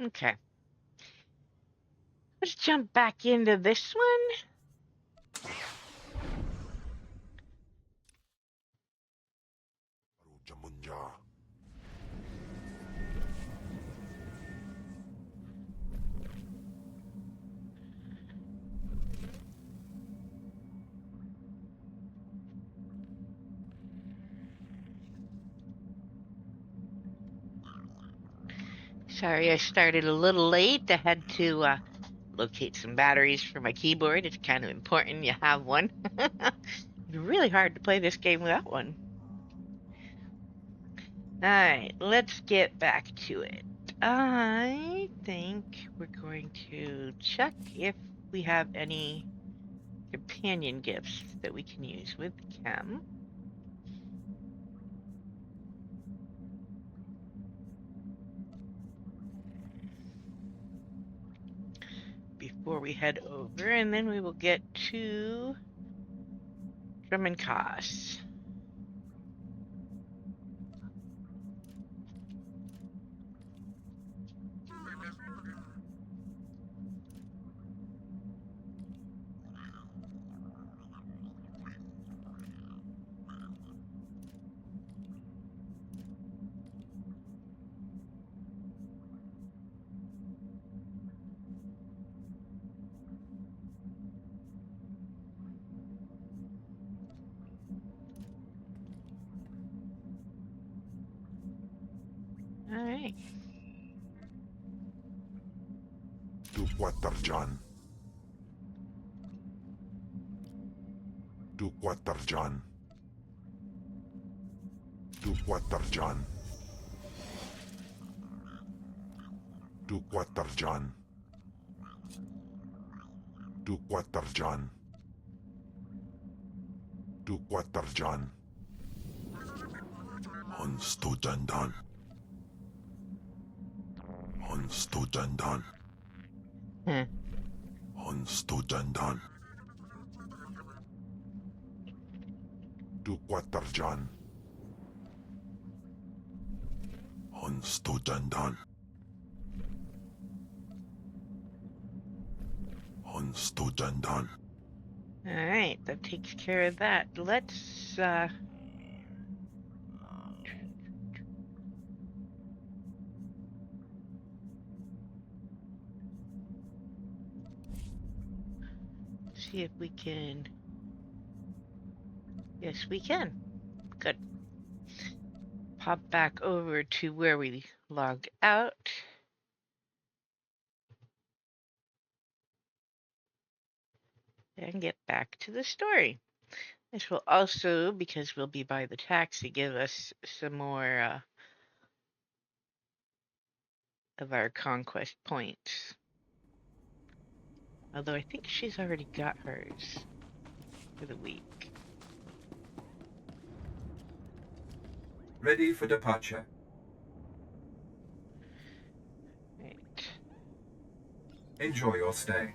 Okay. Let's jump back into this one. Sorry, I started a little late. I had to locate some batteries for my keyboard. It's kind of important you have one. It's really hard to play this game without one. Alright, let's get back to it. I think we're going to check if we have any companion gifts that we can use with Chem. Before we head over, and then we will get to Drummond Costs. All right. Tuquatarjan. Tuquatarjan. Tuquatarjan. Tuquatarjan. Tuquatarjan. Tuquatarjan. Honstojandan. Honstojandan. Honstojandan. Tuquatarjan. Honstojandan. Honstojandan. All right, that takes care of that. Let's see if we can. Yes, we can. Good. Pop back over to where we logged out. And get back to the story. This will also, because we'll be by the taxi, give us some more of our conquest points. Although I think she's already got hers for the week. Ready for departure. Right. Enjoy your stay.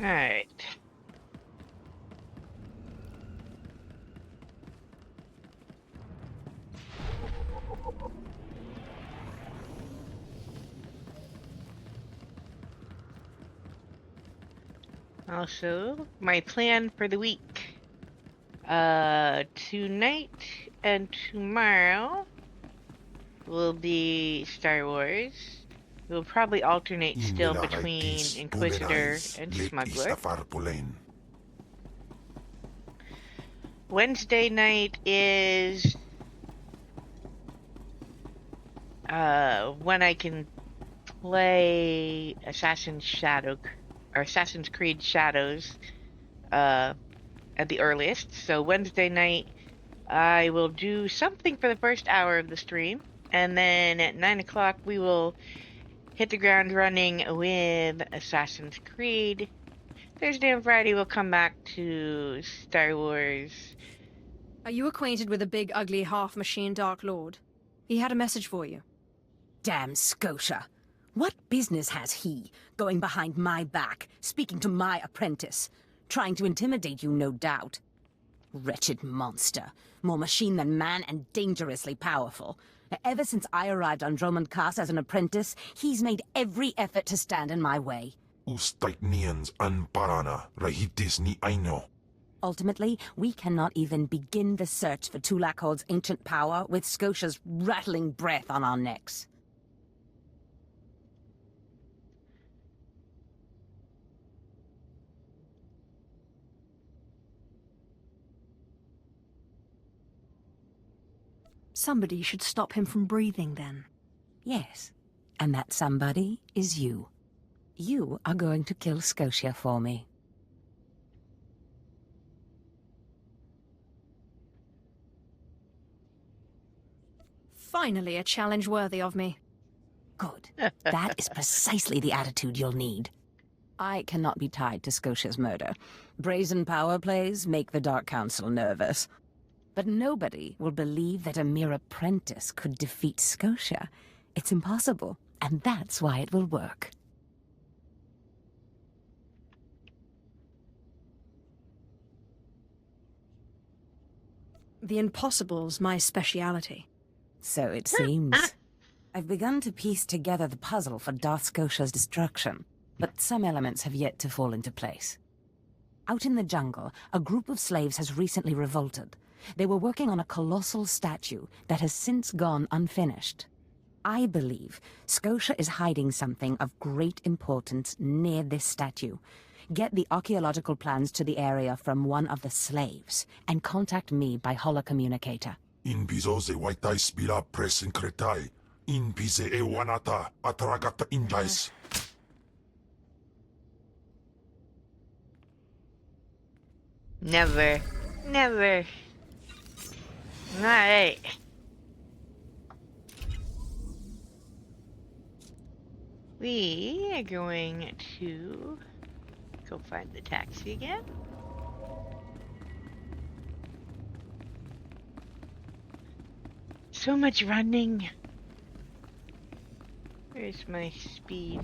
Alright. Also, my plan for the week. Tonight and tomorrow will be Star Wars. We'll probably alternate still between Inquisitor and Smuggler. Wednesday night is when I can play Assassin's Creed Shadows at the earliest. So Wednesday night I will do something for the first hour of the stream, and then at 9 o'clock we will hit the ground running with Assassin's Creed. Thursday and Friday we'll come back to Star Wars. Are you acquainted with the big, ugly, half-machine Dark Lord? He had a message for you. Damn Scotia. What business has he, going behind my back, speaking to my apprentice? Trying to intimidate you, no doubt. Wretched monster. More machine than man and dangerously powerful. Ever since I arrived on Drummond Cass as an apprentice, he's made every effort to stand in my way. Ustaiknians anparana rahitis ni aino. Ultimately, we cannot even begin the search for Tulakhod's ancient power with Scotia's rattling breath on our necks. Somebody should stop him from breathing, then. Yes, and that somebody is you. You are going to kill Scotia for me. Finally, a challenge worthy of me. Good. That is precisely the attitude you'll need. I cannot be tied to Scotia's murder. Brazen power plays make the Dark Council nervous. But nobody will believe that a mere apprentice could defeat Scotia. It's impossible, and that's why it will work. The impossible's my speciality. So it seems. I've begun to piece together the puzzle for Darth Scotia's destruction, but some elements have yet to fall into place. Out in the jungle, a group of slaves has recently revolted. They were working on a colossal statue that has since gone unfinished. I believe Scotia is hiding something of great importance near this statue. Get the archaeological plans to the area from one of the slaves, and contact me by holocommunicator. In bizo ze waitai spila presin kretai. In bize e wanata atragata indais. Never. Never. Alright. We are going to go find the taxi again. So much running. Where's my speed?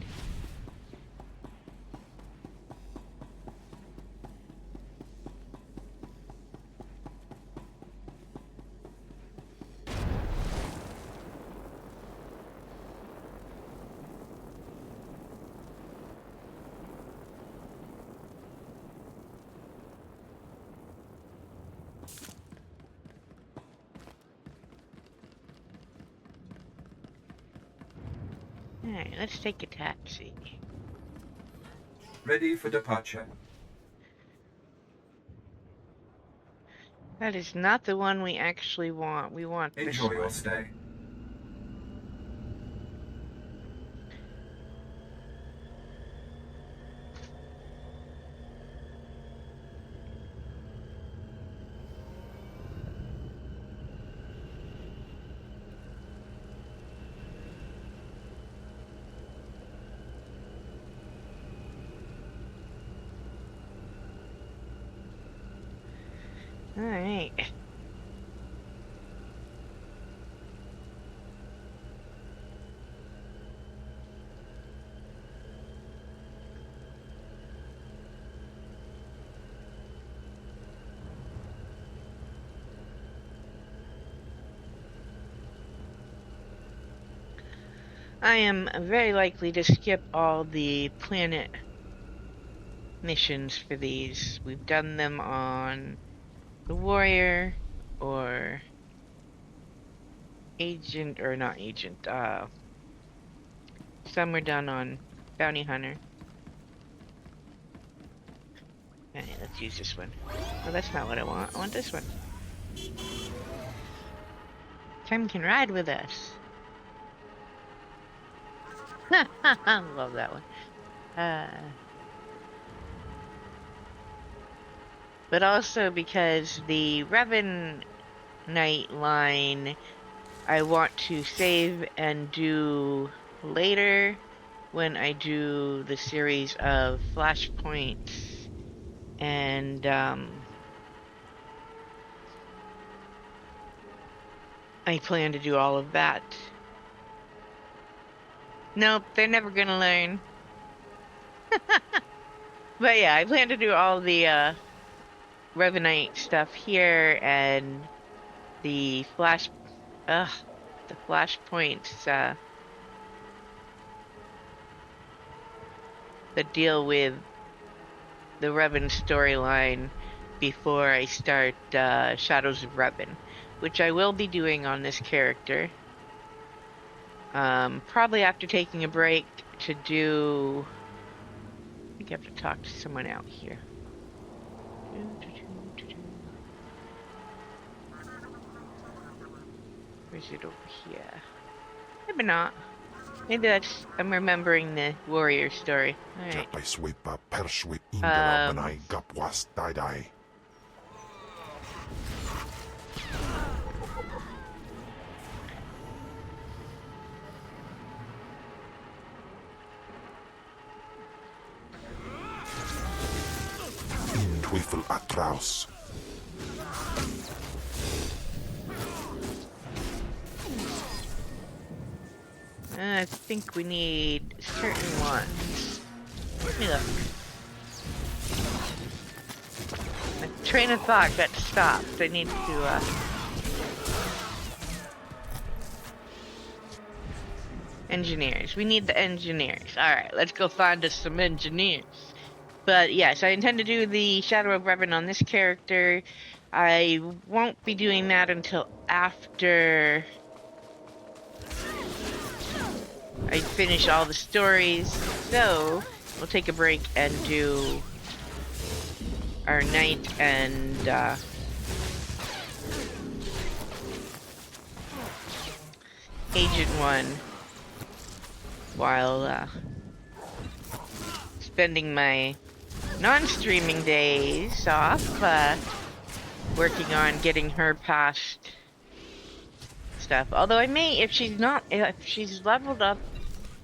Alright, let's take a taxi. Ready for departure. That is not the one we actually want. We want this Enjoy your one. stay. Alright. I am very likely to skip all the planet missions for these. We've done them on the warrior or agent, or not agent, some were done on bounty hunter. Okay, let's use this one. Oh, that's not what I want. I want this one. Tim can ride with us. Love that one. But also because the Revan Knight line I want to save and do later when I do the series of flashpoints and I plan to do all of that. Nope, they're never gonna learn. But yeah, I plan to do all the Revanite stuff here and the flashpoints that deal with the Revan storyline before I start Shadows of Revan, which I will be doing on this character. Probably after taking a break to do... I think I have to talk to someone out here. Or is it over here? Maybe not. Maybe that's... I'm remembering the warrior story. Alright. Twyfl at draws. I think we need certain ones. Let me look. My train of thought got stopped. I need to, engineers. We need the engineers. Alright, let's go find us some engineers. But yes, I intend to do the Shadow of Revan on this character. I won't be doing that until after I finish all the stories. So, we'll take a break and do our Knight and Agent 1 while spending my non-streaming days off working on getting her past stuff. Although I may, if she's leveled up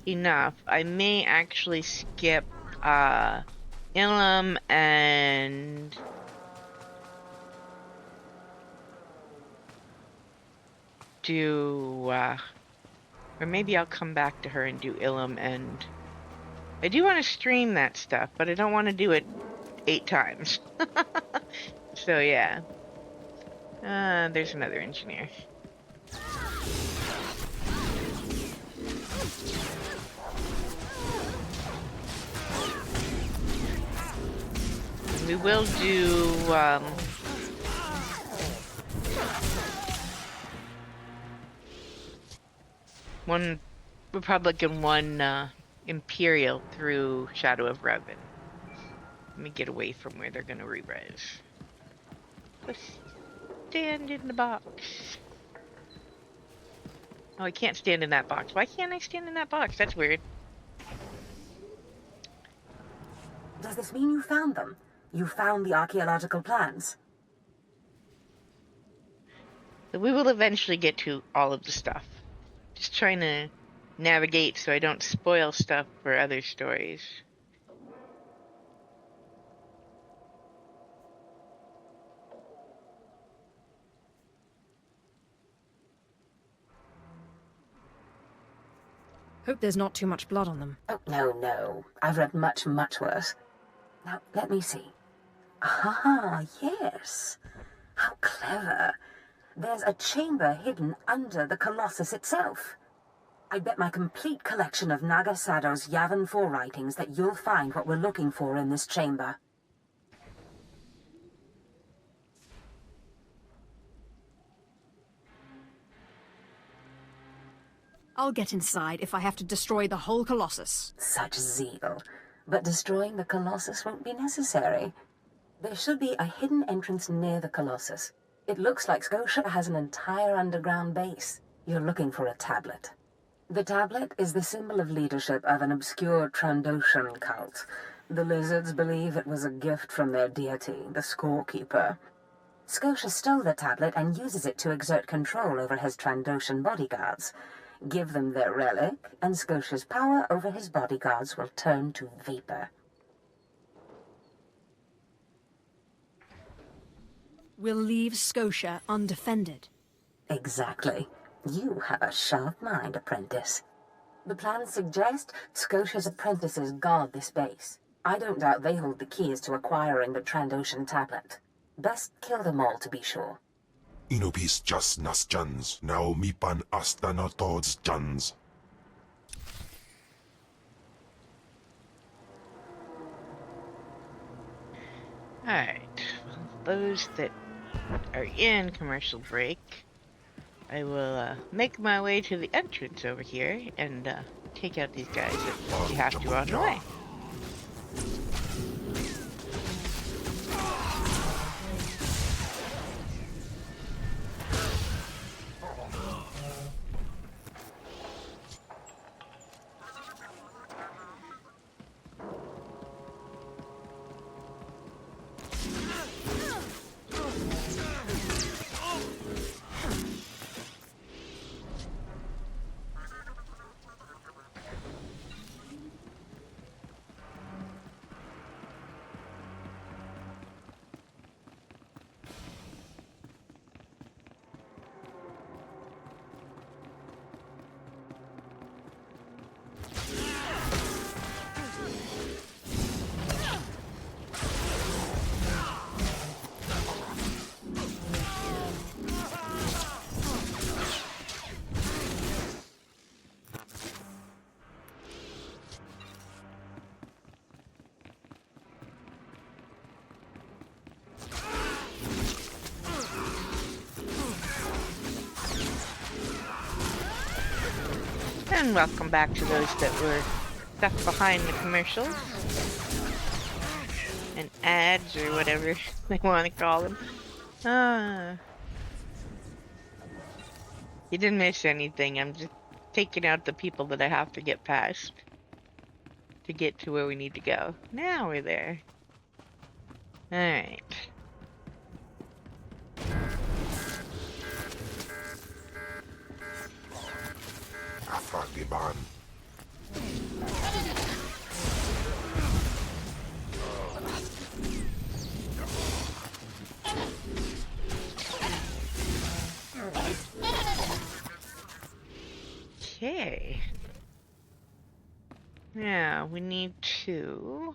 enough, I may actually skip Ilum and do or maybe I'll come back to her and do Ilum, and I do want to stream that stuff, but I don't want to do it 8 times. So yeah. There's another engineer. We will do one Republican, one Imperial through Shadow of Revan. Let me get away from where they're gonna re-res. Let's stand in the box. Oh, I can't stand in that box. Why can't I stand in that box? That's weird. Does this mean you found them? You found the archaeological plans? We will eventually get to all of the stuff. Just trying to navigate so I don't spoil stuff for other stories. Hope there's not too much blood on them. Oh, no. I've read much, much worse. Now, let me see. Ah, yes. How clever. There's a chamber hidden under the Colossus itself. I bet my complete collection of Naga Sado's Yavin 4 writings that you'll find what we're looking for in this chamber. I'll get inside if I have to destroy the whole Colossus. Such zeal. But destroying the Colossus won't be necessary. There should be a hidden entrance near the Colossus. It looks like Scotia has an entire underground base. You're looking for a tablet. The tablet is the symbol of leadership of an obscure Trandoshan cult. The lizards believe it was a gift from their deity, the Scorekeeper. Scotia stole the tablet and uses it to exert control over his Trandoshan bodyguards. Give them their relic, and Scotia's power over his bodyguards will turn to vapor. We'll leave Scotia undefended. Exactly. You have a sharp mind, apprentice. The plans suggest Scotia's apprentices guard this base. I don't doubt they hold the keys to acquiring the Trandoshan tablet. Best kill them all to be sure. Inubis just nas jans, now mipan astana tods jans. Alright, well, those that are in commercial break, I will make my way to the entrance over here and take out these guys if we have to on the way. And welcome back to those that were stuck behind the commercials and ads or whatever they want to call them. You didn't miss anything. I'm just taking out the people that I have to get past to get to where we need to go. Now we're there. Alright. Afagiban. Okay. Now we need to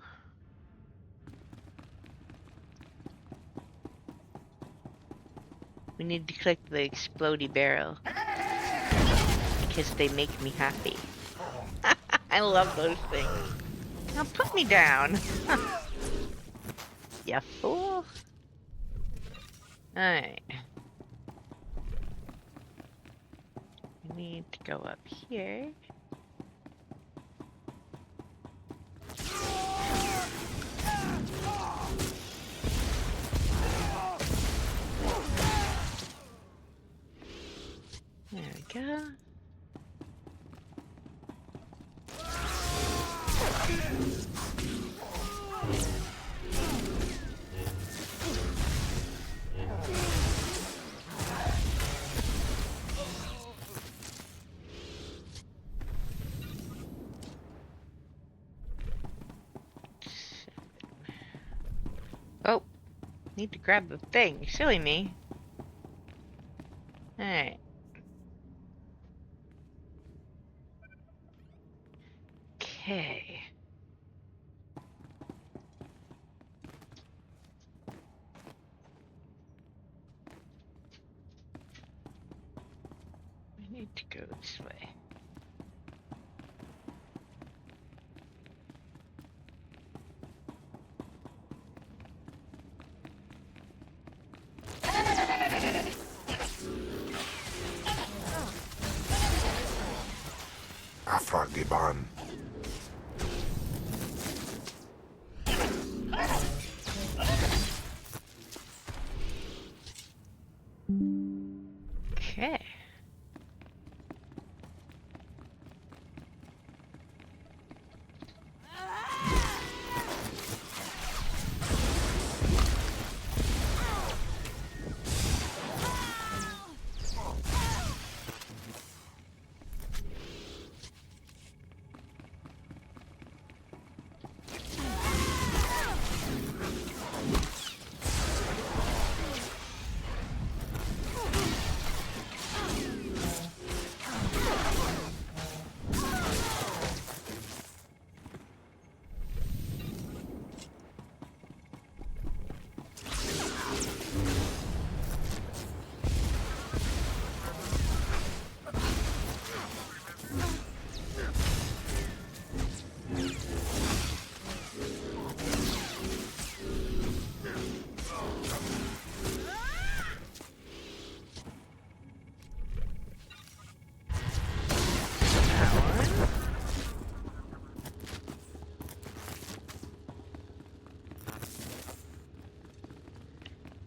collect the explodey barrel because they make me happy. I love those things. Now put me down. You fool. Alright. We need to go up here. There we go. Oh, need to grab the thing. Silly me. Alright. Okay. We need to go this way. Afragiban. Okay.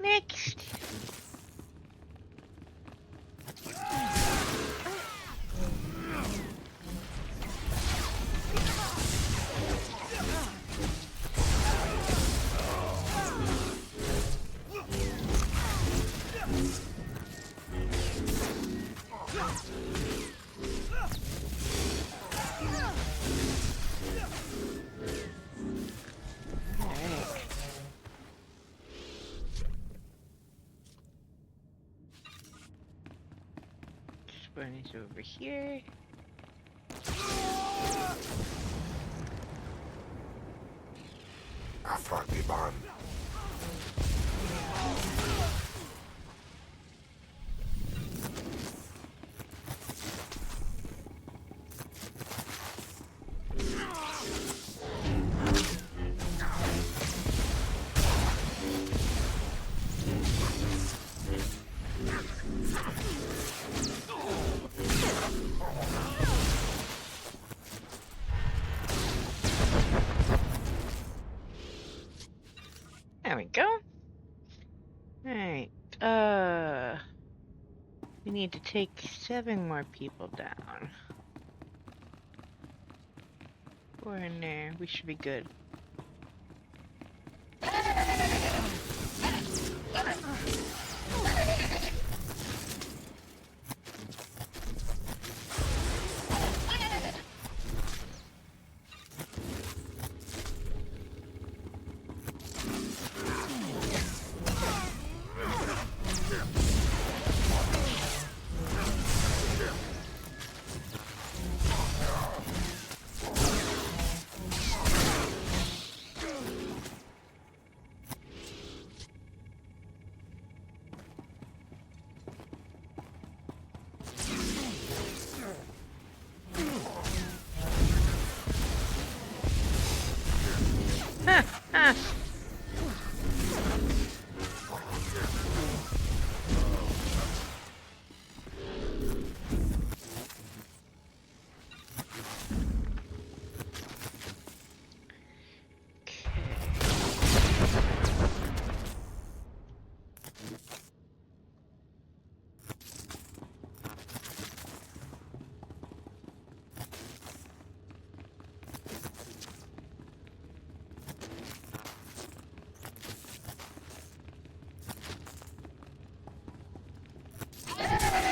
Next. Run it over here. Afragiban. There we go. Alright. We need to take 7 more people down. 4 in there. We should be good.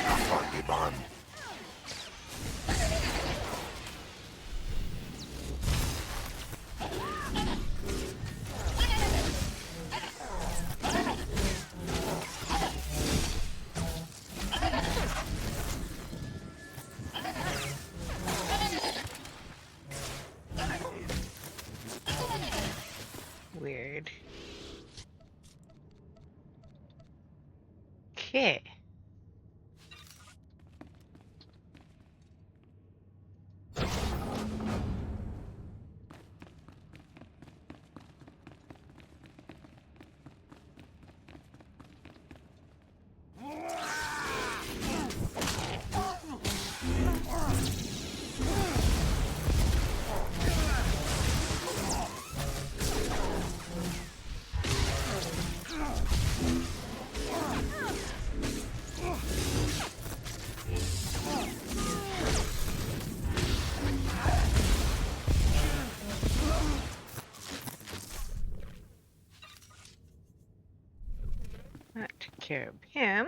Afragiban. Weird. Okay. care of him.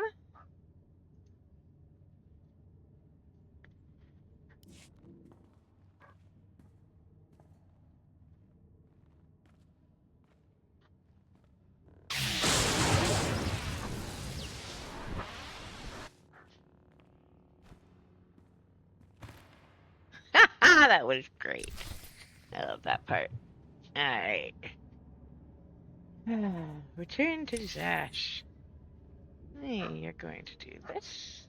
That was great. I love that part. Alright. Return to Zash. Hey, you're going to do this.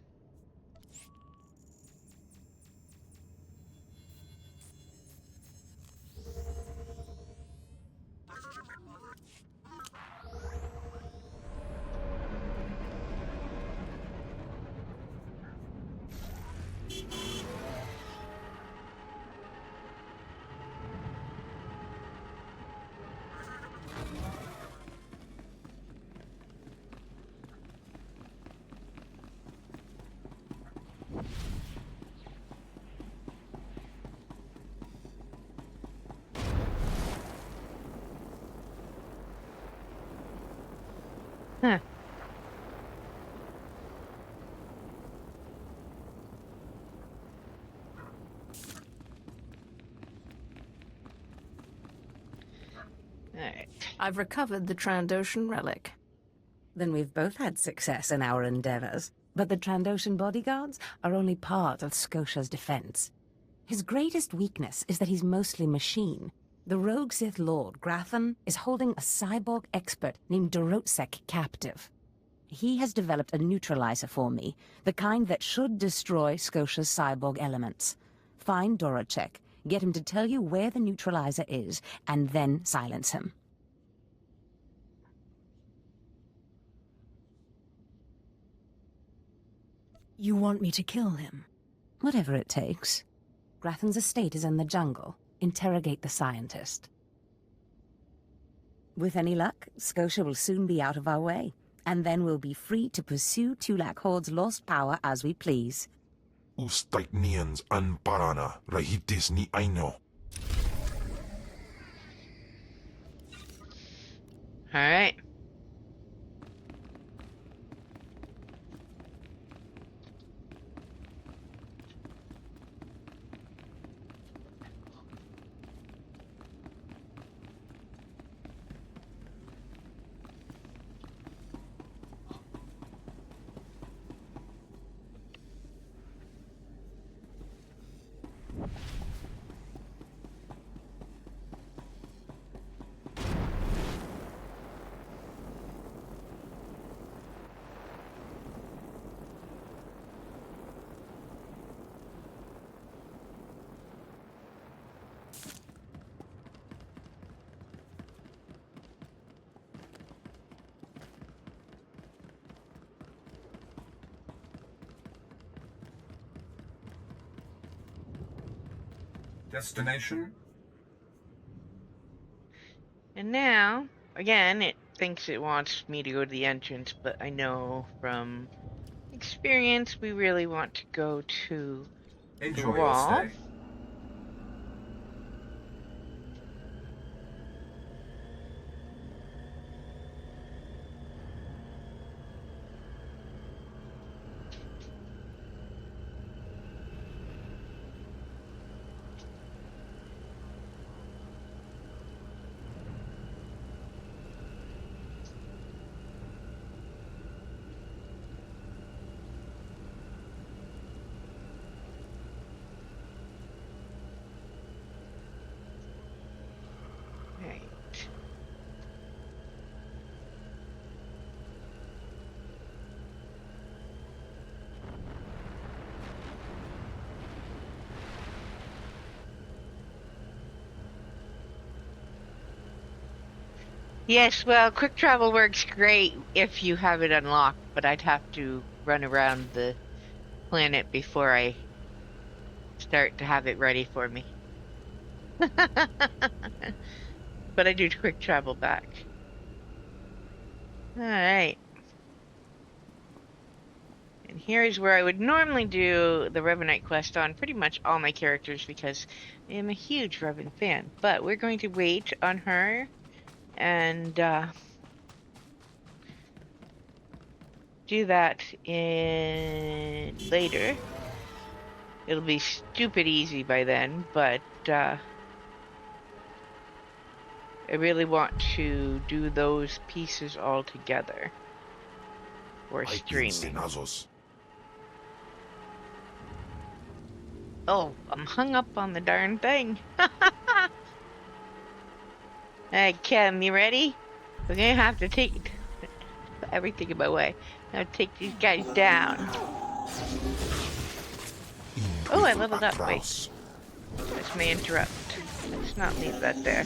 Huh. Alright. I've recovered the Trandoshan relic. Then we've both had success in our endeavors. But the Trandoshan bodyguards are only part of Scotia's defense. His greatest weakness is that he's mostly machine. The rogue Sith Lord, Grathan, is holding a cyborg expert named Dorotsek captive. He has developed a neutralizer for me, the kind that should destroy Scotia's cyborg elements. Find Dorotsek, get him to tell you where the neutralizer is, and then silence him. You want me to kill him? Whatever it takes. Grathan's estate is in the jungle. Interrogate the scientist. With any luck, Scotia will soon be out of our way, and then we'll be free to pursue Tulak Horde's lost power as we please. Ustait nians an parana, rahitis ni aino. Alright. Destination? And now, again, it thinks it wants me to go to the entrance, but I know from experience we really want to go to Enjoy the your wall. stay. Right. Yes, well, quick travel works great if you have it unlocked, but I'd have to run around the planet before I start to have it ready for me. But I do quick travel back. Alright. And here is where I would normally do the Revanite quest on pretty much all my characters because I am a huge Revan fan. But we're going to wait on her and do that in later. It'll be stupid easy by then, but I really want to do those pieces all together for Ay streaming. pincenazos. Oh, I'm hung up on the darn thing. Hey, Kim, you ready? We're gonna have to take everything in my way. I'm gonna take these guys down. Oh, I leveled up. Wait, Atraus. this may interrupt. Let's not leave that there.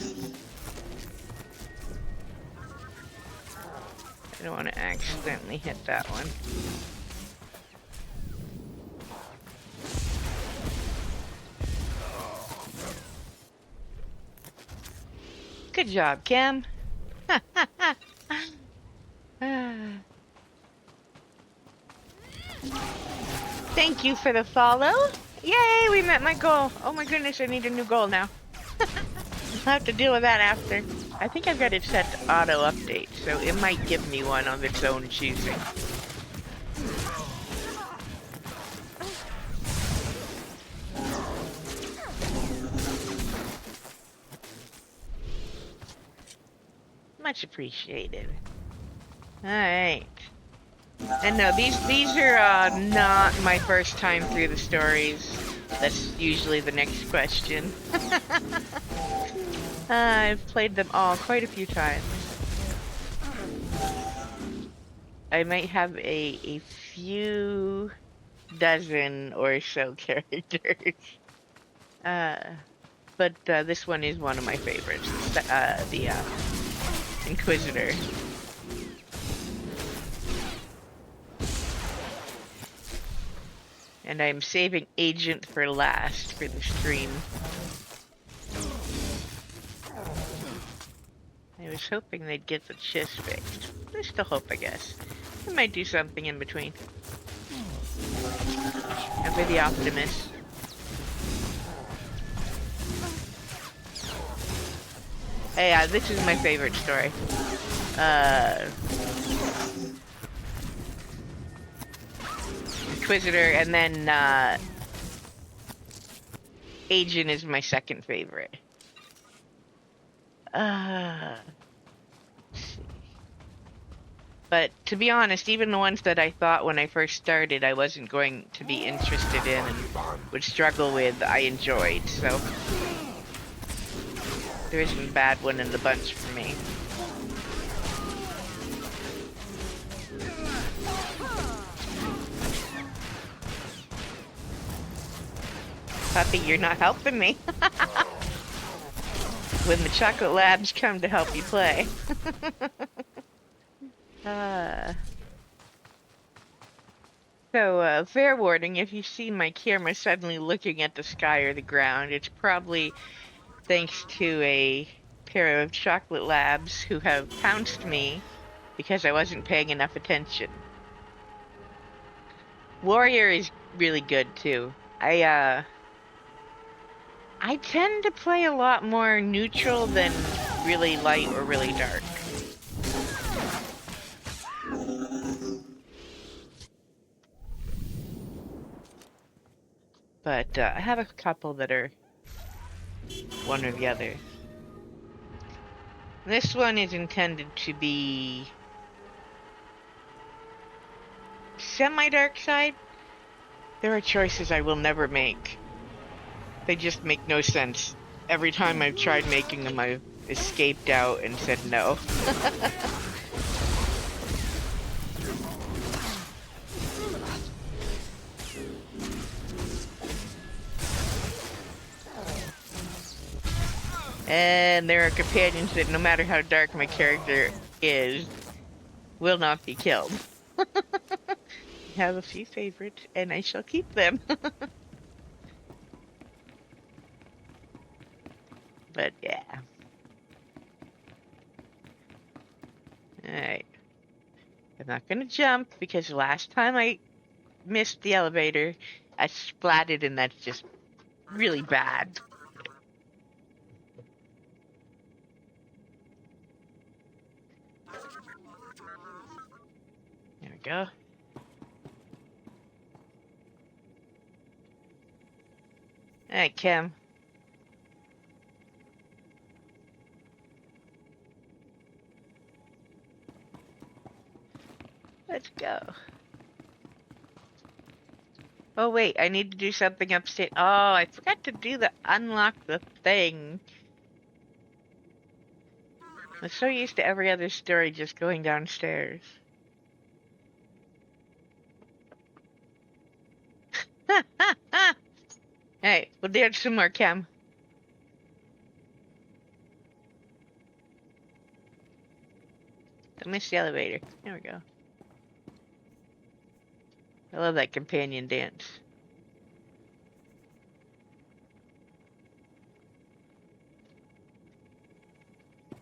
I don't want to accidentally hit that one. Good job, Kim. Thank you for the follow. Yay, we met my goal. Oh my goodness, I need a new goal now. I'll have to deal with that after. I think I've got it set to auto update, so it might give me one of its own choosing. Much appreciated. Alright. And no, these are not my first time through the stories. That's usually the next question. I've played them all quite a few times. I might have a few dozen or so characters. But this one is one of my favorites. The Inquisitor. And I'm saving Agent for last for the stream. I was hoping they'd get the chiss fixed. I still hope, I guess. I might do something in between. I'm for the optimist. Hey, this is my favorite story. Inquisitor, and then Agent is my second favorite. Let's see. But to be honest, even the ones that I thought when I first started I wasn't going to be interested in and would struggle with, I enjoyed, so there isn't a bad one in the bunch for me. Puppy, you're not helping me. When the chocolate labs come to help you play. So, fair warning, if you see my camera suddenly looking at the sky or the ground, it's probably thanks to a pair of chocolate labs who have pounced me because I wasn't paying enough attention. Warrior is really good too. I tend to play a lot more neutral than really light or really dark. But I have a couple that are one or the other. This one is intended to be semi-dark side. There are choices I will never make. They just make no sense. Every time I've tried making them, I've escaped out and said no. And there are companions that no matter how dark my character is, will not be killed. I have a few favorites, and I shall keep them. But yeah. Alright. I'm not gonna jump, because last time I missed the elevator, I splatted, and that's just really bad. There we go. Alright, Kim. Let's go. Oh wait, I need to do something upstairs. Oh, I forgot to do the unlock the thing. I'm so used to every other story just going downstairs. Hey, we'll do some more, Kim. Don't miss the elevator. There we go. I love that companion dance.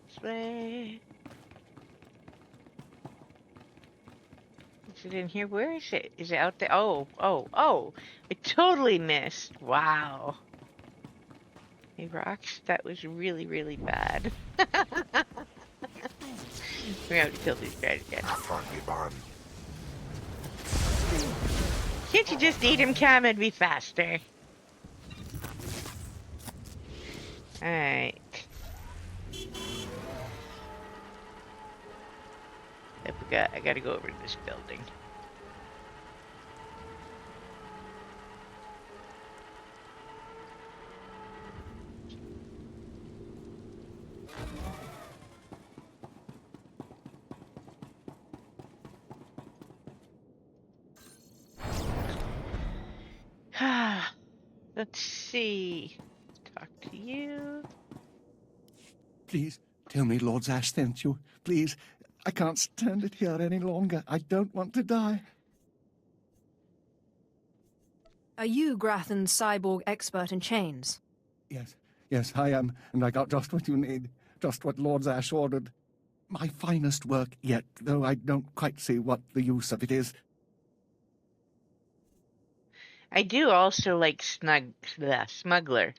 This way. Is it in here? Where is it? Is it out there? Oh, oh, oh! I totally missed. Wow. Hey, Rocks, that was really, really bad. We have to kill these guys again. Afaniban. Can't you just eat him, Cam? It'd be faster. Alright. I gotta go over to this building. Let's see. Talk to you. Please, tell me Lord Zash sent you. Please, I can't stand it here any longer. I don't want to die. Are you Grathan's cyborg expert in chains? Yes, I am, and I got just what you need. Just what Lord Zash ordered. My finest work yet, though I don't quite see what the use of it is. I do also like Smuggler.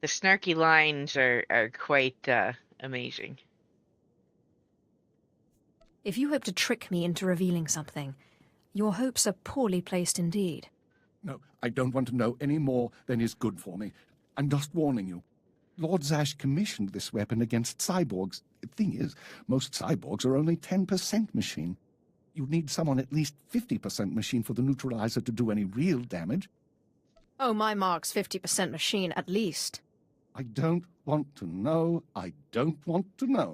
The snarky lines are quite amazing. If you hope to trick me into revealing something, your hopes are poorly placed indeed. No, I don't want to know any more than is good for me. I'm just warning you. Lord Zash commissioned this weapon against cyborgs. The thing is, most cyborgs are only 10% machine. You need someone at least 50% machine for the neutralizer to do any real damage. Oh, my mark's 50% machine at least. I don't want to know. I don't want to know.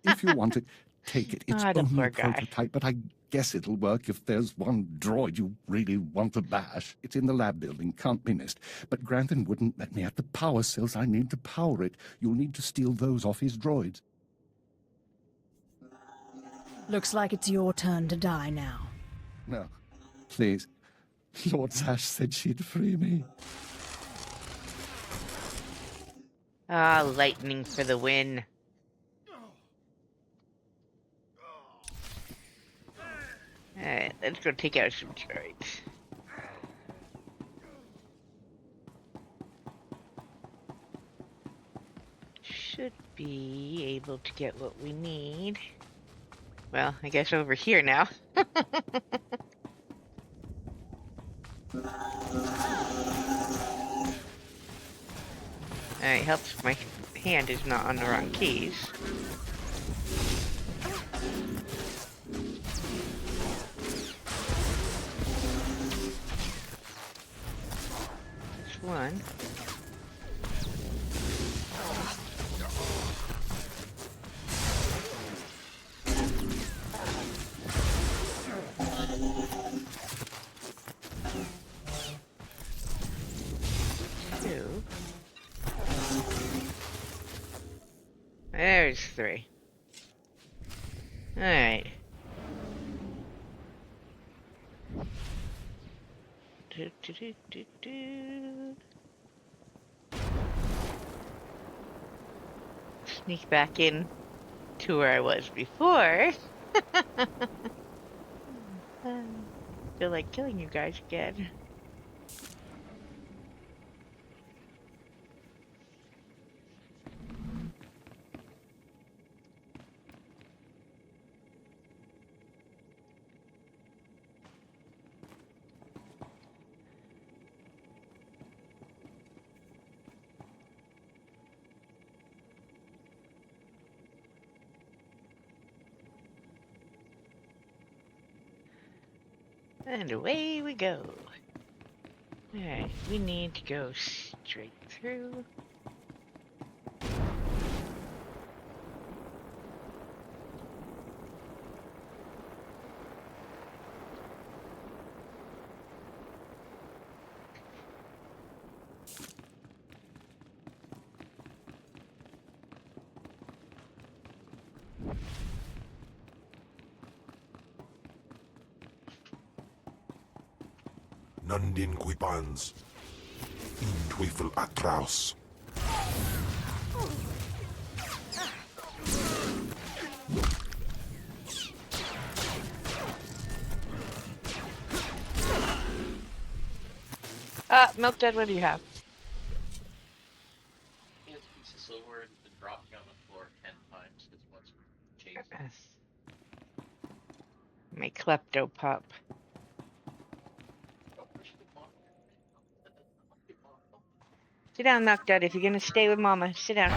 If you want it, take it. It's The only poor a guy. prototype, but I guess it'll work if there's one droid you really want to bash. It's in the lab building, can't be missed. But Grantham wouldn't let me have the power cells I need to power it. You'll need to steal those off his droids. Looks like it's your turn to die now. No, please. Lord Zash said she'd free me. Ah, lightning for the win. Alright, let's go take out some droids. Should be able to get what we need. Well, I guess over here now. Alright, helps if my hand is not on the wrong keys. That's one. Two. There's three. Alright. Sneak back in to where I was before. Feel like killing you guys again. And away we go. Alright, we need to go straight through. Nandin Quipans. In Twyfel Atraus. Milk Dud, what do you have? He has a piece of silver and been dropping on the floor 10 times because once chasing. My klepto pup. Sit down, Milk Dud, if you're gonna stay with Mama. Sit down.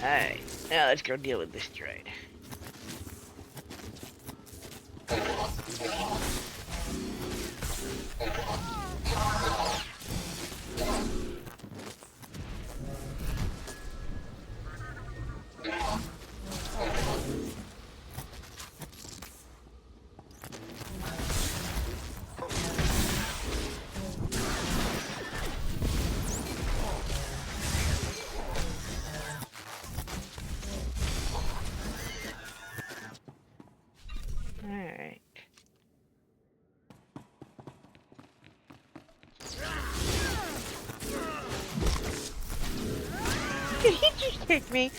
Alright, now let's go deal with this droid. Alright. Did he just hit me?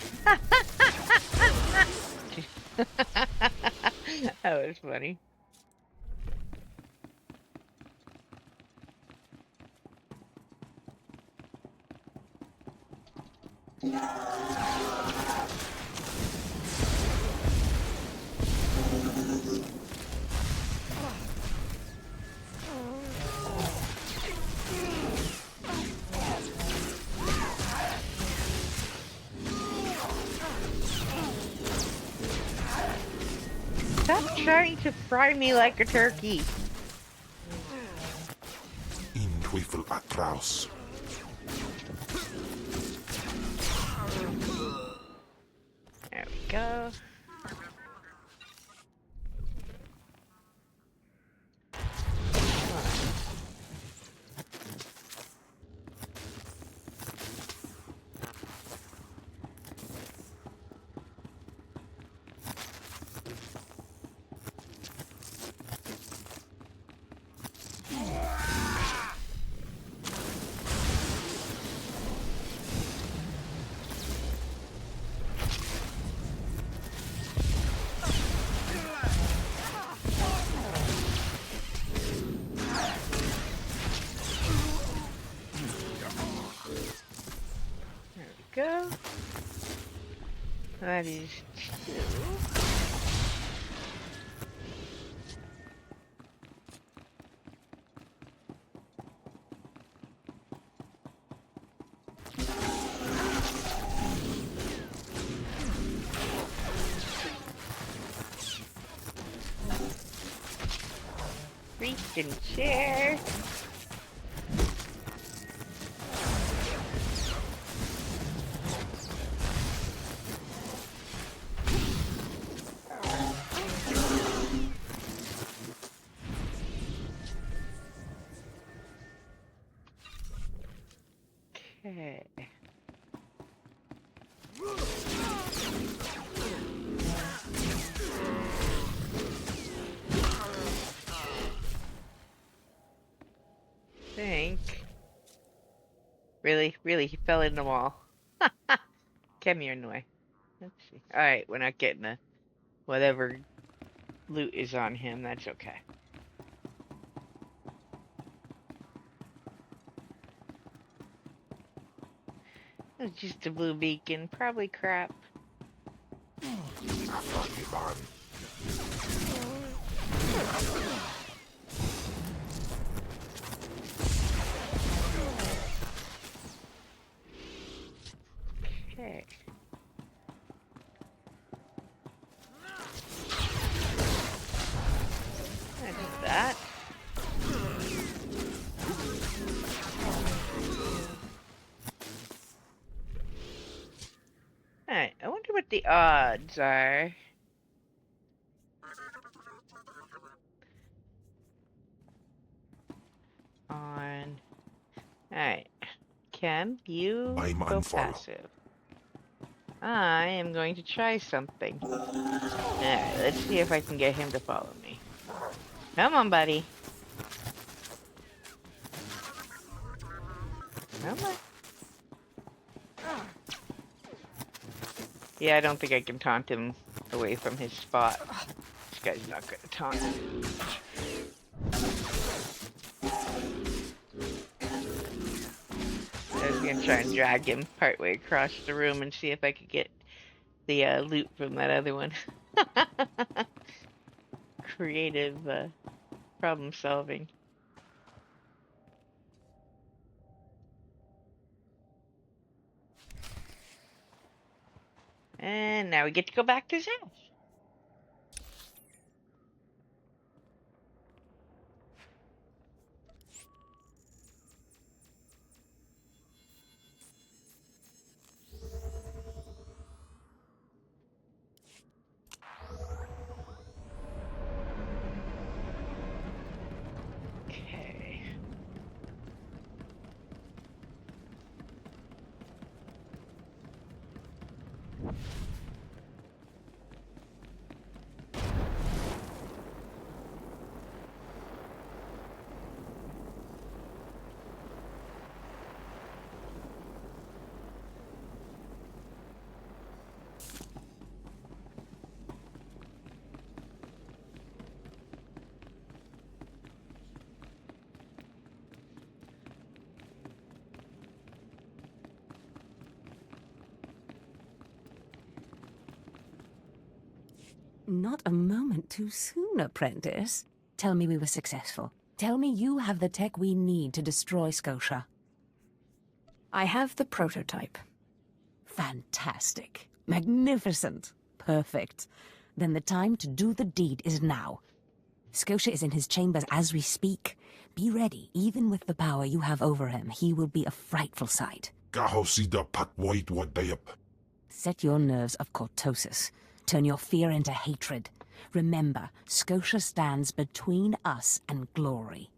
That was funny. Stop trying to fry me like a turkey. In Twyfel Atraus. There we go. Go. That is two. Freaking chair. Okay. Think. Really? Really? He fell in the wall. Come here, Noi. Let's see. Alright, we're not getting the whatever loot is on him. That's okay. It's just a blue beacon. Probably crap. Okay. what the odds are. On. Alright. Kem, you I'm go unfollow. passive. I am going to try something. Alright, let's see if I can get him to follow me. Come on, buddy. Come on. Yeah, I don't think I can taunt him away from his spot. This guy's not gonna taunt him. I was gonna try and drag him partway across the room and see if I could get the loot from that other one. Creative problem solving. And now we get to go back to Zash. Okay. Not a moment too soon, apprentice. Tell me we were successful. Tell me you have the tech we need to destroy Scotia. I have the prototype. Fantastic. Magnificent. Perfect. Then the time to do the deed is now. Scotia is in his chambers as we speak. Be ready, even with the power you have over him. He will be a frightful sight. Kahosida patwait wadayap. Set your nerves of cortosis. Turn your fear into hatred. Remember, Scotia stands between us and glory.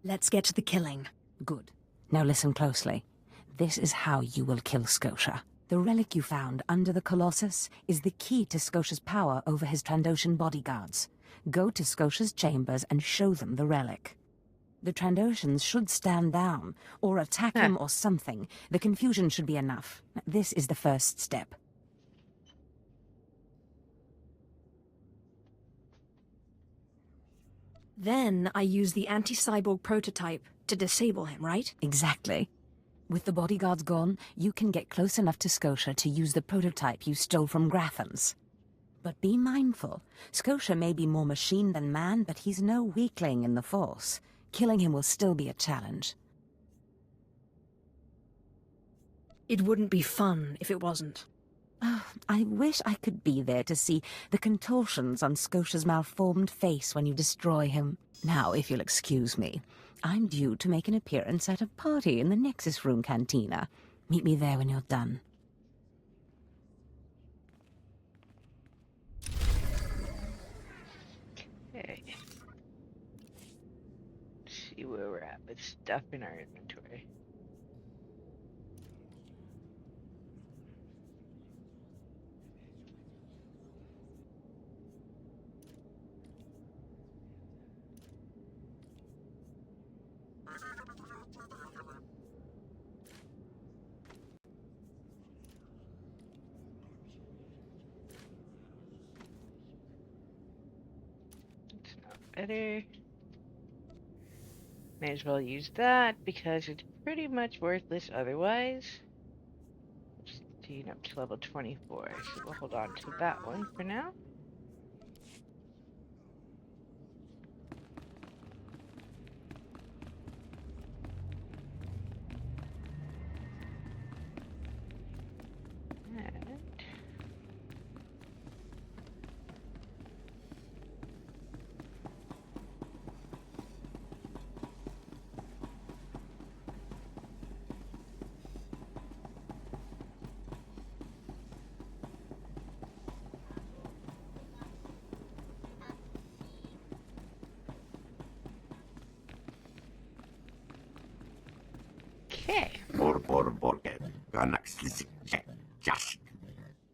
Let's get to the killing. Good. Now listen closely. This is how you will kill Scotia. The relic you found under the Colossus is the key to Scotia's power over his Trandoshan bodyguards. Go to Scotia's chambers and show them the relic. The Trandoshans should stand down, or attack him or something. The confusion should be enough. This is the first step. Then I use the anti-cyborg prototype to disable him, right? Exactly. With the bodyguards gone, you can get close enough to Scotia to use the prototype you stole from Grathans. But be mindful. Scotia may be more machine than man, but he's no weakling in the Force. Killing him will still be a challenge. It wouldn't be fun if it wasn't. Oh, I wish I could be there to see the contortions on Scotia's malformed face when you destroy him. Now, if you'll excuse me, I'm due to make an appearance at a party in the Nexus Room Cantina. Meet me there when you're done. Okay. Let's see where we're at with stuff in our inventory. It's not better. May as well use that because it's pretty much worthless otherwise. Steam up to level 24, so we'll hold on to that one for now. And Okay.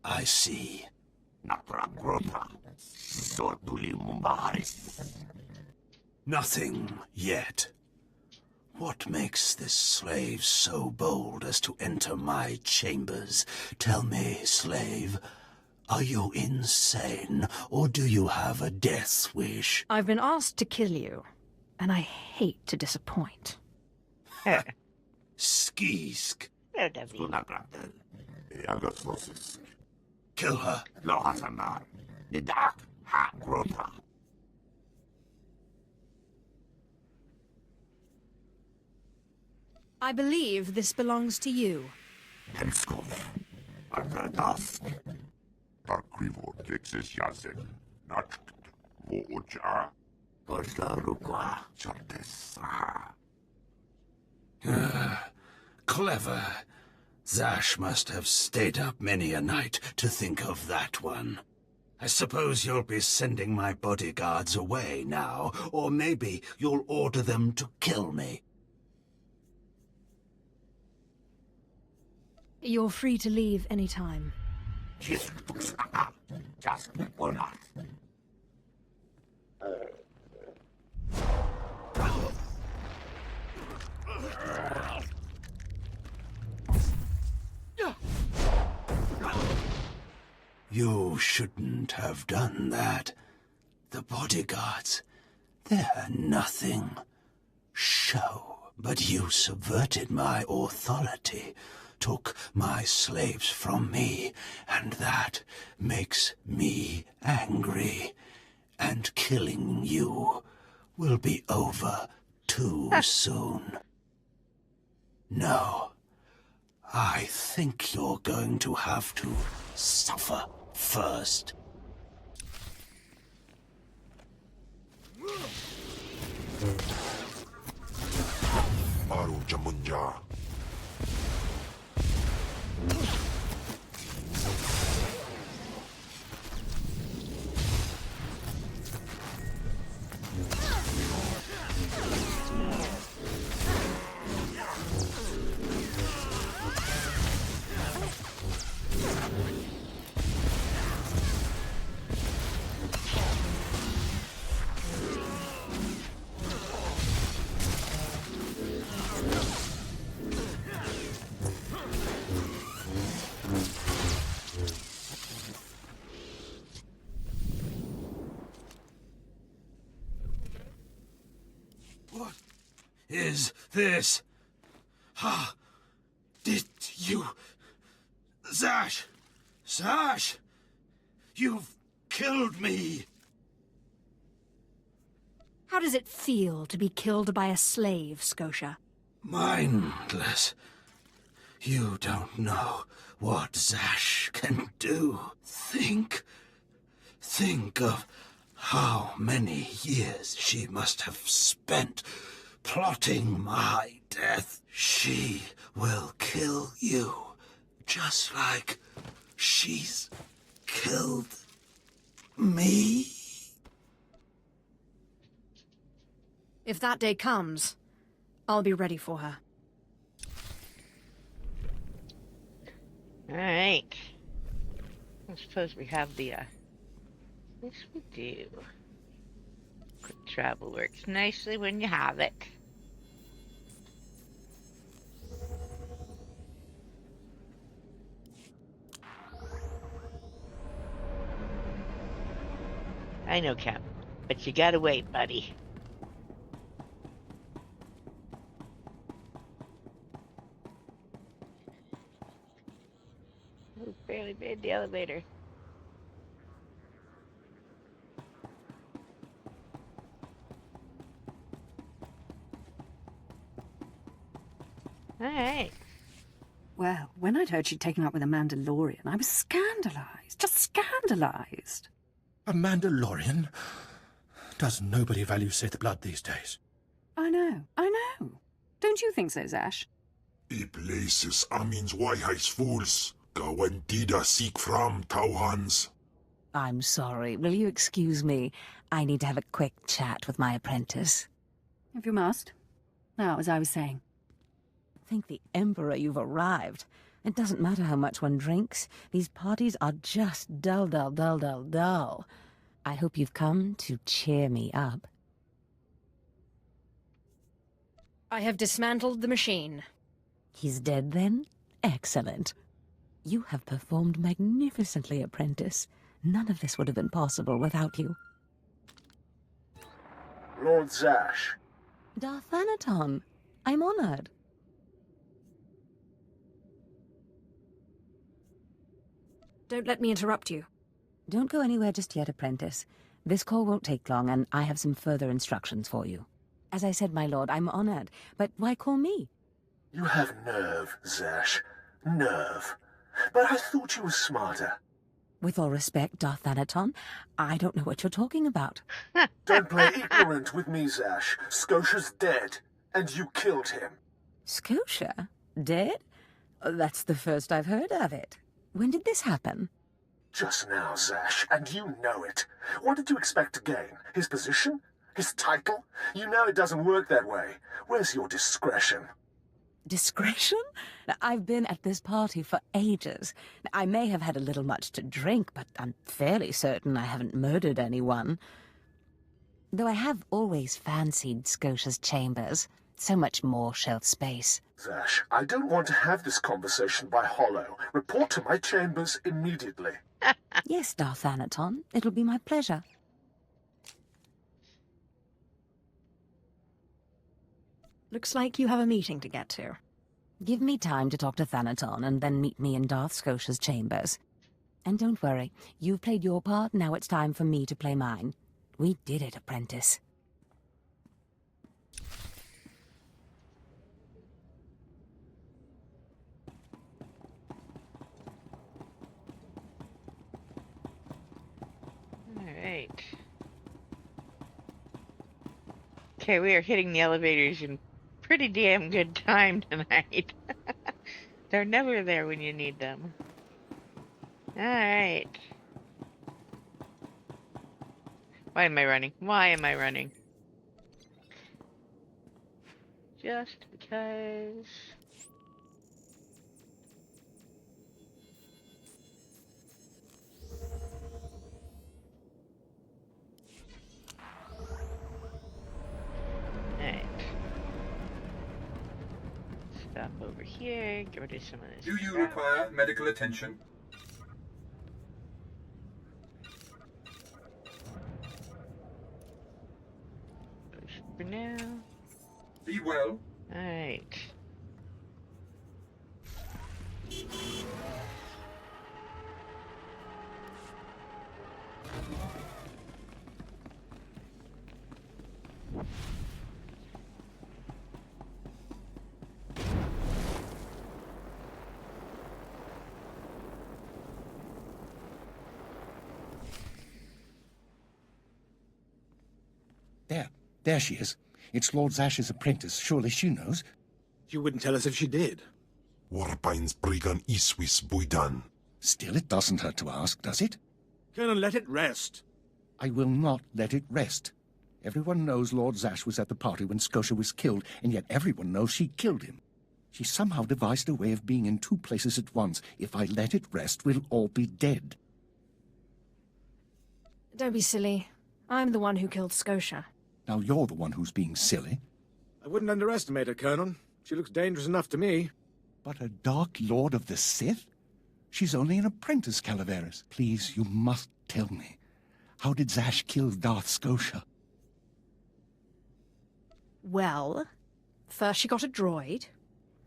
I see. Nothing yet. What makes this slave so bold as to enter my chambers? Tell me, slave, are you insane, or do you have a death wish? I've been asked to kill you, and I hate to disappoint. Skisk. Oh, David. Kill her. I believe this belongs to you. Clever. Zash must have stayed up many a night to think of that one. I suppose you'll be sending my bodyguards away now, or maybe you'll order them to kill me. You're free to leave any time. You shouldn't have done that. The bodyguards, they're nothing. Show. But you subverted my authority, took my slaves from me, and that makes me angry. And killing you will be over too soon. No, I think you're going to have to suffer first. Aru Jamunja. What is this? Ha! Did you... Zash! Zash! You've killed me! How does it feel to be killed by a slave, Scotia? Mindless. You don't know what Zash can do. Think of how many years she must have spent plotting my death. She will kill you, just like she's killed me. If that day comes, I'll be ready for her. All right. I suppose we have the, yes, we do. Quick travel works nicely when you have it. I know, Cap, but you gotta wait, buddy. We barely made the elevator. All right. Well, when I'd heard she'd taken up with a Mandalorian, I was scandalized. Just scandalized. A Mandalorian? Does nobody value Sith blood these days? I know. Don't you think so, Zash? I places Amin's Waiheis fools. Gawen Tida seek from Tauhans. I'm sorry. Will you excuse me? I need to have a quick chat with my apprentice. If you must. Now, as I was saying, Thank the Emperor you've arrived. It doesn't matter how much one drinks. These parties are just dull, dull, dull, dull, dull. I hope you've come to cheer me up. I have dismantled the machine. He's dead, then? Excellent. You have performed magnificently, apprentice. None of this would have been possible without you. Lord Zash. Darthanaton, I'm honored. Don't let me interrupt you. Don't go anywhere just yet, apprentice. This call won't take long, and I have some further instructions for you. As I said, my lord, I'm honored, but why call me? You have nerve, Zash. Nerve. But I thought you were smarter. With all respect, Darthanaton, I don't know what you're talking about. Don't play ignorant with me, Zash. Scotia's dead, and you killed him. Scotia? Dead? That's the first I've heard of it. When did this happen? Just now, Zash, and you know it. What did you expect to gain? His position? His title? You know it doesn't work that way. Where's your discretion? Discretion? I've been at this party for ages. I may have had a little much to drink, but I'm fairly certain I haven't murdered anyone. Though I have always fancied Scotia's chambers. So much more shelf space. Zash, I don't want to have this conversation by hollow. Report to my chambers immediately. Yes, Darthanaton. It'll be my pleasure. Looks like you have a meeting to get to. Give me time to talk to Thanaton, and then meet me in Darth Scotia's chambers. And don't worry, you've played your part, now it's time for me to play mine. We did it, apprentice. Alright. Okay, we are hitting the elevators in pretty damn good time tonight. They're never there when you need them. Alright. Why am I running? Why am I running? Just because... Alright. Stop over here, get rid of some of this. Do you require medical attention? For now. Be well. Alright. There she is. It's Lord Zash's apprentice. Surely she knows. You wouldn't tell us if she did. Warpain's Brigan Iswis Buidan. Still, it doesn't hurt to ask, does it? Colonel, let it rest. I will not let it rest. Everyone knows Lord Zash was at the party when Scotia was killed, and yet everyone knows she killed him. She somehow devised a way of being in two places at once. If I let it rest, we'll all be dead. Don't be silly. I'm the one who killed Scotia. Now you're the one who's being silly. I wouldn't underestimate her, Colonel. She looks dangerous enough to me. But a Dark Lord of the Sith? She's only an apprentice, Calaveras. Please, you must tell me. How did Zash kill Darth Scotia? Well, first she got a droid,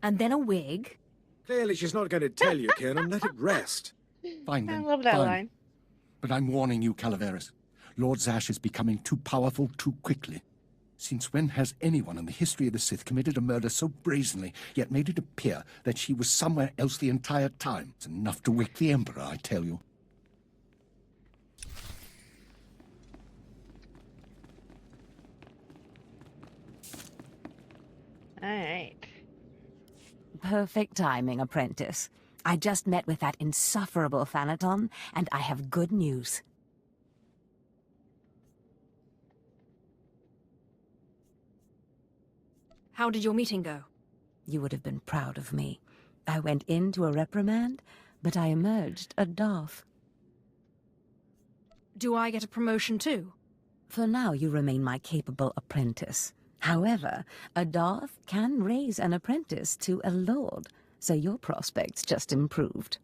and then a wig. Clearly she's not going to tell you, Colonel. Let it rest. Fine then. I love that fine. line. But I'm warning you, Calaveras. Lord Zash is becoming too powerful too quickly. Since when has anyone in the history of the Sith committed a murder so brazenly, yet made it appear that she was somewhere else the entire time? It's enough to wake the Emperor, I tell you. Alright. Perfect timing, apprentice. I just met with that insufferable Thanaton, and I have good news. How did your meeting go? You would have been proud of me. I went into a reprimand, but I emerged a Darth. Do I get a promotion too? For now, you remain my capable apprentice. However, a Darth can raise an apprentice to a lord, so your prospects just improved.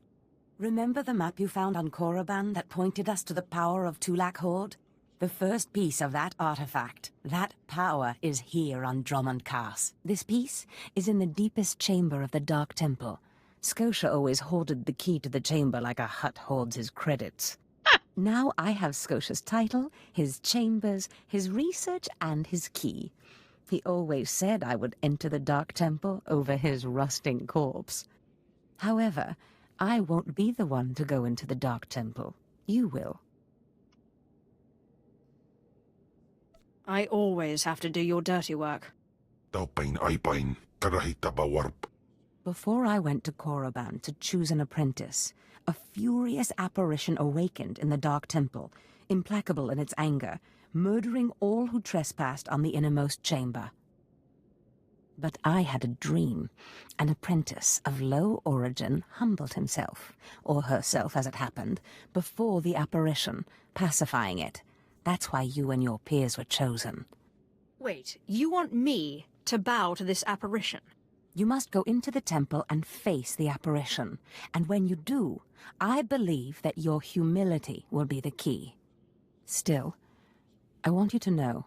Remember the map you found on Korriban that pointed us to the power of Tulak Horde? The first piece of that artifact, that power, is here on Drummond Cass. This piece is in the deepest chamber of the Dark Temple. Scotia always hoarded the key to the chamber like a Hutt hoards his credits. Now I have Scotia's title, his chambers, his research, and his key. He always said I would enter the Dark Temple over his rusting corpse. However, I won't be the one to go into the Dark Temple. You will. I always have to do your dirty work. Before I went to Korriban to choose an apprentice, a furious apparition awakened in the Dark Temple, implacable in its anger, murdering all who trespassed on the innermost chamber. But I had a dream. An apprentice of low origin humbled himself, or herself as it happened, before the apparition, pacifying it. That's why you and your peers were chosen. Wait, you want me to bow to this apparition? You must go into the temple and face the apparition. And when you do, I believe that your humility will be the key. Still, I want you to know,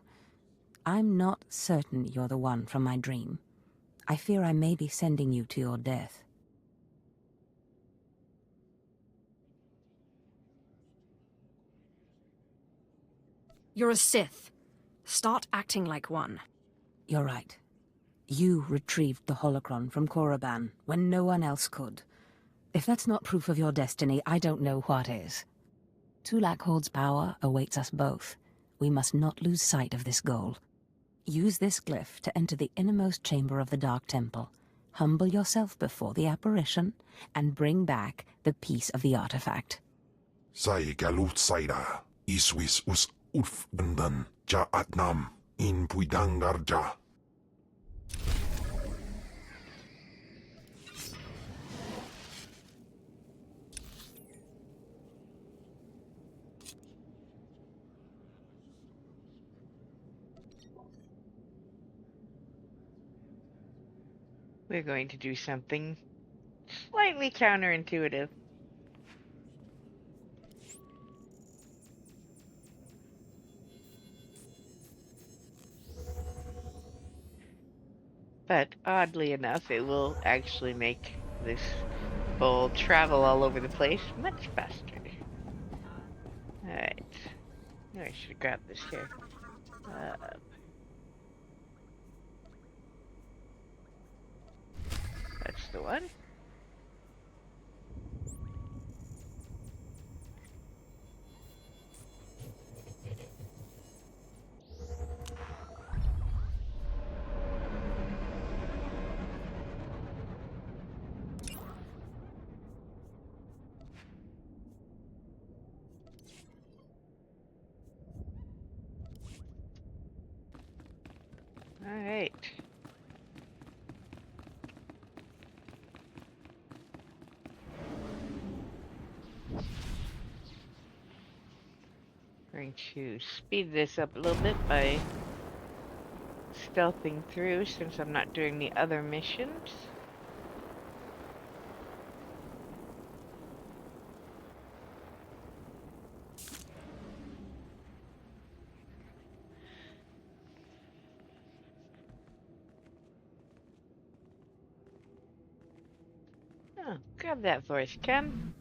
I'm not certain you're the one from my dream. I fear I may be sending you to your death. You're a Sith. Start acting like one. You're right. You retrieved the holocron from Korriban when no one else could. If that's not proof of your destiny, I don't know what is. Tulak Horde's power awaits us both. We must not lose sight of this goal. Use this glyph to enter the innermost chamber of the Dark Temple. Humble yourself before the apparition, and bring back the piece of the artifact. Sai galut saira, iswis us ulf bandan, ja atnam, in puidangarja. We're going to do something slightly counterintuitive. But oddly enough, it will actually make this whole travel all over the place much faster. Alright. I should grab this here. That's the one. All right. Going to speed this up a little bit by stealthing through since I'm not doing the other missions. Oh, grab that for us, Ken.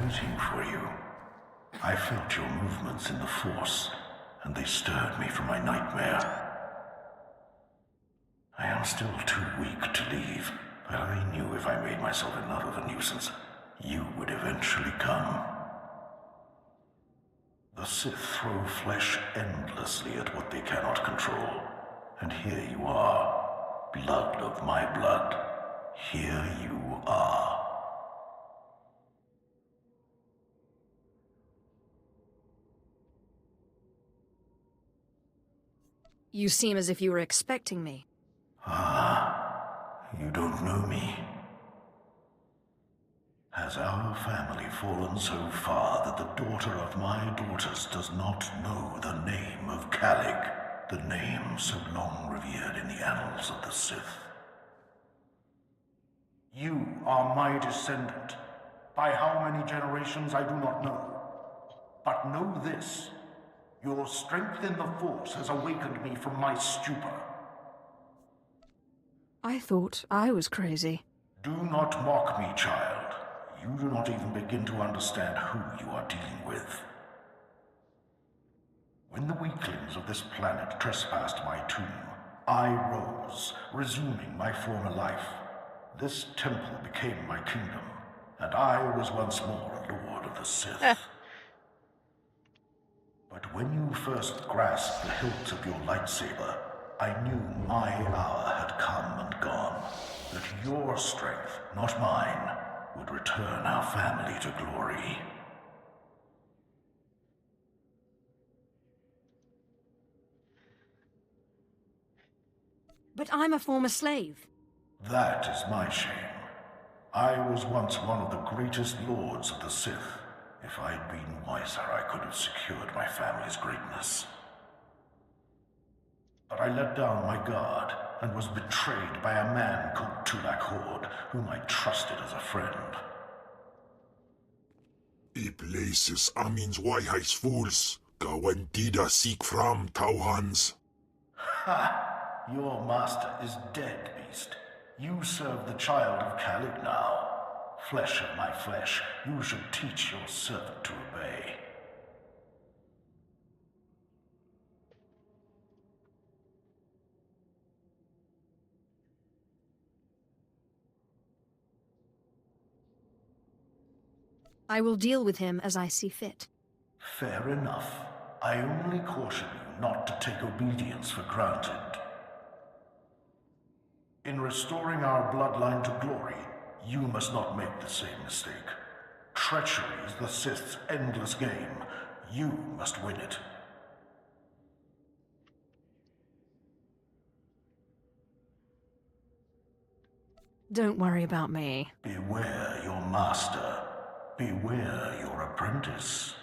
waiting for you. I felt your movements in the Force, and they stirred me from my nightmare. I am still too weak to leave, but I knew if I made myself enough of a nuisance, you would eventually come. The Sith throw flesh endlessly at what they cannot control. And here you are, blood of my blood. Here you are. You seem as if you were expecting me. Ah, you don't know me. Has our family fallen so far that the daughter of my daughters does not know the name of Calig, the name so long revered in the annals of the Sith? You are my descendant. By how many generations, I do not know. But know this. Your strength in the Force has awakened me from my stupor. I thought I was crazy. Do not mock me, child. You do not even begin to understand who you are dealing with. When the weaklings of this planet trespassed my tomb, I rose, resuming my former life. This temple became my kingdom, and I was once more a lord of the Sith. But when you first grasped the hilt of your lightsaber, I knew my hour had come and gone, that your strength, not mine, would return our family to glory. But I'm a former slave. That is my shame. I was once one of the greatest lords of the Sith. If I'd been wiser, I could have secured my family's greatness. But I let down my guard and was betrayed by a man called Tulak Hord, whom I trusted as a friend. I places amins wajhais fools, gawantida seek from Tauhans. Ha! Your master is dead, beast. You serve the child of Calig now. Flesh of my flesh, you should teach your servant to obey. I will deal with him as I see fit. Fair enough. I only caution you not to take obedience for granted. In restoring our bloodline to glory, you must not make the same mistake. Treachery is the Sith's endless game. You must win it. Don't worry about me. Beware your master. Beware your apprentice.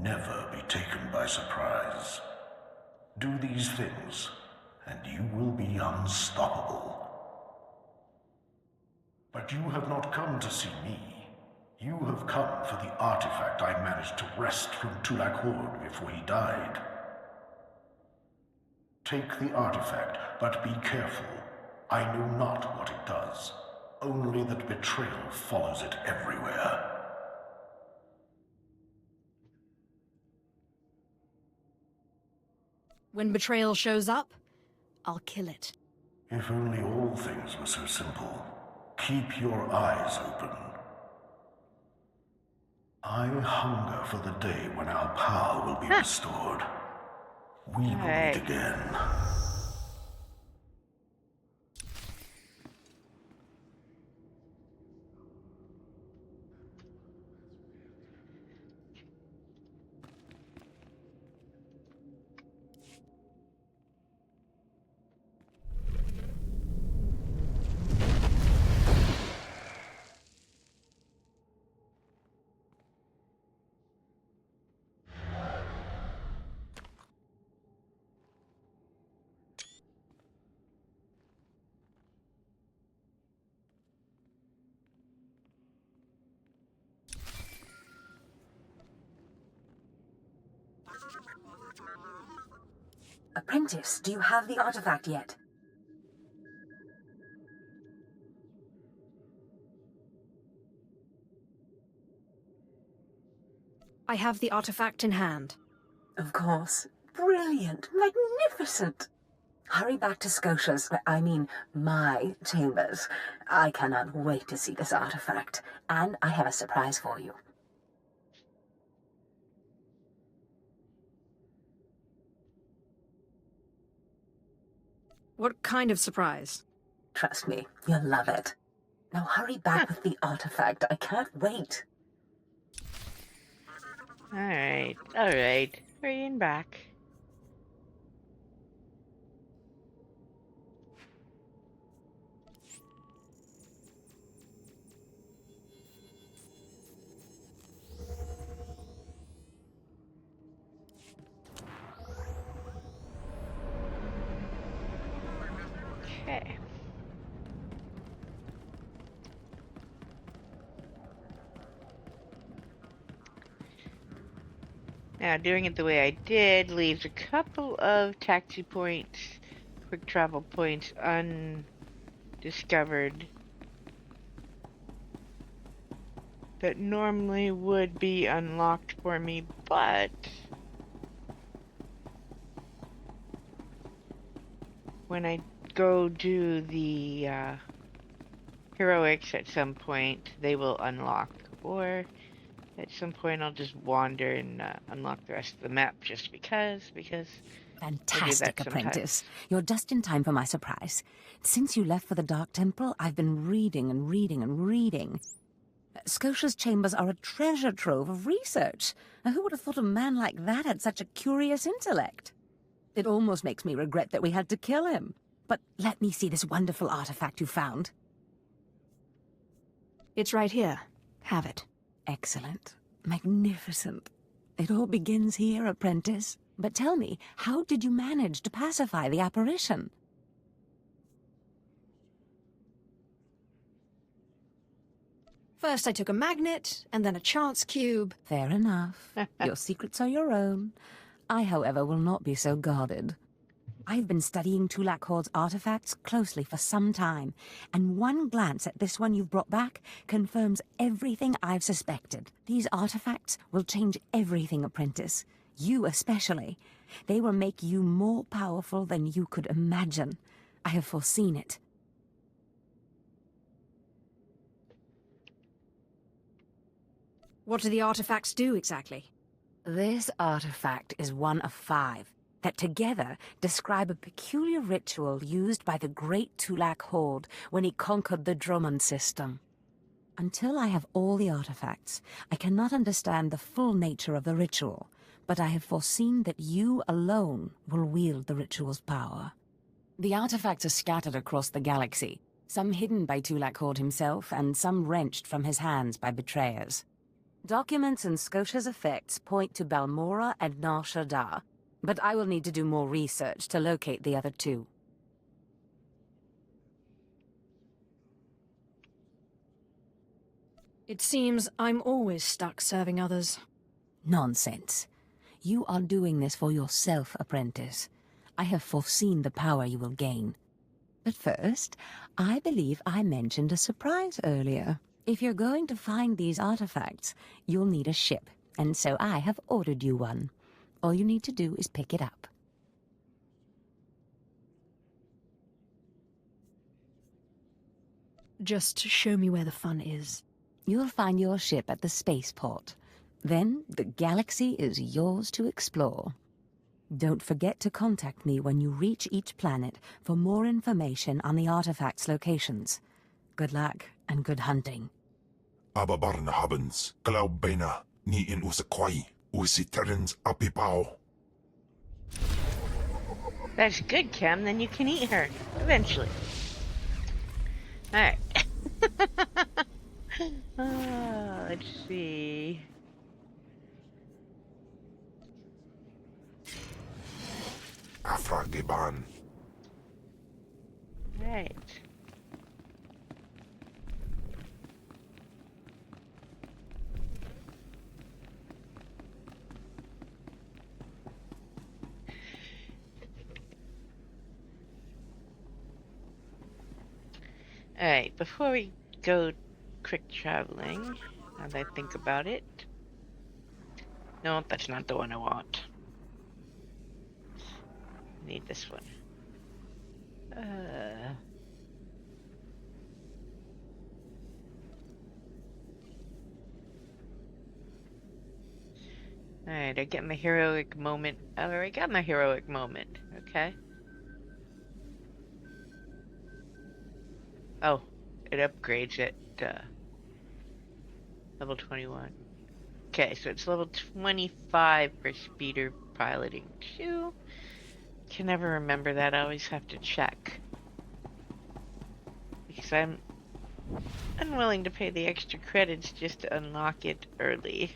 Never be taken by surprise. Do these things, and you will be unstoppable. But you have not come to see me. You have come for the artifact I managed to wrest from Tulak Hord before he died. Take the artifact, but be careful. I know not what it does, only that betrayal follows it everywhere. When betrayal shows up, I'll kill it. If only all things were so simple. Keep your eyes open. I hunger for the day when our power will be restored. We will meet again. Apprentice, do you have the artifact yet? I have the artifact in hand. Of course. Brilliant. Magnificent. Hurry back to Scotia's, I mean, my chambers. I cannot wait to see this artifact. And I have a surprise for you. What kind of surprise? Trust me, you'll love it. Now hurry back with the artifact. I can't wait. Alright, alright. Hurrying back. Okay. Now, doing it the way I did leaves a couple of taxi points, quick travel points undiscovered that normally would be unlocked for me, but when I go do the heroics at some point, they will unlock, or at some point I'll just wander and unlock the rest of the map just because Fantastic, apprentice. You're just in time for my surprise. Since you left for the Dark Temple, I've been reading and reading and reading. Scotia's chambers are a treasure trove of research. Now, who would have thought a man like that had such a curious intellect? It almost makes me regret that we had to kill him. But let me see this wonderful artifact you found. It's right here. Have it. Excellent. Magnificent. It all begins here, apprentice. But tell me, how did you manage to pacify the apparition? First I took a magnet, and then a chance cube. Fair enough. Your secrets are your own. I, however, will not be so guarded. I've been studying Tulak Horde's artifacts closely for some time, and one glance at this one you've brought back confirms everything I've suspected. These artifacts will change everything, apprentice. You especially. They will make you more powerful than you could imagine. I have foreseen it. What do the artifacts do exactly? This artifact is one of 5 that together describe a peculiar ritual used by the great Tulak Horde when he conquered the Drummond system. Until I have all the artifacts, I cannot understand the full nature of the ritual, but I have foreseen that you alone will wield the ritual's power. The artifacts are scattered across the galaxy, some hidden by Tulak Horde himself, and some wrenched from his hands by betrayers. Documents and Scotia's effects point to Balmora and Nar Shaddaa, but I will need to do more research to locate the other 2. It seems I'm always stuck serving others. Nonsense. You are doing this for yourself, apprentice. I have foreseen the power you will gain. But first, I believe I mentioned a surprise earlier. If you're going to find these artifacts, you'll need a ship, and so I have ordered you one. All you need to do is pick it up. Just show me where the fun is. You'll find your ship at the spaceport. Then the galaxy is yours to explore. Don't forget to contact me when you reach each planet for more information on the artifacts' locations. Good luck and good hunting. Ababarna habens, Glaubena, ni in usakwai, usiterens apipao. That's good, Cam. Then you can eat her eventually. Alright. Let's see. Afragiban. Right. Alright, before we go quick traveling, now that I think about it, No, that's not the one I want. I need this one. Alright, I get my heroic moment. Oh, I got my heroic moment. Okay. Oh, it upgrades at level 21. Okay, so it's level 25 for speeder piloting 2. Can never remember that. I always have to check. Because I'm unwilling to pay the extra credits just to unlock it early.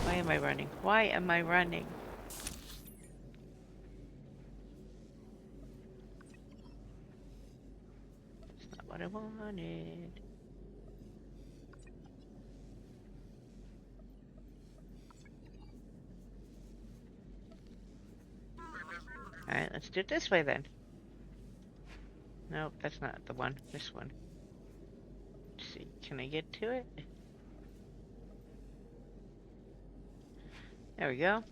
Why am I running? Why am I running? That's not what I wanted. Alright, let's do it this way then. Nope, that's not the one. This one. Let's see, can I get to it? There we go.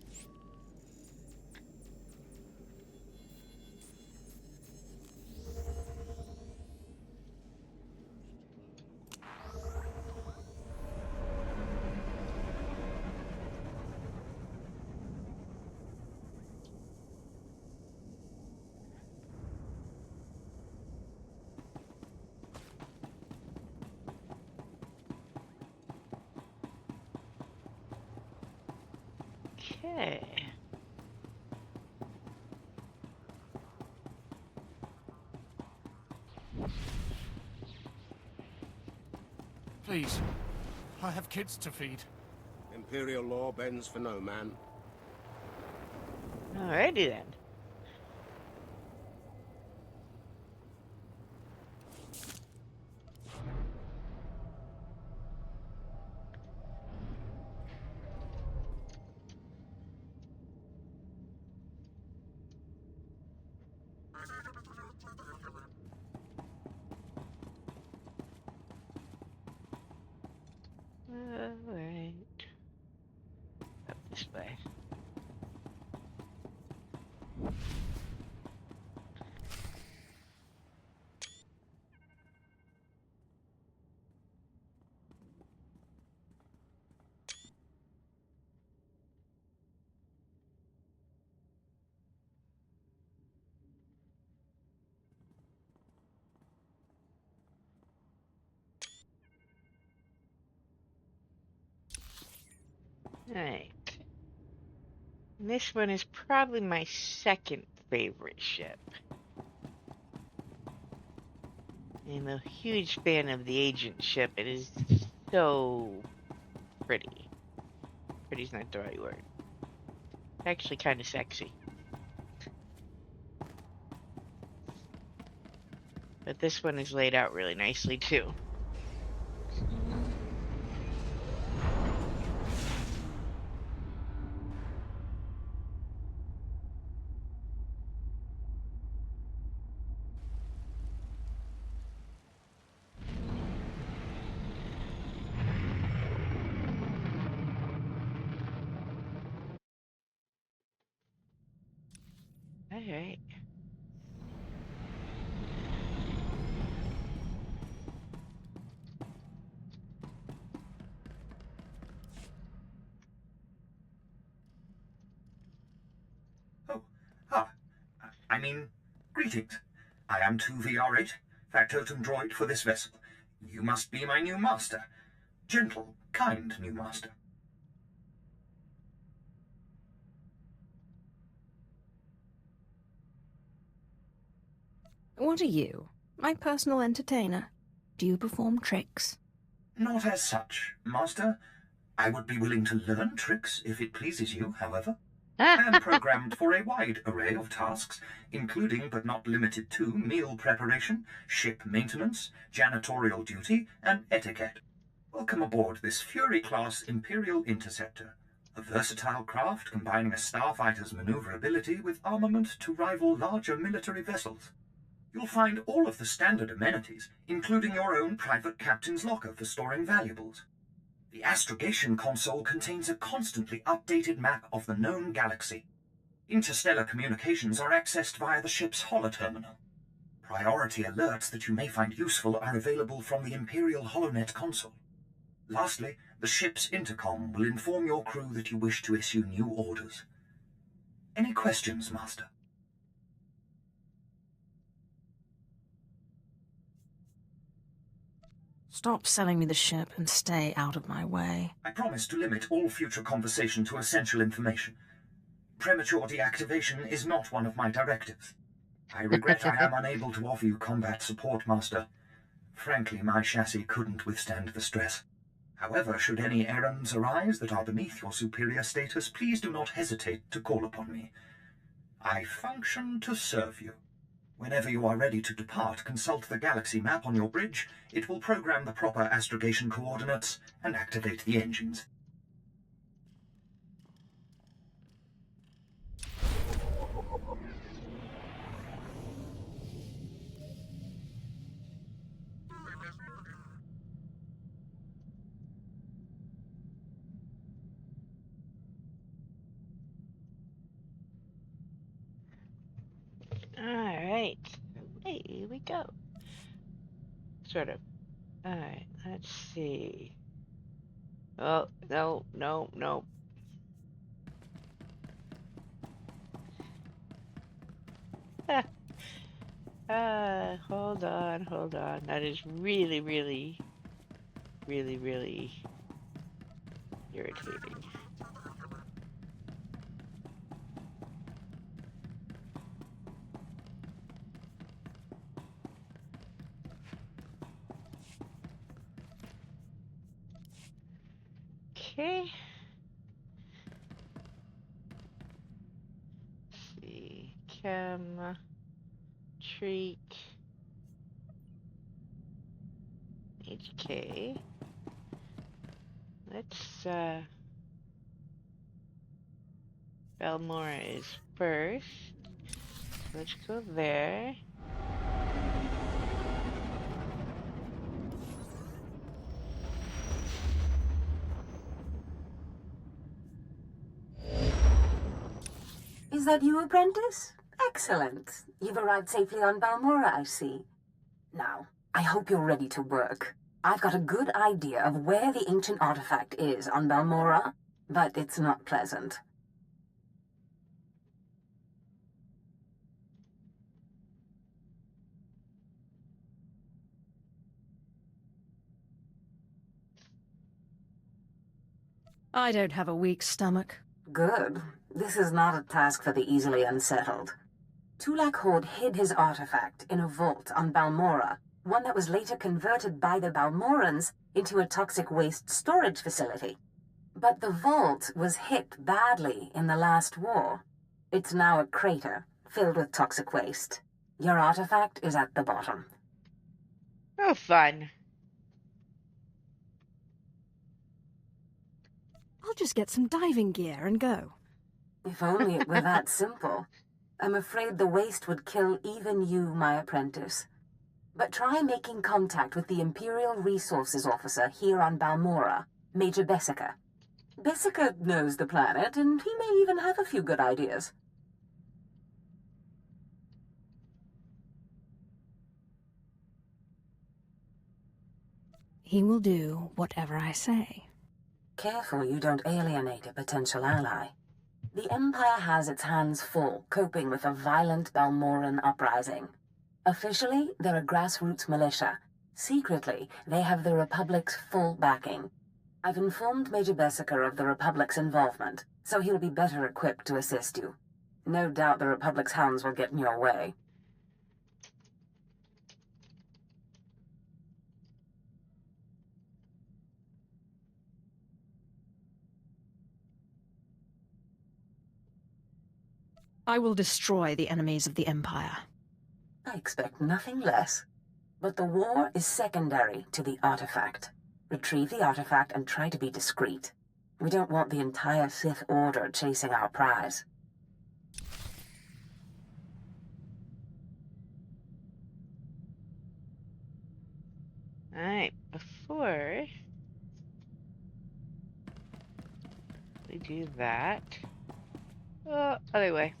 Okay. Please, I have kids to feed. Imperial law bends for no man. Alrighty then. Alright. Up this way. Alright. And this one is probably my second favorite ship. I'm a huge fan of the Agent ship. It is so pretty. Pretty's not the right word. Actually kind of sexy. But this one is laid out really nicely too. Alright. Greetings. I am 2VR8, factotum droid for this vessel. You must be my new master. Gentle, kind new master. What are you? My personal entertainer? Do you perform tricks? Not as such, master. I would be willing to learn tricks if it pleases you, however. I am programmed for a wide array of tasks, including but not limited to meal preparation, ship maintenance, janitorial duty, and etiquette. Welcome aboard this Fury-class Imperial Interceptor, a versatile craft combining a starfighter's maneuverability with armament to rival larger military vessels. You'll find all of the standard amenities, including your own private captain's locker for storing valuables. The astrogation console contains a constantly updated map of the known galaxy. Interstellar communications are accessed via the ship's holoterminal. Priority alerts that you may find useful are available from the Imperial HoloNet console. Lastly, the ship's intercom will inform your crew that you wish to issue new orders. Any questions, Master? Stop selling me the ship and stay out of my way. I promise to limit all future conversation to essential information. Premature deactivation is not one of my directives. I regret I am unable to offer you combat support, Master. Frankly, my chassis couldn't withstand the stress. However, should any errands arise that are beneath your superior status, please do not hesitate to call upon me. I function to serve you. Whenever you are ready to depart, consult the galaxy map on your bridge. It will program the proper astrogation coordinates and activate the engines. Alright. Away we go. Sort of. Alright, let's see. Oh, no, no, no. Hold on, hold on. That is really, really, really, really irritating. Okay. Let's see. Chem, treat, HK. Let's, Balmora is first. Let's go there. Is that you, apprentice? Excellent. You've arrived safely on Balmora, I see. Now, I hope you're ready to work. I've got a good idea of where the ancient artifact is on Balmora, but it's not pleasant. I don't have a weak stomach. Good. This is not a task for the easily unsettled. Tulak Horde hid his artifact in a vault on Balmora, one that was later converted by the Balmorans into a toxic waste storage facility. But the vault was hit badly in the last war. It's now a crater filled with toxic waste. Your artifact is at the bottom. Oh, fun. I'll just get some diving gear and go. If only it were that simple. I'm afraid the waste would kill even you, my apprentice. But try making contact with the Imperial Resources Officer here on Balmora, Major Bessica. Bessica knows the planet, and he may even have a few good ideas. He will do whatever I say. Careful you don't alienate a potential ally. The Empire has its hands full coping with a violent Balmoran uprising. Officially, they're a grassroots militia. Secretly, they have the Republic's full backing. I've informed Major Bessica of the Republic's involvement, so he'll be better equipped to assist you. No doubt the Republic's hounds will get in your way. I will destroy the enemies of the Empire. I expect nothing less. But the war is secondary to the artifact. Retrieve the artifact and try to be discreet. We don't want the entire Sith Order chasing our prize. Alright, before do that. Other way.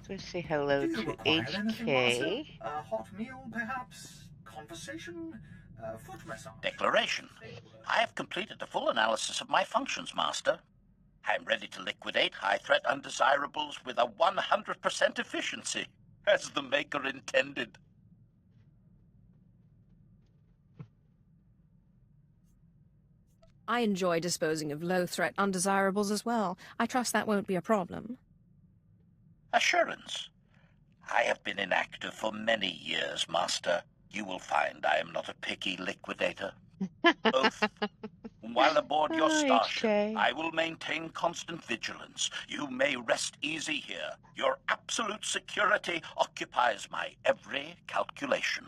Let's say hello Do you to require anything, Master? HK. A hot meal, perhaps? Conversation? Foot massage? Declaration. I have completed a full analysis of my functions, Master. I am ready to liquidate high-threat undesirables with a 100% efficiency, as the Maker intended. I enjoy disposing of low-threat undesirables as well. I trust that won't be a problem. Assurance. I have been inactive for many years, Master. You will find I am not a picky liquidator. Oath. While aboard your starship, I will maintain constant vigilance. You may rest easy here. Your absolute security occupies my every calculation.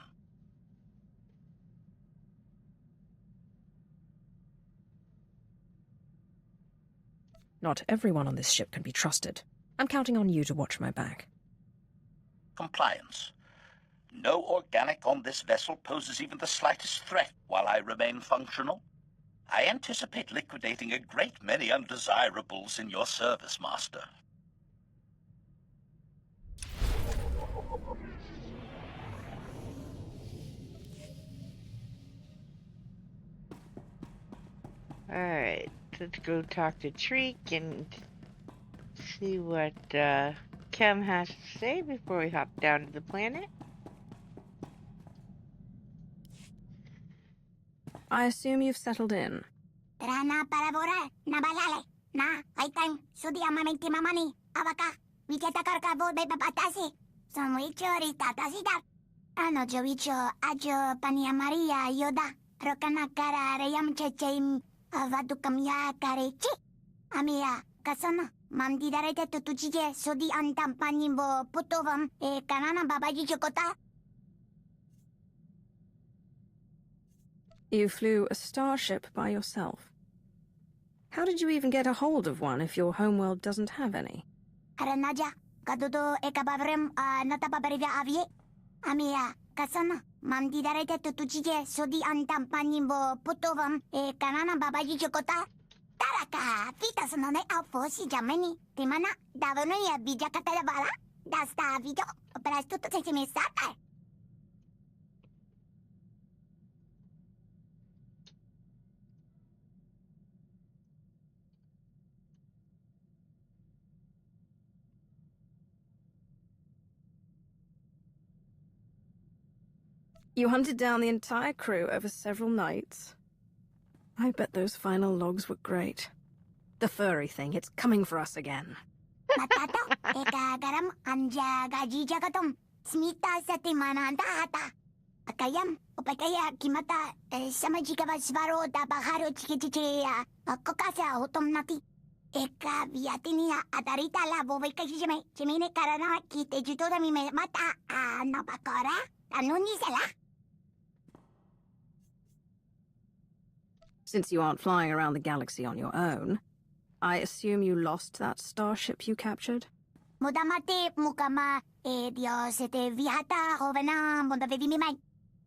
Not everyone on this ship can be trusted. I'm counting on you to watch my back. Compliance. No organic on this vessel poses even the slightest threat while I remain functional. I anticipate liquidating a great many undesirables in your service, Master. Alright, let's go talk to Treek and see what Kem has to say before we hop down to the planet. I assume you've settled in. Rana parabora, nabalale, na, aitan, sudia mamenti mamani, avaka, viketa karka volbe papatasi, sonwicho ritatasitar. Ano jovicho, ajo pania Maria yoda, rokana kara reyam checheim, avadu kamya karechi. Amia, kasona, mamdi darete tutujije, sudi antam panimbo putovam, e kanana babaji chokota. You flew a starship by yourself. How did you even get a hold of one if your homeworld doesn't have any? Aranaja, kadudo ekabavrem natapabarivya avye. Amia, kasana, mamdi darete tutujije, sudi antam panimbo putovam, e kanana babaji chokota. Taraka, fitas no ne alfosi jameni, timana, davono ya bija katalabala, dasta video, prastuto se me sata. You hunted down the entire crew over several nights. I bet those final logs were great. The furry thing, it's coming for us again. Matato, eka garam anja gaji jagatom, smita satimana data. Akayam, upakaya kimata, samajikava svaro da baharo chikichichia, kokasa otomnati. Eka viatinia adarita la boveka jime, chimine karana kite jutoda mi me mata, napakora, anunisela. Since you aren't flying around the galaxy on your own, I assume you lost that starship you captured? Mudamate mukama, Dios te viata hovena mondavedimimai.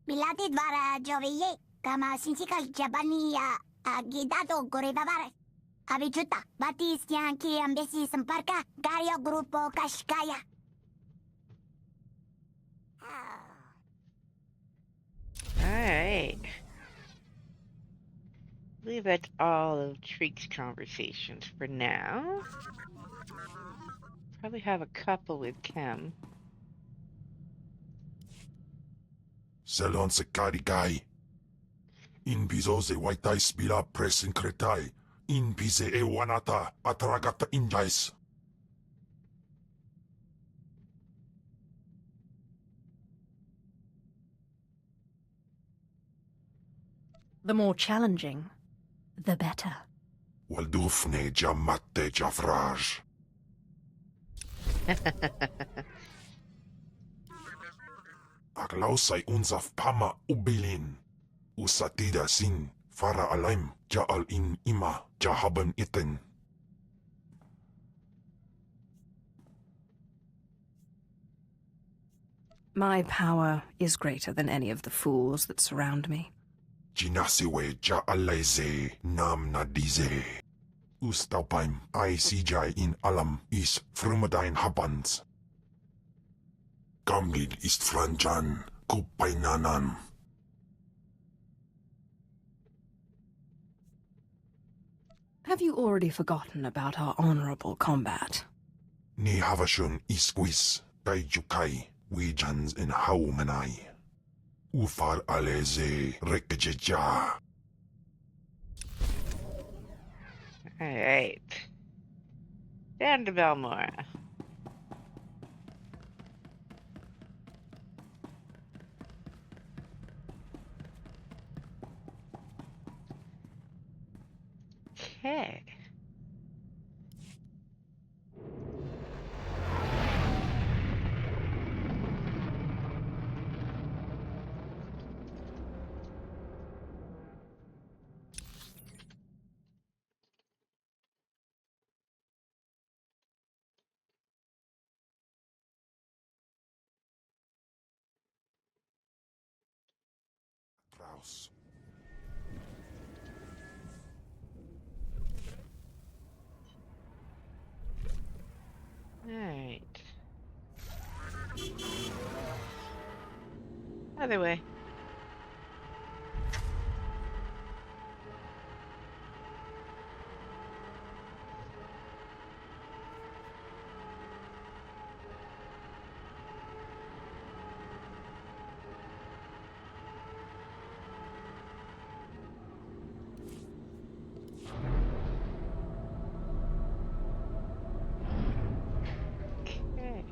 Bilati dvara joveye, kama sinsika jabania, agidado gorevavare. Avichuta, Batistian ki ambesi samparka, gario grupo kashkaya. Alright. I believe that's all of Treek's conversations for now. Probably have a couple with Kem. Selon se carigai. In bizo se waitai spila presin kretai. In bize e wanata atragata injais. The more challenging, the better. Waldufne jamatte jafraj. Aglausai unsaf pama ubilin. Usatida sin fara alaim jaal in ima jahaban iten. My power is greater than any of the fools that surround me. Jinasiwe ja aleze nam nadize. Ustaupaim ICJ in alam is frumadine habans. Gambil ist franjan kupainanan. Have you already forgotten about our honorable combat? Ni havashun isquis kaijukai wijans in haumanai. Ufar aleze rekejeja. Alright. Down to Balmora. Okay. Traus. Alright. Other way. Okay.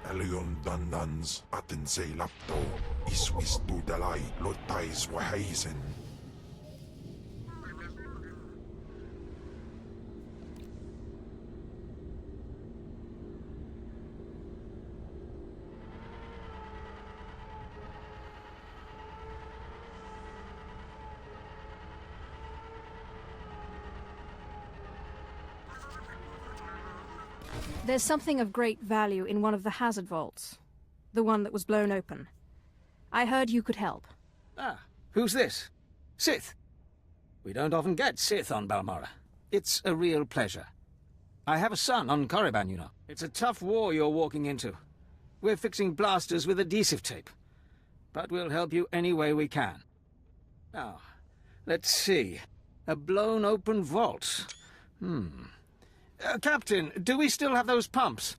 Elion dandans atense lapto iswis dudalai lotais wahaisen. There's something of great value in one of the hazard vaults. The one that was blown open. I heard you could help. Ah, who's this? Sith. We don't often get Sith on Balmora. It's a real pleasure. I have a son on Korriban, you know. It's a tough war you're walking into. We're fixing blasters with adhesive tape. But we'll help you any way we can. Now, let's see. A blown open vault. Captain, do we still have those pumps?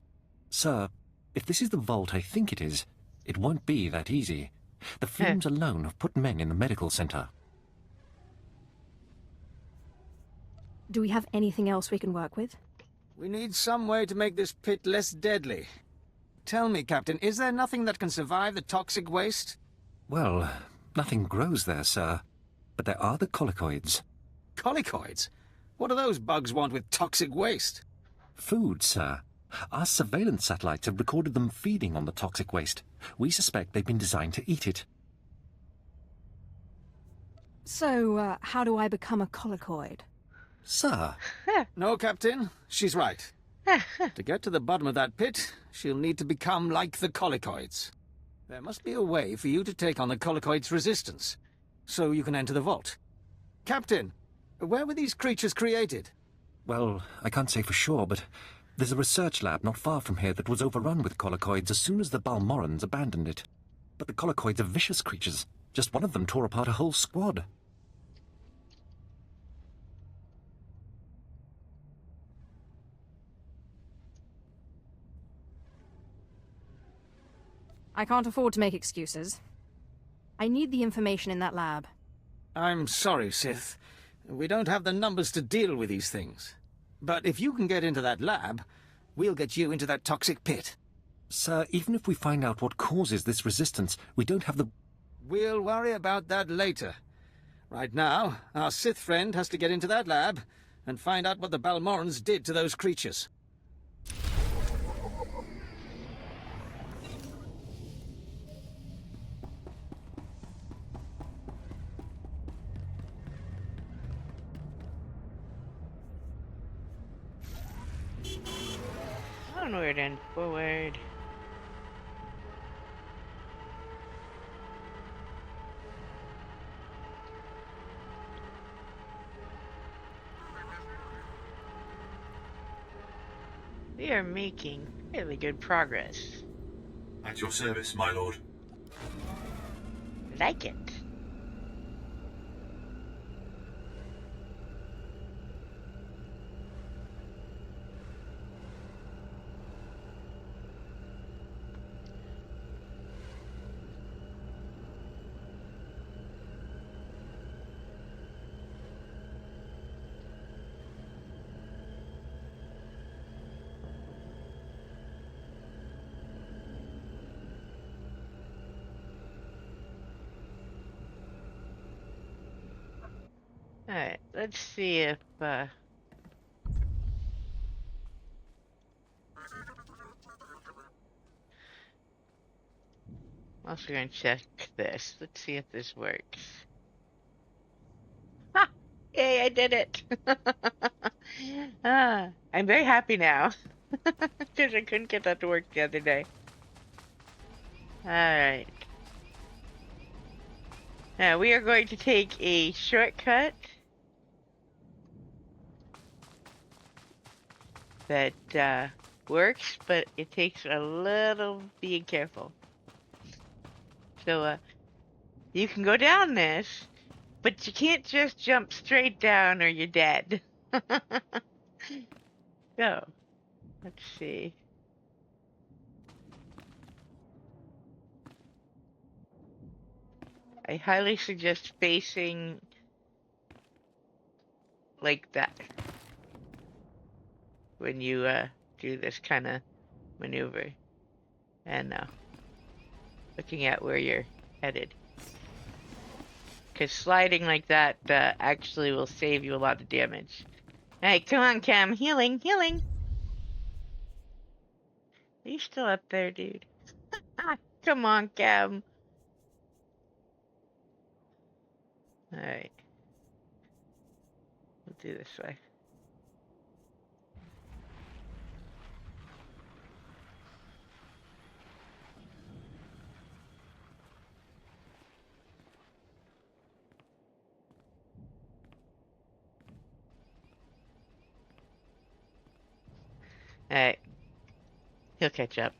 Sir, if this is the vault I think it is, it won't be that easy. The fumes alone have put men in the medical center. Do we have anything else we can work with? We need some way to make this pit less deadly. Tell me, Captain, is there nothing that can survive the toxic waste? Well, nothing grows there, sir. But there are the colicoids. Colicoids? What do those bugs want with toxic waste? Food, sir. Our surveillance satellites have recorded them feeding on the toxic waste. We suspect they've been designed to eat it. So, how do I become a colicoid? Sir? No, Captain. She's right. To get to the bottom of that pit, she'll need to become like the colicoids. There must be a way for you to take on the colicoids' resistance, so you can enter the vault. Captain, where were these creatures created? Well, I can't say for sure, but there's a research lab not far from here that was overrun with colicoids as soon as the Balmorans abandoned it. But the colicoids are vicious creatures. Just one of them tore apart a whole squad. I can't afford to make excuses. I need the information in that lab. I'm sorry, Sith. We don't have the numbers to deal with these things. But if you can get into that lab, we'll get you into that toxic pit. Sir, even if we find out what causes this resistance, we don't have the... We'll worry about that later. Right now, our Sith friend has to get into that lab and find out what the Balmorans did to those creatures. Onward and forward. We are making really good progress. At your service, my lord. Like it. Alright, let's see if, I'm also going to check this. Let's see if this works. Ha! Yay, I did it! I'm very happy now. Because I couldn't get that to work the other day. Alright. Now we are going to take a shortcut that works, but it takes a little being careful. So you can go down this, but you can't just jump straight down or you're dead. So, let's see. I highly suggest facing like that when you do this kind of maneuver, and looking at where you're headed. Because sliding like that actually will save you a lot of damage. Hey, come on, Cam. Healing, healing. Are you still up there, dude? Come on, Cam. Alright. We'll do this way. Alright. He'll catch up.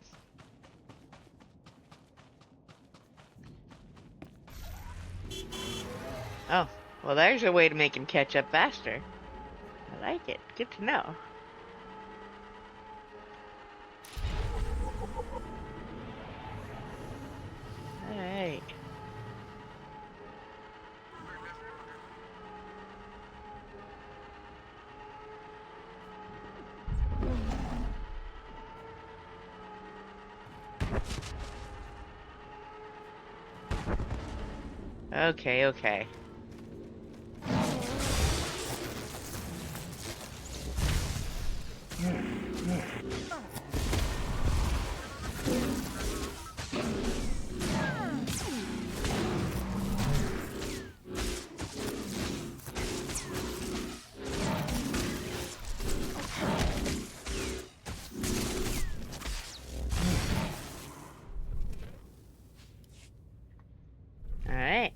Oh, well there's a way to make him catch up faster. I like it. Good to know. Alright. Okay, okay. Alright.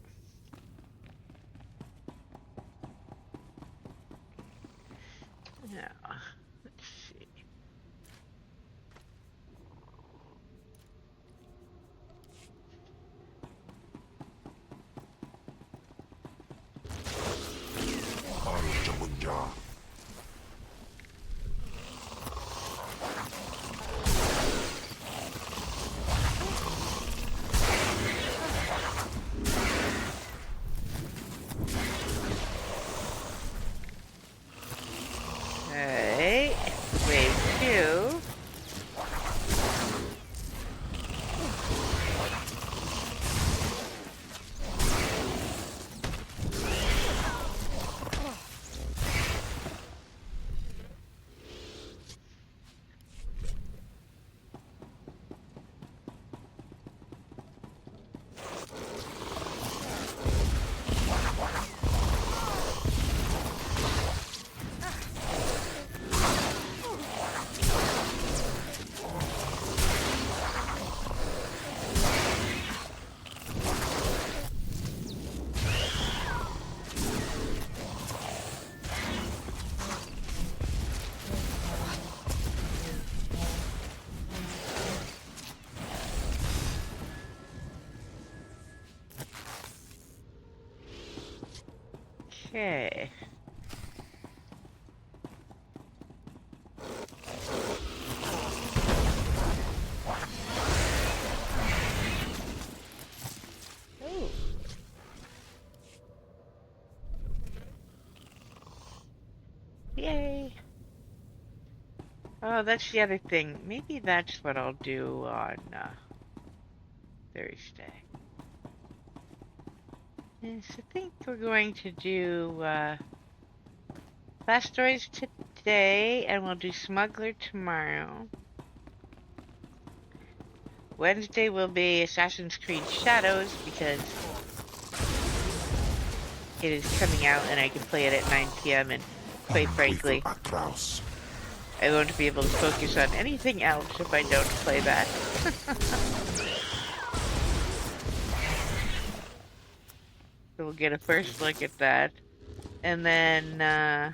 Okay. Oh. Yay. Oh, that's the other thing. Maybe that's what I'll do on Thursday. Yes, I think we're going to do Fast Stories today, and we'll do Smuggler tomorrow. Wednesday will be Assassin's Creed Shadows, because it is coming out and I can play it at 9 p.m. and quite frankly, I won't be able to focus on anything else if I don't play that. So we'll get a first look at that. And then, I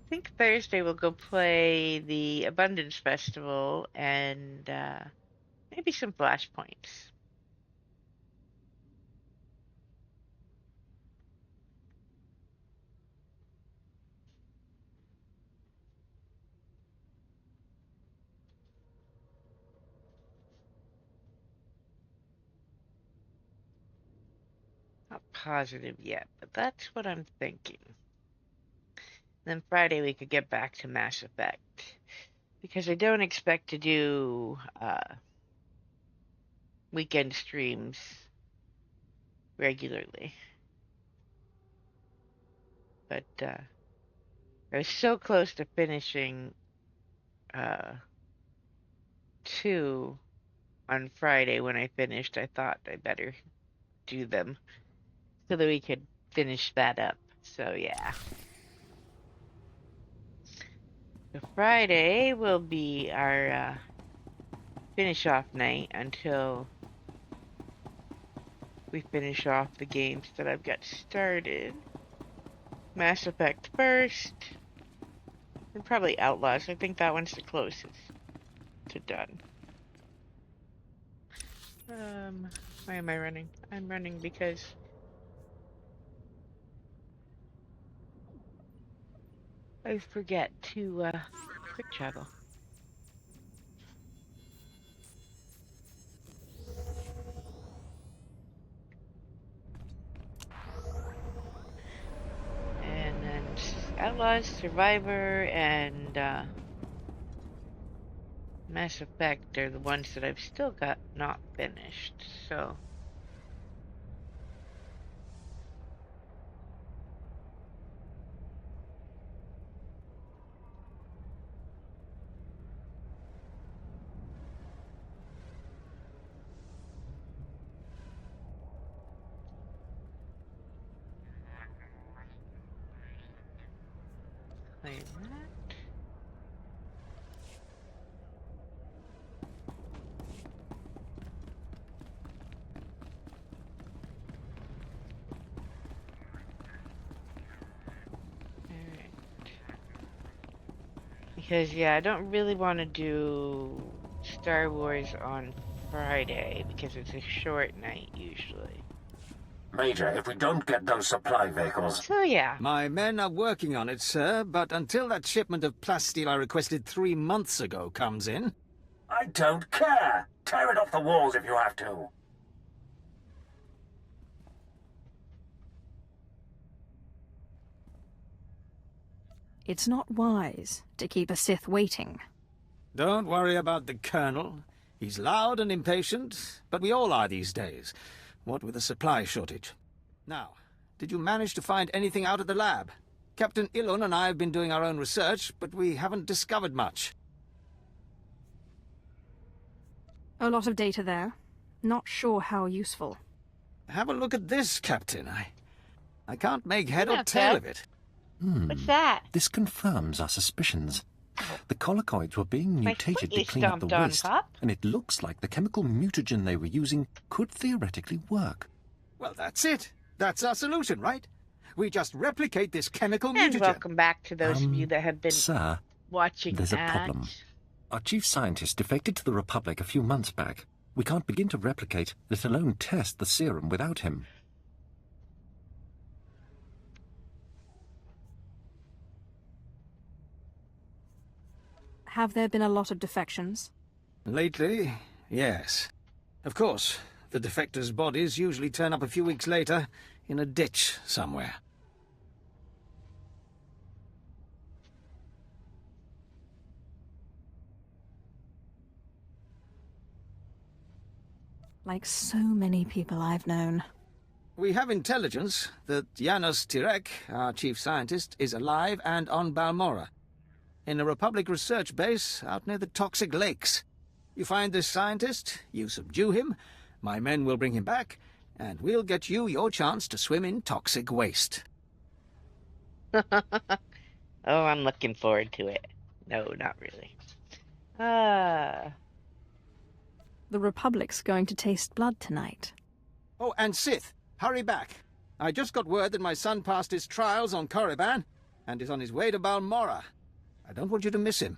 think Thursday we'll go play the Abundance Festival and maybe some Flashpoints. Not positive yet, but that's what I'm thinking. Then Friday we could get back to Mass Effect, because I don't expect to do weekend streams regularly. But I was so close to finishing 2 on Friday when I finished. I thought I better do them so that we could finish that up. So yeah. So Friday will be our finish off night until we finish off the games that I've got started. Mass Effect first, and probably Outlaws. I think that one's the closest to done. Why am I running? I'm running because I forget to quick travel. And then Outlaws, Survivor, and Mass Effect are the ones that I've still got not finished, so. Claim that. Alright. Because, yeah, I don't really want to do Star Wars on Friday, because it's a short night, usually. Major, if we don't get those supply vehicles... So, yeah. My men are working on it, sir, but until that shipment of plasteel I requested 3 months ago comes in... I don't care! Tear it off the walls if you have to! It's not wise to keep a Sith waiting. Don't worry about the Colonel. He's loud and impatient, but we all are these days. What with a supply shortage. Now, did you manage to find anything out of the lab? Captain Ilun and I have been doing our own research, but we haven't discovered much. A lot of data there. Not sure how useful. Have a look at this, Captain. I can't make head or tail of it. What's that? This confirms our suspicions. The collocoids were being mutated to clean up the stomped on, waste, Pop. and it looks like the chemical mutagen they were using could theoretically work. Well, that's it. That's our solution, right? We just replicate this chemical And mutagen. welcome back to those of you that have been Sir, watching there's a ads. problem. Our chief scientist defected to the Republic a few months back. We can't begin to replicate, let alone test the serum without him. Have there been a lot of defections? Lately, yes. Of course, the defectors' bodies usually turn up a few weeks later in a ditch somewhere. Like so many people I've known. We have intelligence that Janos Tirek, our chief scientist, is alive and on Balmora, in a Republic research base out near the Toxic Lakes. You find this scientist, you subdue him, my men will bring him back, and we'll get you your chance to swim in toxic waste. Oh, I'm looking forward to it. No, not really. The Republic's going to taste blood tonight. Oh, and Sith, hurry back. I just got word that my son passed his trials on Korriban and is on his way to Balmora. I don't want you to miss him.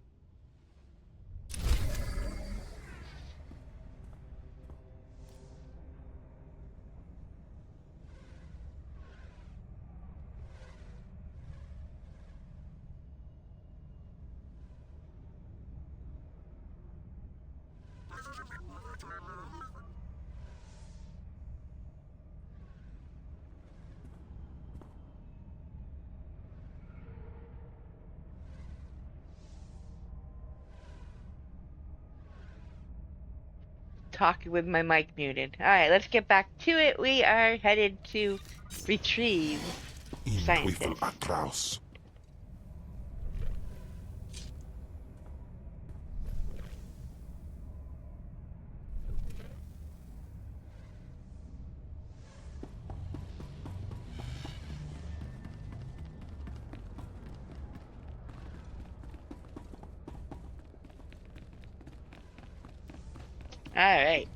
Talking with my mic muted. Alright, let's get back to it. We are headed to retrieve scientists. Alright.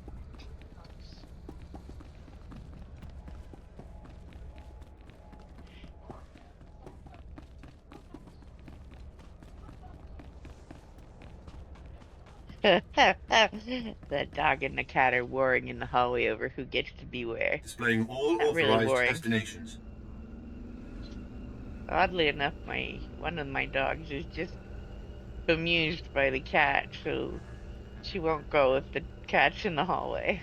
The dog and the cat are warring in the hallway over who gets to be where. Displaying all Not really authorized warring. destinations. Oddly enough, one of my dogs is just bemused by the cat, so she won't go if the cat's in the hallway.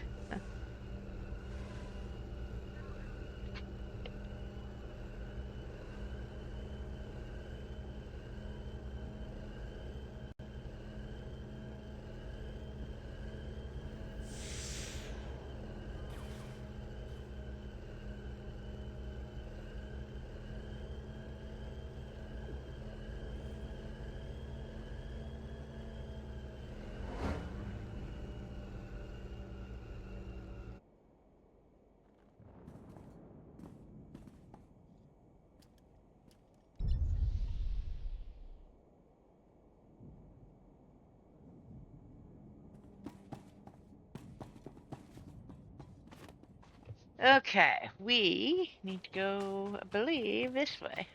Okay, we need to go, I believe, this way.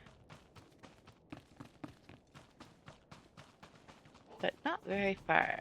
But not very far.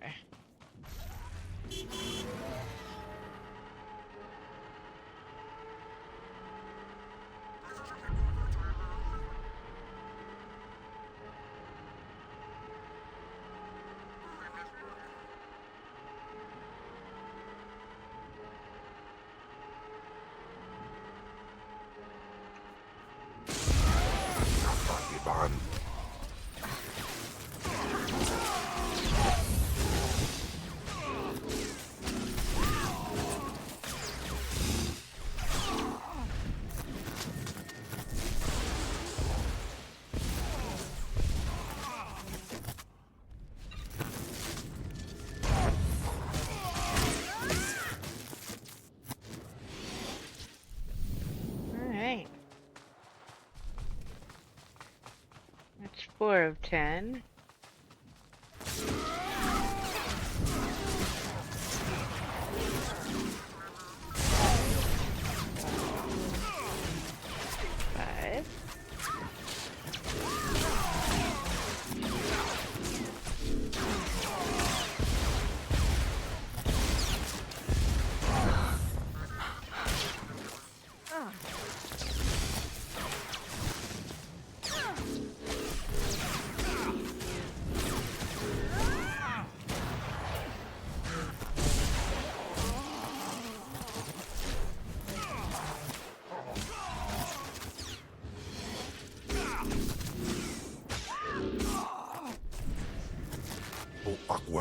Alright. That's 4 of 10.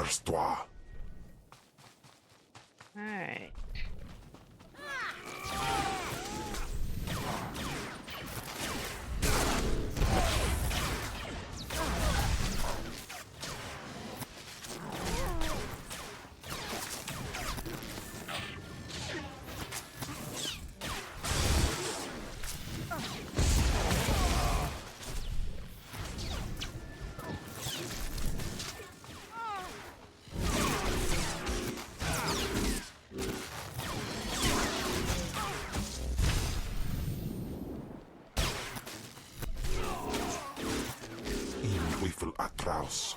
SWTOR. Alright. Atraus.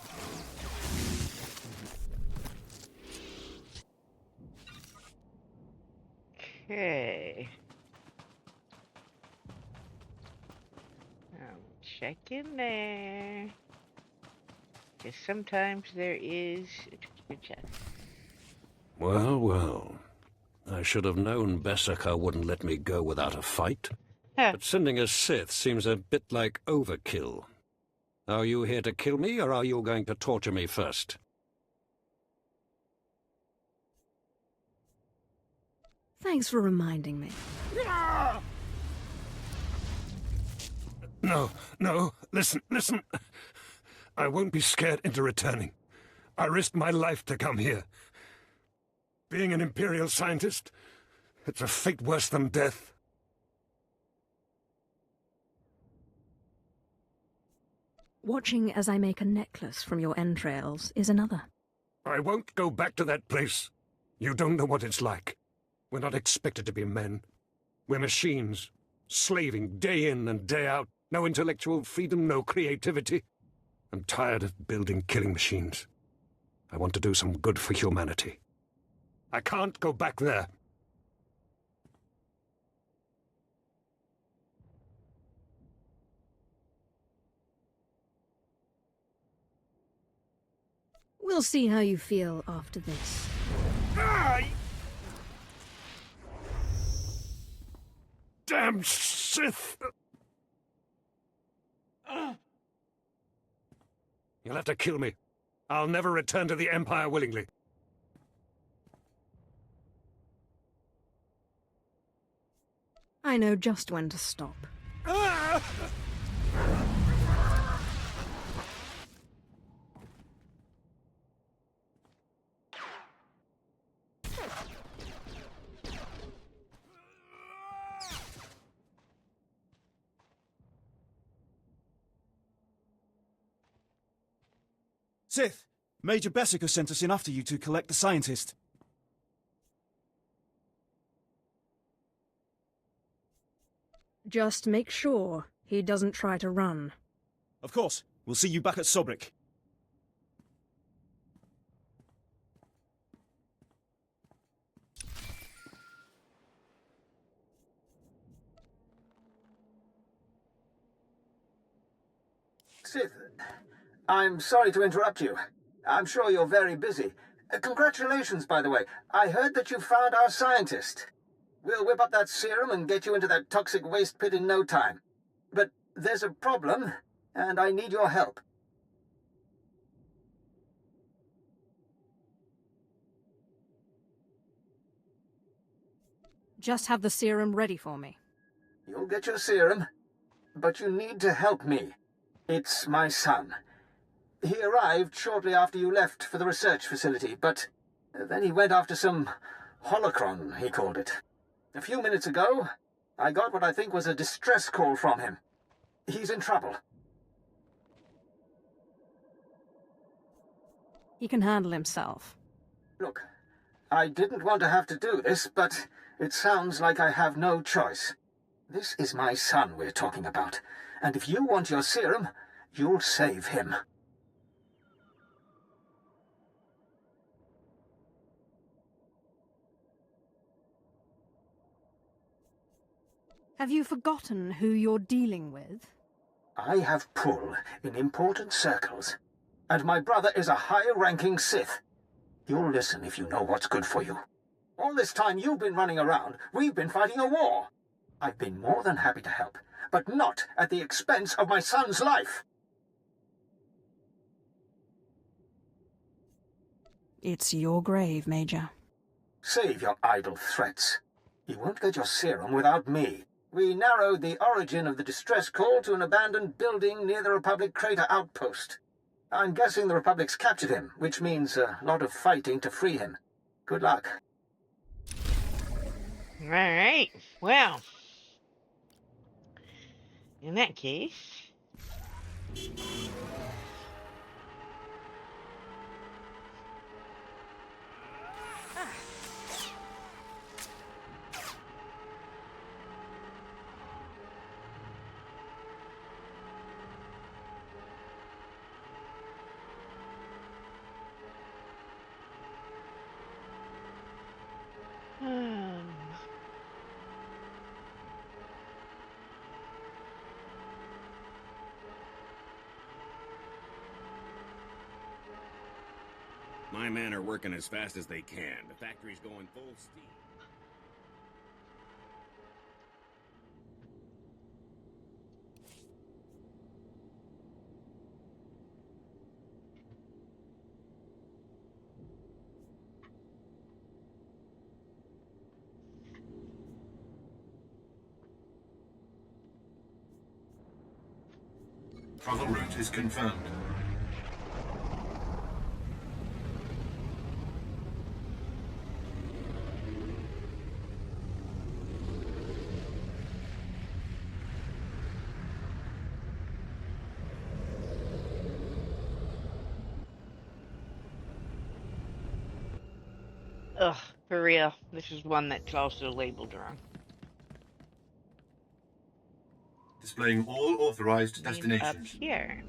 Okay. Check in there. Because sometimes there is a chest. Well, well. I should have known Bessaker wouldn't let me go without a fight. But sending a Sith seems a bit like overkill. Are you here to kill me, or are you going to torture me first? Thanks for reminding me. No, no, listen. I won't be scared into returning. I risked my life to come here. Being an Imperial scientist, it's a fate worse than death. Watching as I make a necklace from your entrails is another. I won't go back to that place. You don't know what it's like. We're not expected to be men. We're machines, slaving day in and day out. No intellectual freedom, no creativity. I'm tired of building killing machines. I want to do some good for humanity. I can't go back there. We'll see how you feel after this. Damn Sith! You'll have to kill me. I'll never return to the Empire willingly. I know just when to stop. Sith! Major Bessica sent us in after you to collect the scientist. Just make sure he doesn't try to run. Of course. We'll see you back at Sobrik. Sith, I'm sorry to interrupt you. I'm sure you're very busy. Congratulations, by the way. I heard that you found our scientist. We'll whip up that serum and get you into that toxic waste pit in no time. But there's a problem, and I need your help. Just have the serum ready for me. You'll get your serum, but you need to help me. It's my son. He arrived shortly after you left for the research facility, but then he went after some holocron, he called it. A few minutes ago, I got what I think was a distress call from him. He's in trouble. He can handle himself. Look, I didn't want to have to do this, but it sounds like I have no choice. This is my son we're talking about, and if you want your serum, you'll save him. Have you forgotten who you're dealing with? I have pull in important circles, and my brother is a high-ranking Sith. You'll listen if you know what's good for you. All this time you've been running around, we've been fighting a war. I've been more than happy to help, but not at the expense of my son's life. It's your grave, Major. Save your idle threats. You won't get your serum without me. We narrowed the origin of the distress call to an abandoned building near the Republic Crater Outpost. I'm guessing the Republic's captured him, which means a lot of fighting to free him. Good luck. All right. Well, in that case... My men are working as fast as they can. The factory's going full steam. Travel route is confirmed. Ugh, for real. This is one that's also labeled wrong. Displaying all authorized destinations. Up here.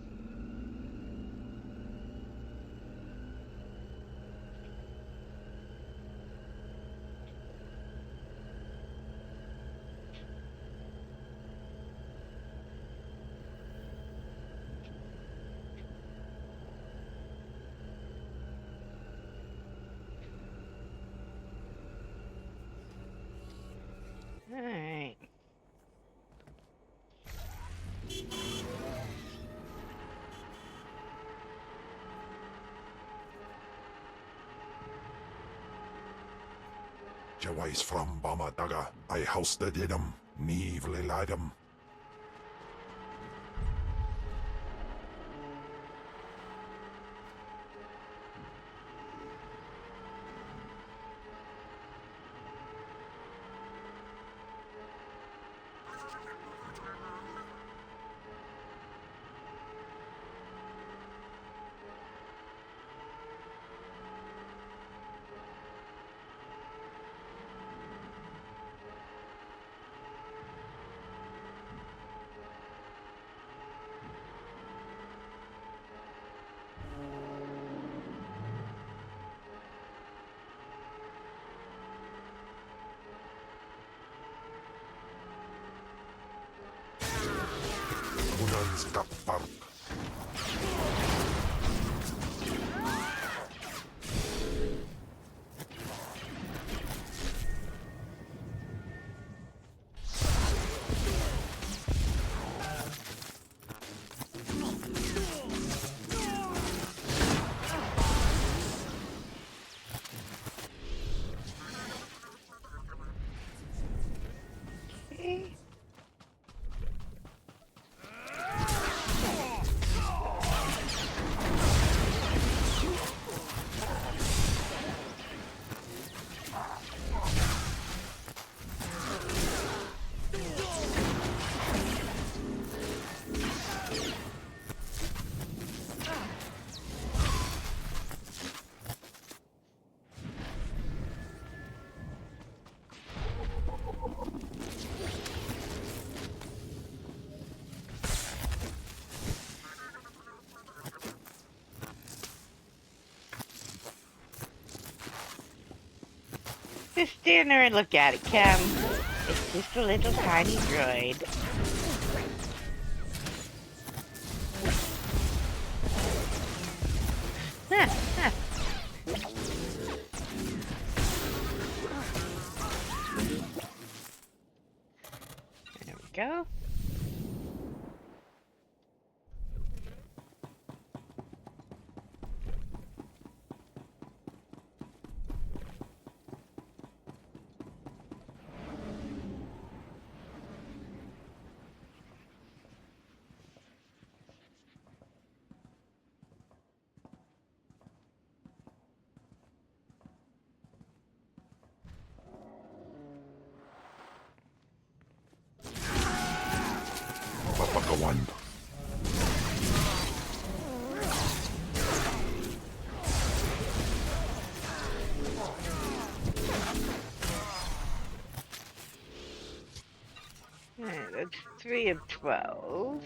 All right. Jawais from Bamadaga, I housed him, Neve Liladam. Unanskapar. Just stand there and look at it, Kim. It's just a little tiny droid. There we go. That's 3 of 12.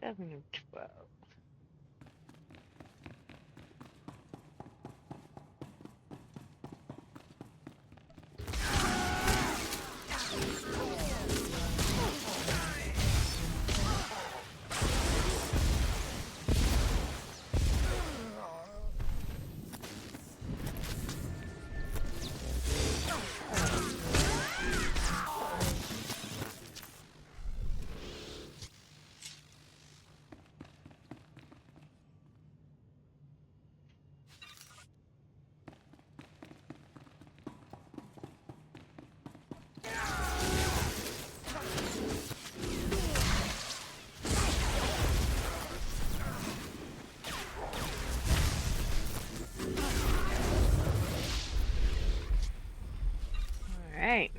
Seven of 12. Right.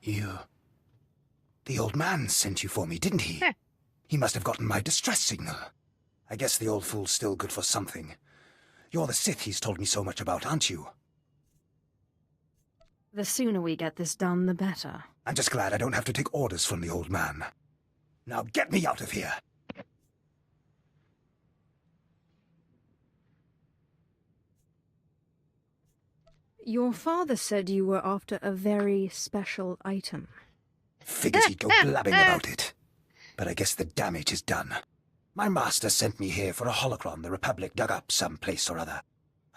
You... The old man sent you for me, didn't he? He must have gotten my distress signal. I guess the old fool's still good for something. You're the Sith he's told me so much about, aren't you? The sooner we get this done, the better. I'm just glad I don't have to take orders from the old man. Now get me out of here! Your father said you were after a very special item. Figured he'd go blabbing about it. But I guess the damage is done. My master sent me here for a holocron the Republic dug up someplace or other.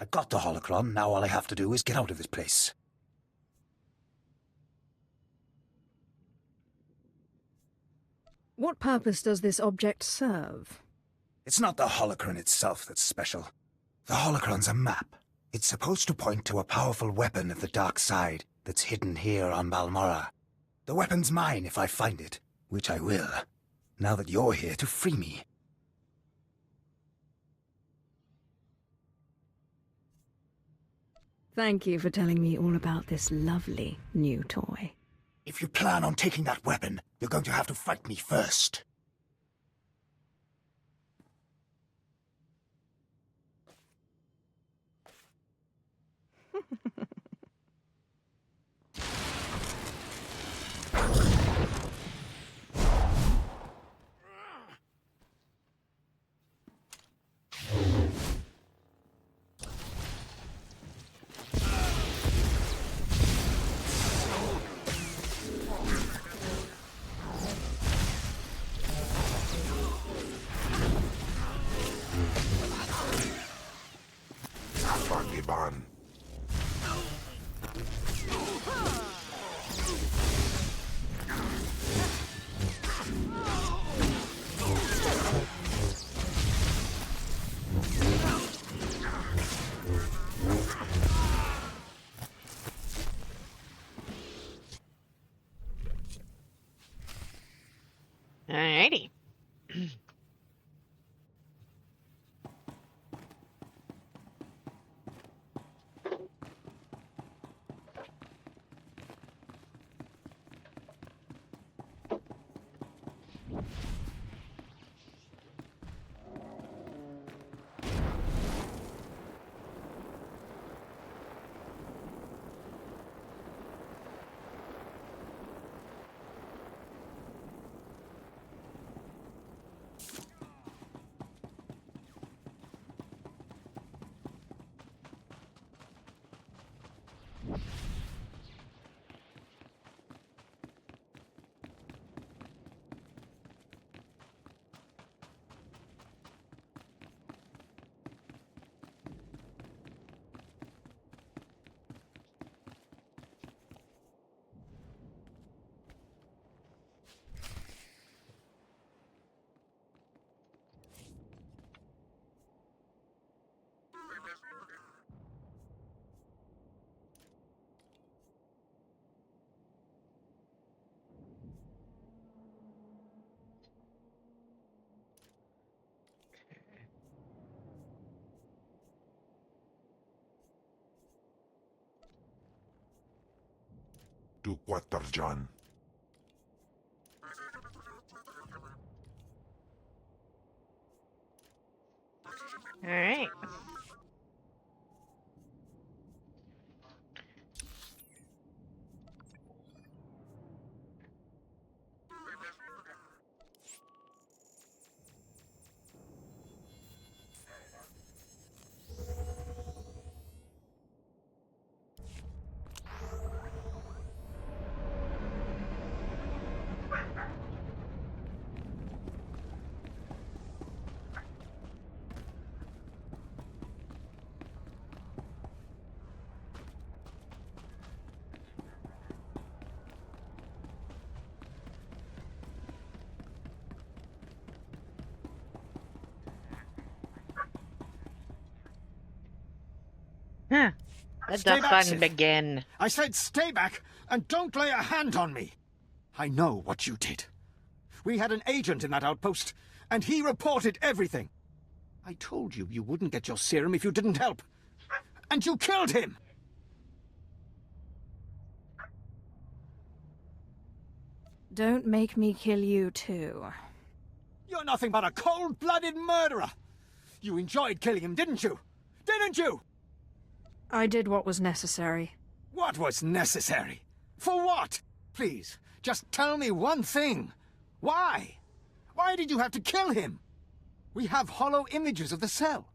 I got the holocron, now all I have to do is get out of this place. What purpose does this object serve? It's not the holocron itself that's special. The holocron's a map. It's supposed to point to a powerful weapon of the dark side that's hidden here on Balmorra. The weapon's mine if I find it, which I will, now that you're here to free me. Thank you for telling me all about this lovely new toy. If you plan on taking that weapon, you're going to have to fight me first. Iban. Alrighty. to Quaterjan. All right. Huh. Let the fun begin. I said stay back and don't lay a hand on me. I know what you did. We had an agent in that outpost, and he reported everything. I told you you wouldn't get your serum if you didn't help. And you killed him! Don't make me kill you too. You're nothing but a cold-blooded murderer! You enjoyed killing him, didn't you? Didn't you? I did what was necessary. What was necessary? For what? Please, just tell me one thing. Why? Why did you have to kill him? We have hollow images of the cell.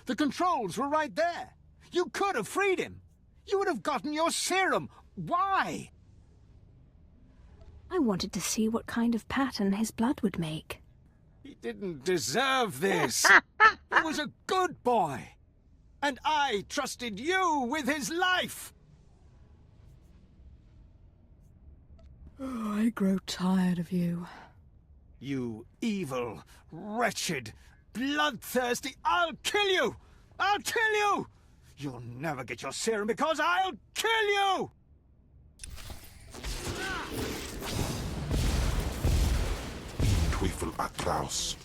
The controls were right there. You could have freed him. You would have gotten your serum. Why? I wanted to see what kind of pattern his blood would make. He didn't deserve this. He was a good boy. And I trusted you with his life! Oh, I grow tired of you. You evil, wretched, bloodthirsty... I'll kill you! I'll kill you! You'll never get your serum because I'll kill you! Teufel Atraus.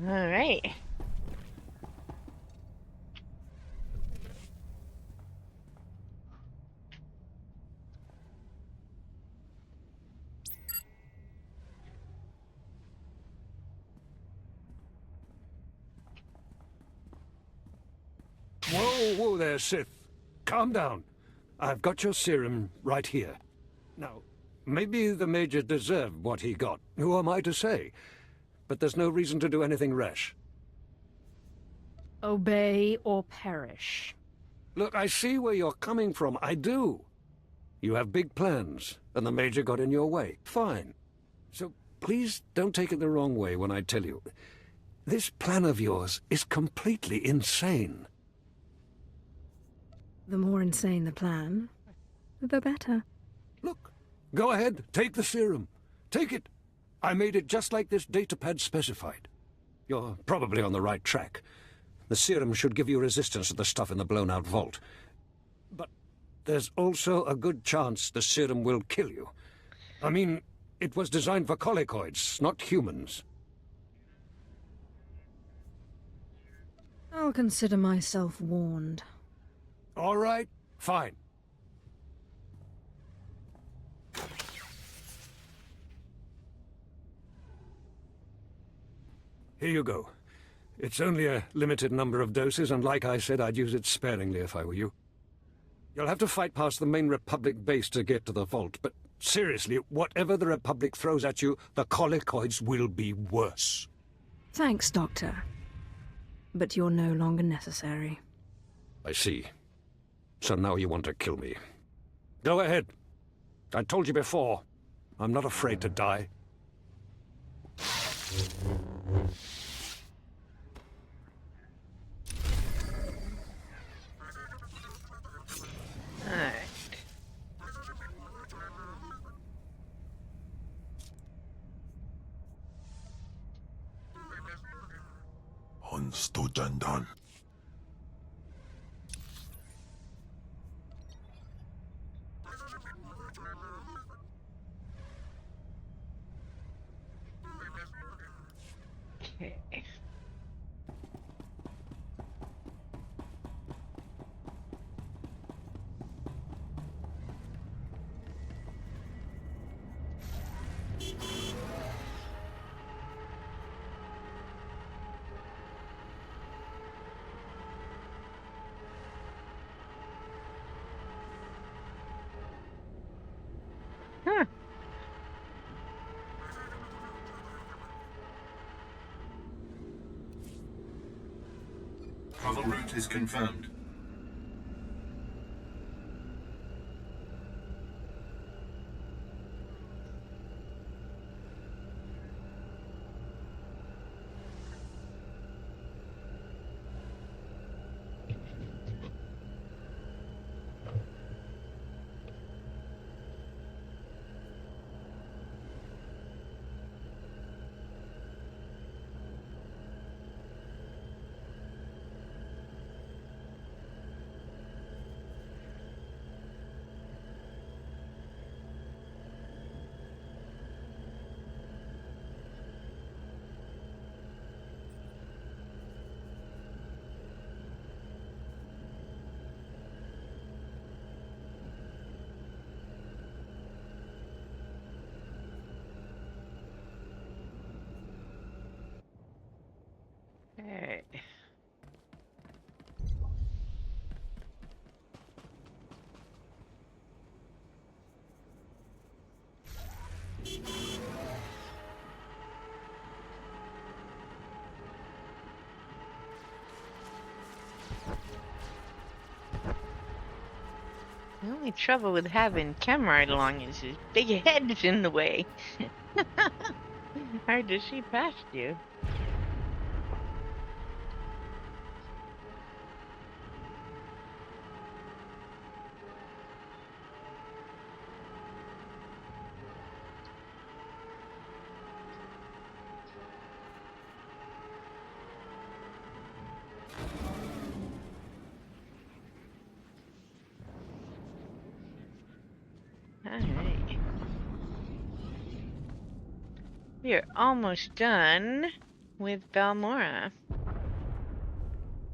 All right. Whoa there, Sith. Calm down. I've got your serum right here. Now, maybe the Major deserved what he got. Who am I to say? But there's no reason to do anything rash. Obey or perish. Look, I see where you're coming from. I do. You have big plans, and the Major got in your way. Fine. So please don't take it the wrong way when I tell you. This plan of yours is completely insane. The more insane the plan, the better. Look, go ahead, take the serum. Take it. I made it just like this datapad specified. You're probably on the right track. The serum should give you resistance to the stuff in the blown-out vault. But there's also a good chance the serum will kill you. I mean, it was designed for colicoids, not humans. I'll consider myself warned. All right, fine. Here you go. It's only a limited number of doses, and like I said, I'd use it sparingly if I were you. You'll have to fight past the main Republic base to get to the vault, but seriously, whatever the Republic throws at you, the colicoids will be worse. Thanks, Doctor. But you're no longer necessary. I see. So now you want to kill me. Go ahead. I told you before, I'm not afraid to die. Jandan sto Jandan. Okay. Huh. Travel route is confirmed. Alright. The only trouble with having Cameron along is his big head is in the way. Hard to see past you. Alright. We are almost done with Balmora.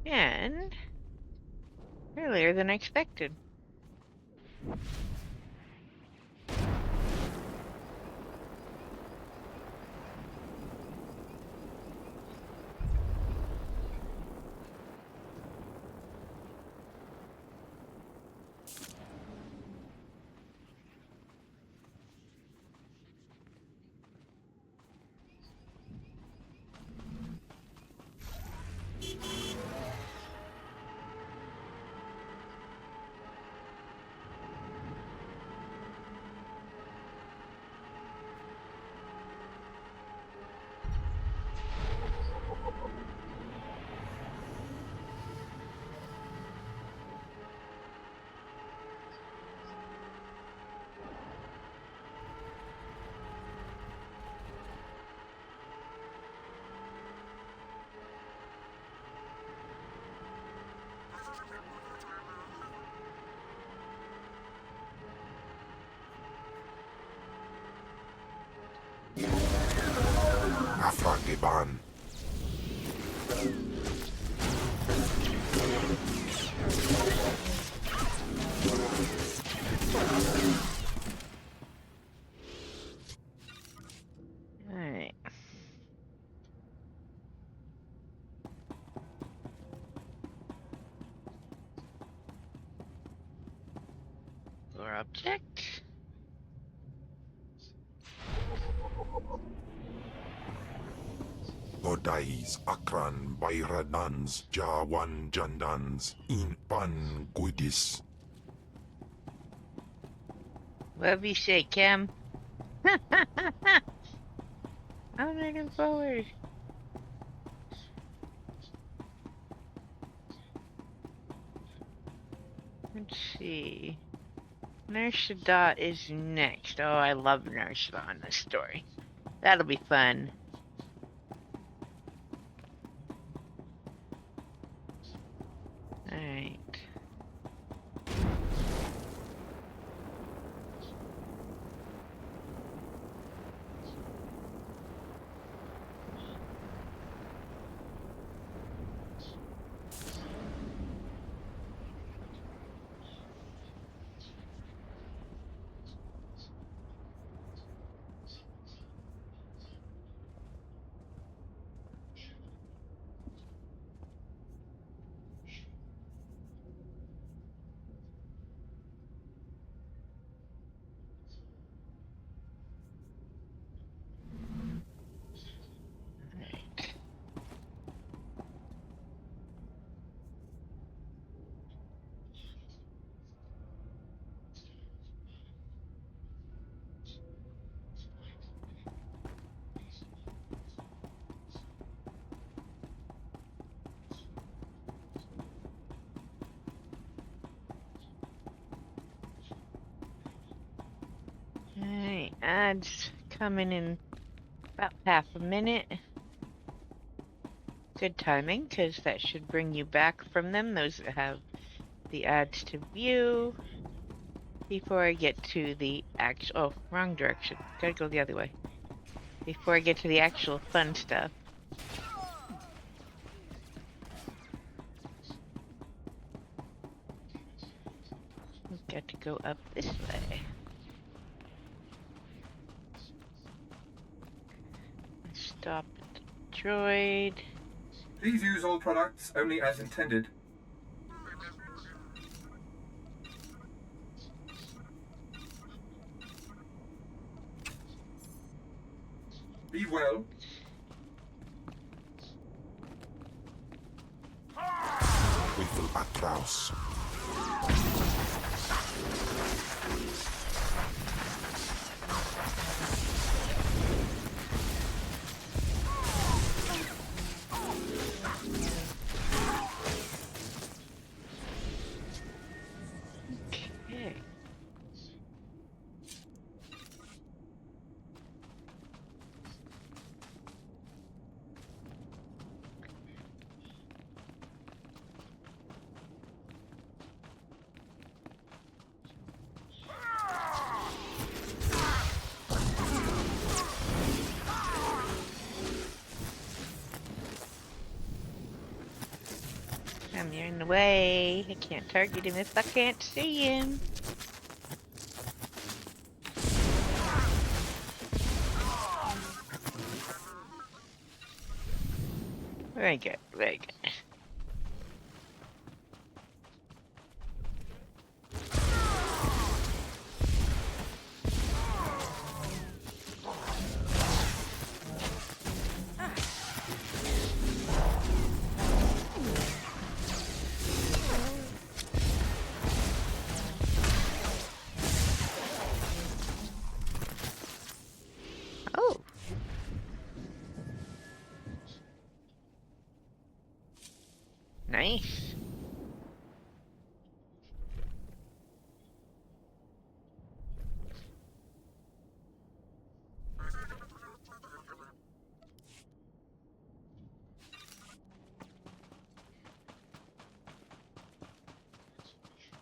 And earlier than expected. Afragiban. Alright. Or object. Godais Akran Bayradans Jawan Jandans in Pan Guidis. Whatever you say, Cam. I'm looking forward. Let's see. Nurse Dot is next. Oh, I love Nurse Dot in this story. That'll be fun. ads coming in about half a minute. Good timing, because that should bring you back from them, those that have the ads to view. Before I get to the actual... Oh, wrong direction. Gotta go the other way. Before I get to the actual fun stuff. We've got to go up this way. Stop at the droid. Please use all products only as intended. Be well. With Atlaus. Okay. I'm in the way. I can't target him if I can't see him. Very good, very good. Oh. Nice.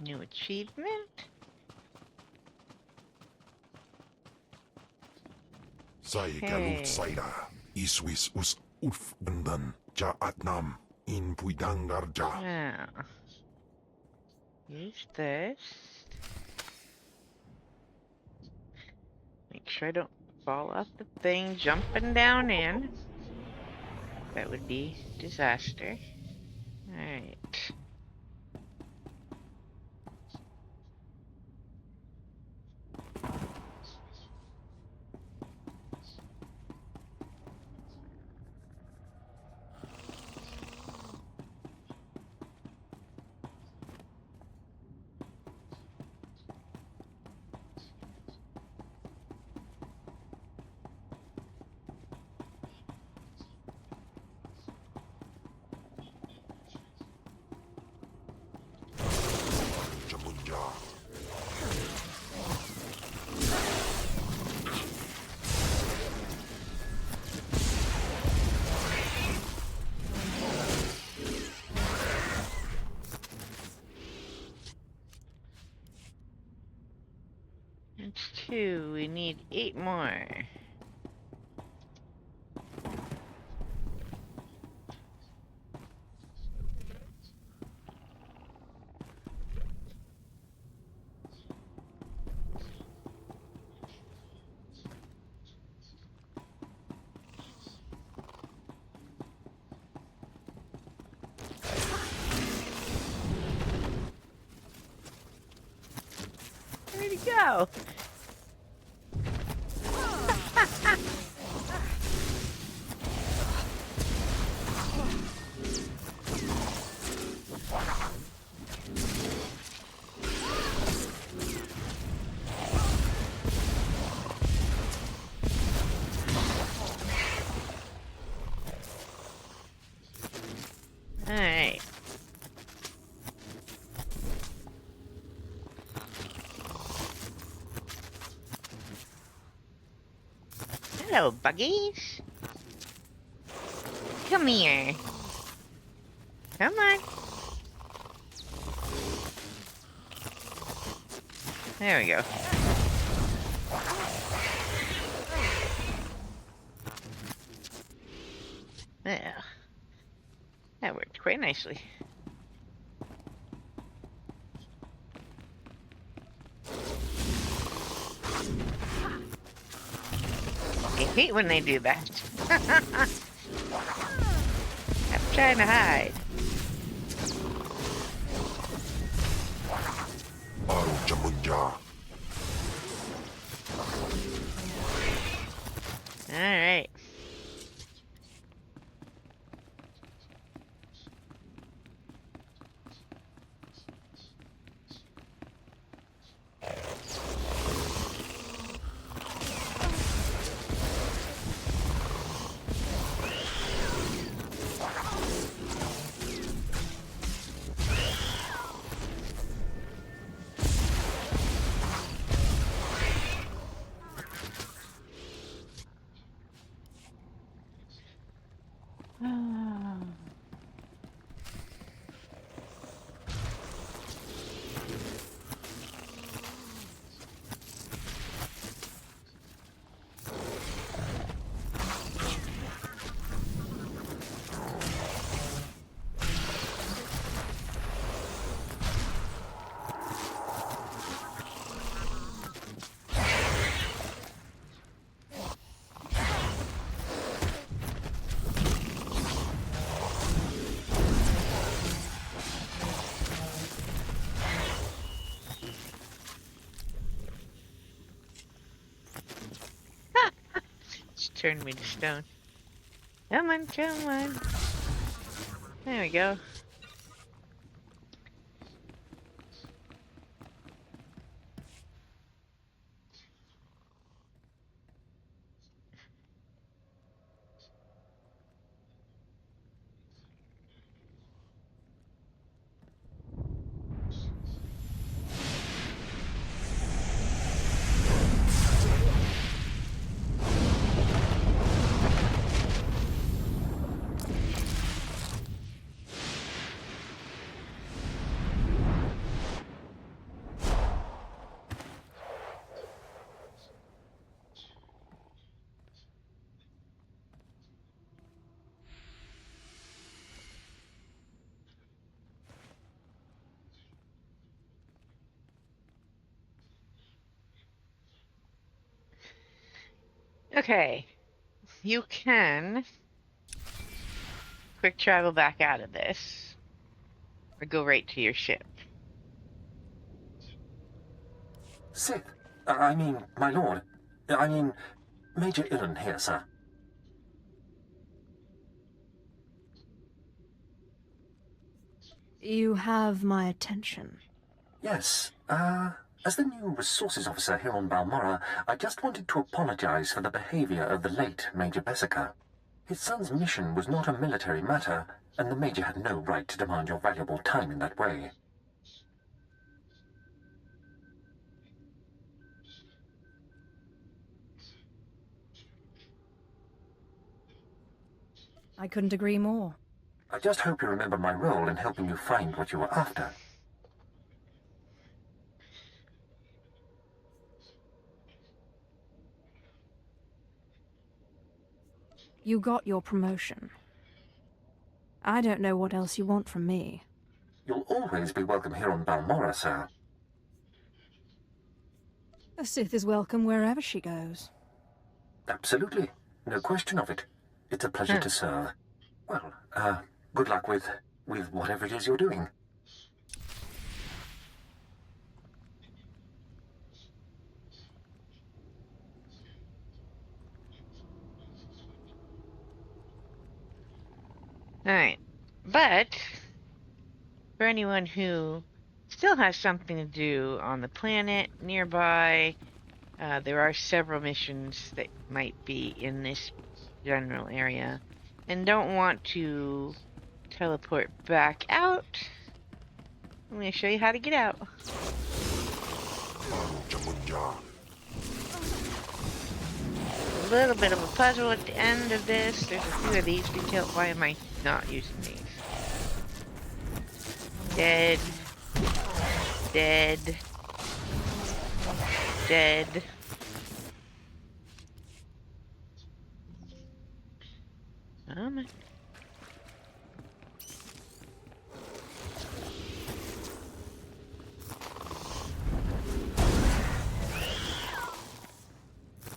New achievement. Sai galut saira. Iswis us urf bandan. Ja atnam. In puidangarja. Yeah. Use this. Make sure I don't fall off the thing jumping down in. That would be disaster. Alright. That's 2. We need 8 more. Where'd he go? Alright. Hello, buggies. Come here. Come on. There we go. Yeah. That worked quite nicely. I hate when they do that. I'm trying to hide. Alright. Turned me to stone. Come on, come on. There we go. Okay, you can quick travel back out of this, or go right to your ship. Sith, my lord. Major Illen here, sir. You have my attention. Yes, as the new resources officer here on Balmorra, I just wanted to apologize for the behavior of the late Major Bessica. His son's mission was not a military matter, and the Major had no right to demand your valuable time in that way. I couldn't agree more. I just hope you remember my role in helping you find what you were after. You got your promotion. I don't know what else you want from me. You'll always be welcome here on Balmorra, sir. A Sith is welcome wherever she goes. Absolutely. No question of it. It's a pleasure to serve. Well, good luck with whatever it is you're doing. Alright, but for anyone who still has something to do on the planet nearby, there are several missions that might be in this general area and don't want to teleport back out. I'm going to show you how to get out. little bit of a puzzle at the end of this. There's a few of these to kill. Why am I not using these? Dead. Dead. Dead. Oh my.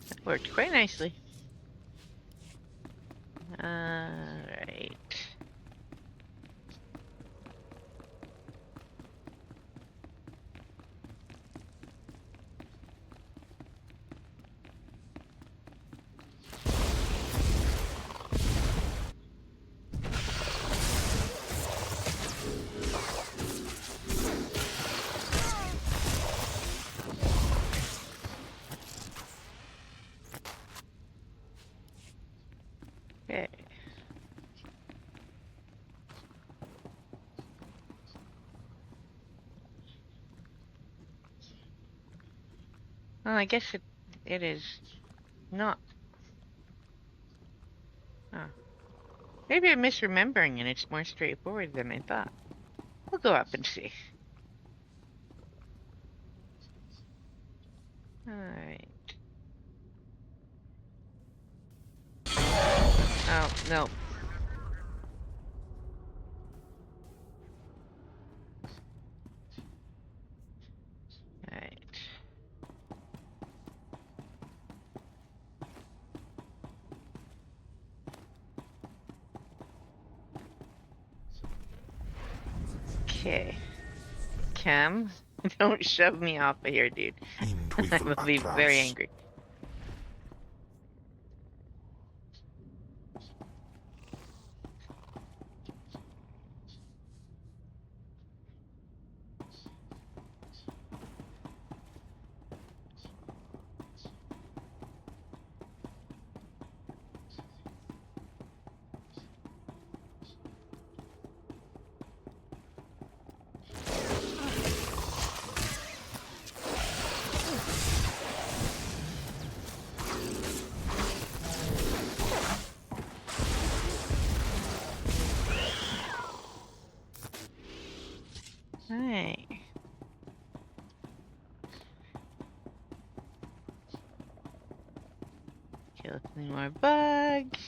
That worked quite nicely. Alright. Okay. Well, I guess it is not. Oh. Maybe I'm misremembering and it's more straightforward than I thought. We'll go up and see. Alright. Oh, no. Alright. Okay. Cam, don't shove me off of here, dude. I will be very angry. Alright. Kill a few more bugs.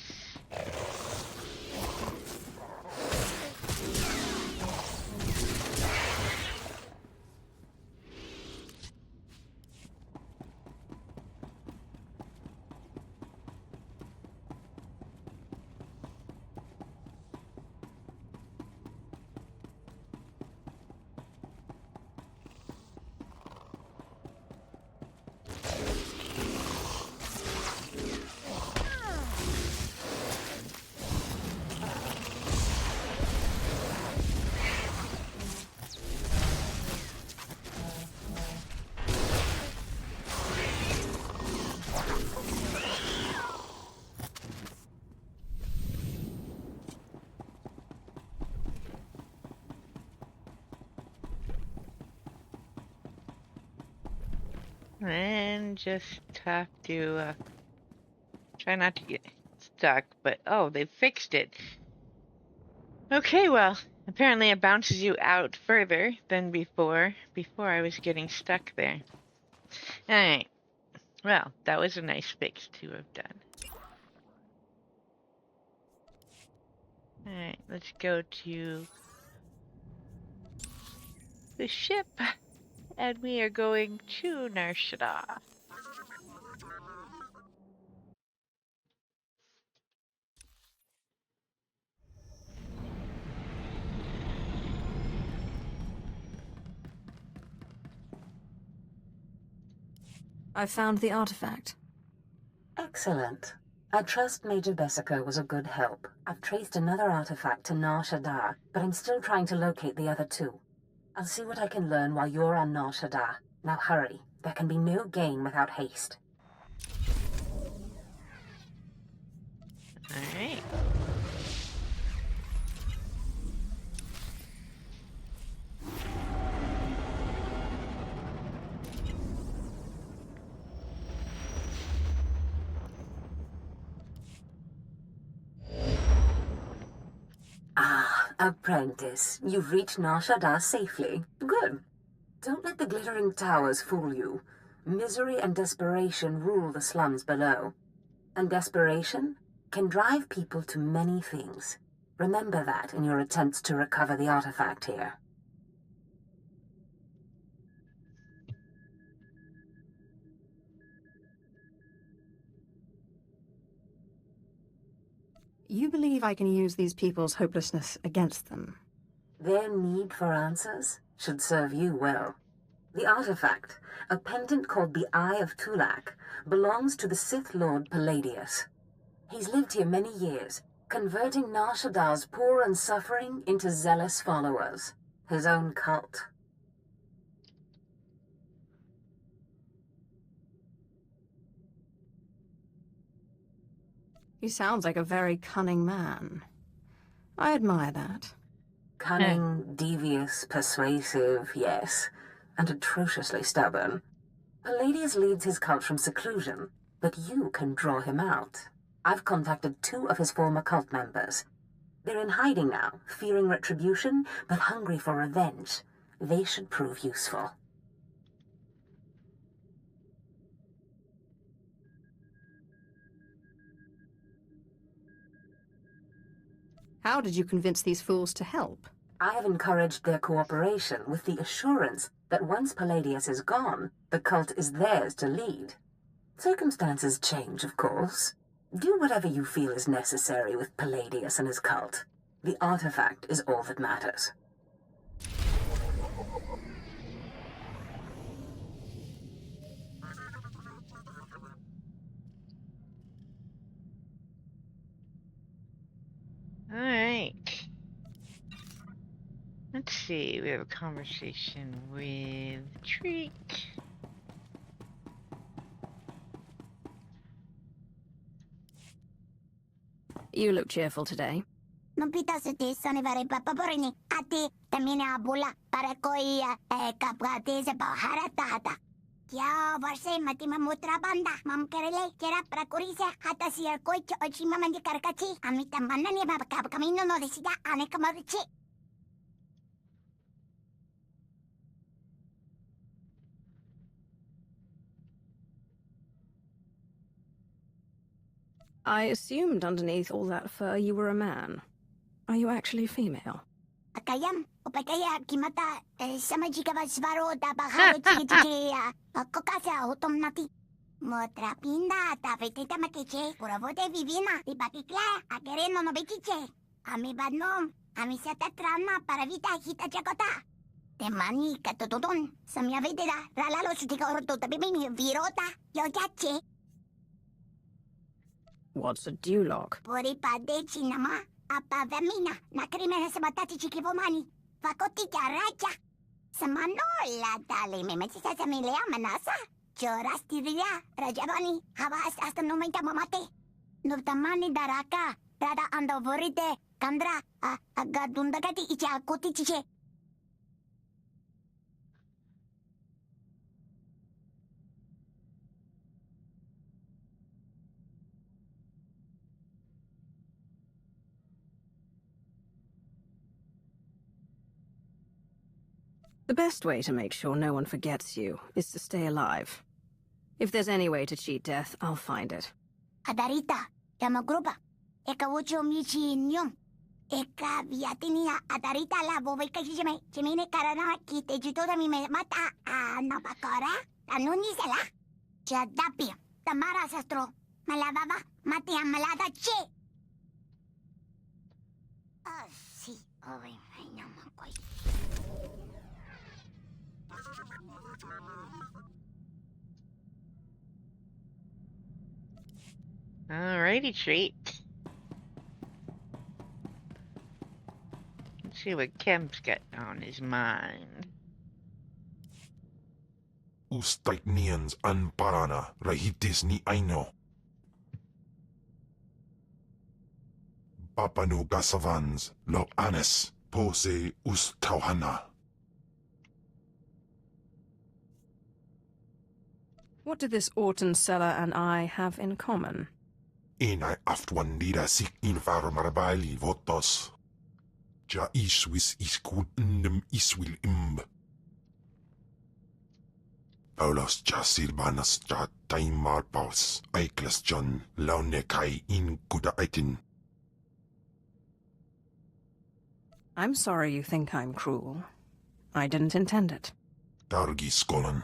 And just have to try not to get stuck, but oh, they fixed it. Okay, well, apparently it bounces you out further than before. Before I was getting stuck there. Alright, well, that was a nice fix to have done. Alright, let's go to the ship. And we are going to Nar Shaddaa. I found the artifact. Excellent. I trust Major Bessico was a good help. I've traced another artifact to Nar Shaddaa, but I'm still trying to locate the other two. I'll see what I can learn while you're on Nar Shaddaa. Now hurry. There can be no gain without haste. Alright. Apprentice, you've reached Nar Shaddaa safely. Good. Don't let the glittering towers fool you. Misery and desperation rule the slums below. And desperation can drive people to many things. Remember that in your attempts to recover the artifact here. You believe I can use these people's hopelessness against them? Their need for answers should serve you well. The artifact, a pendant called the Eye of Tulak, belongs to the Sith Lord Palladius. He's lived here many years, converting Nar Shaddaa's poor and suffering into zealous followers. His own cult. He sounds like a very cunning man. I admire that. Cunning, devious, persuasive, yes, and atrociously stubborn. Palladius leads his cult from seclusion, but you can draw him out. I've contacted 2 of his former cult members. They're in hiding now, fearing retribution, but hungry for revenge. They should prove useful. How did you convince these fools to help? I have encouraged their cooperation with the assurance that once Palladius is gone, the cult is theirs to lead. Circumstances change, of course. Do whatever you feel is necessary with Palladius and his cult. The artifact is all that matters. Alright. Let's see, we have a conversation with Treat. You look cheerful today. Non pitasete sanevare papaporini. Ati tamina bula para koi kapgatese baharatata. Kya varse mati mamutra banda. Mam kerele kera para kurise hata siya koi ochima mandi karkachi. Amita manani babakab kamino no desida ane kamaruchi. I assumed underneath all that fur you were a man. Are you actually female? Akayam, upakaya kimata samajikava svaro tabaharo chichiya. Kokasa utom nati. Motra pinda tafetita makeche. Kuravote vivina. Ipakikla akereno no bechiche. Ami badnom. Ami satatrana para vita hita chakota. Temani katotodon. Samya vedera. Ralalo sutika orto tabimini virota. Yojache. What's a dewlock? Poripade chinama, apavamina, nakrimena sa batati chikivomani, fakoti raja. Sa manola dali me metisa sa milea manasa, chorastiria, rajabani, havas hasta nomenta mamate. Nuptamani daraka, rada andovorite, kandra, agadundagati icha kuti chiche. The best way to make sure no one forgets you is to stay alive. If there's any way to cheat death, I'll find it. Adarita, yamagrupa, eka ucho michi nyum. Eka viatinia adarita la bobeka hijime, chimine karana kite jutoda mi mata napakara, anuni sala. Chadapi, tamara sastro, malababa, mati amalada che. Ah, si, oy, ay namakoy. Alrighty, Treat. Let's see what Kemp's got on his mind. Ustaiknians an parana rahitis ni aino. Papanu gasavans lo anes pose ustauhana. What do this Orton seller and I have in common? Inai aftwandira sik infarmarbali votos. Ja iswis iskul ndem iswil imb. Paulos ja silbanas ja taimar paus, aiklas John, launekai in kuda aitin. I'm sorry you think I'm cruel. I didn't intend it. Dargi skolan.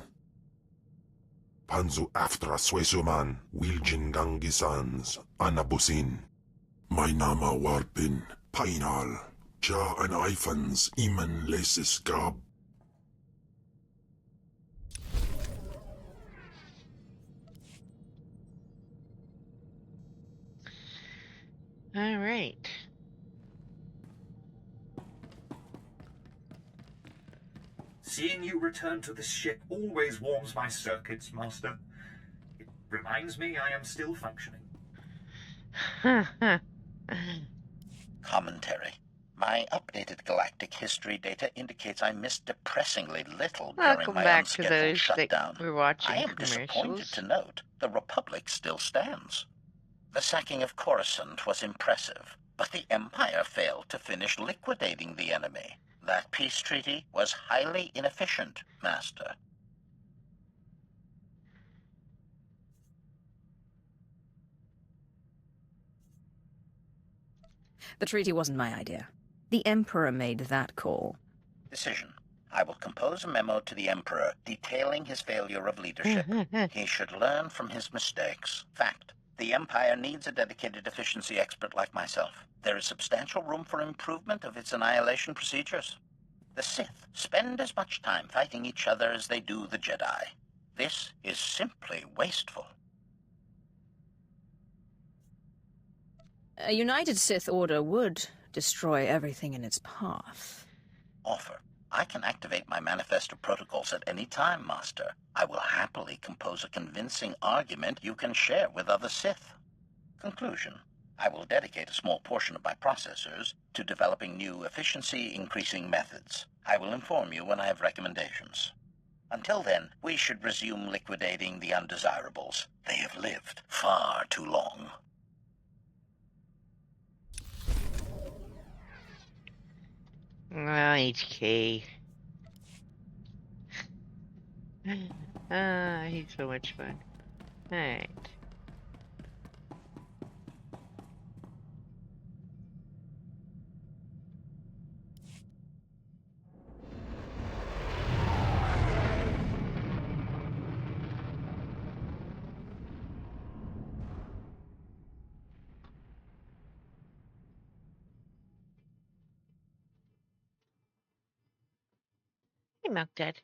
Panzu aftra suesuman, Wilgin gangisans, anabusin. My nama warpin, painal, ja an ifans, iman lesis gab. All right. Seeing you return to this ship always warms my circuits, Master. It reminds me I am still functioning. Commentary. My updated galactic history data indicates I missed depressingly little Welcome during my back to unscheduled those shutdown. that were watching I am disappointed commercials. to note the Republic still stands. The sacking of Coruscant was impressive, but the Empire failed to finish liquidating the enemy. That peace treaty was highly inefficient, Master. The treaty wasn't my idea. The Emperor made that call. Decision. I will compose a memo to the Emperor detailing his failure of leadership. He should learn from his mistakes. Fact. The Empire needs a dedicated efficiency expert like myself. There is substantial room for improvement of its annihilation procedures. The Sith spend as much time fighting each other as they do the Jedi. This is simply wasteful. A united Sith order would destroy everything in its path. Offer. I can activate my manifesto protocols at any time, Master. I will happily compose a convincing argument you can share with other Sith. Conclusion. I will dedicate a small portion of my processors to developing new efficiency-increasing methods. I will inform you when I have recommendations. Until then, we should resume liquidating the undesirables. They have lived far too long. HK. He's so much fun. Alright. Hey, Milk Dad.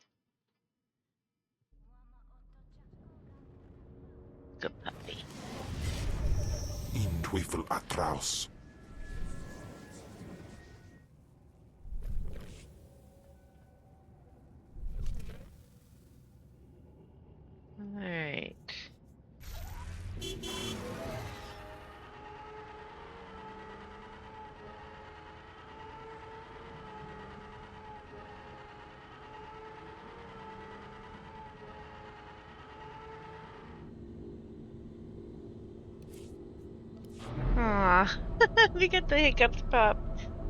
Good puppy. In Twyfel atraus. Alright. Aw, we got the hiccups, pup.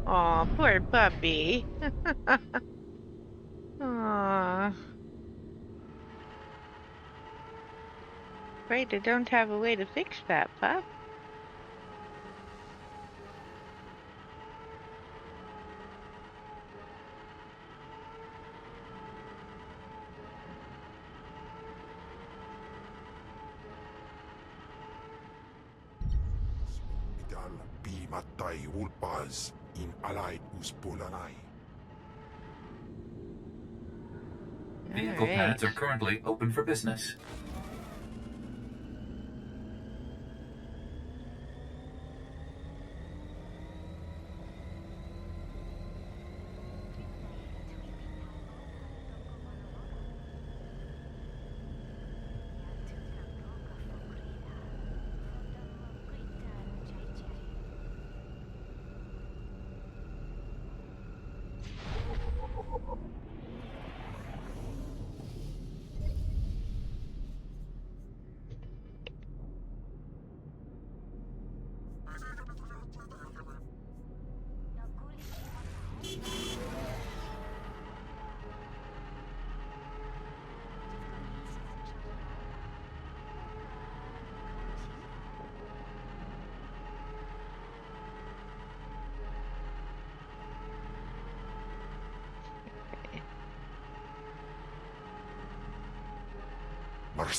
Aw, poor puppy. Aw. Right, they don't have a way to fix that, pup. Matai ulpaz in allied uspolanai. Vehicle pads are currently open for business.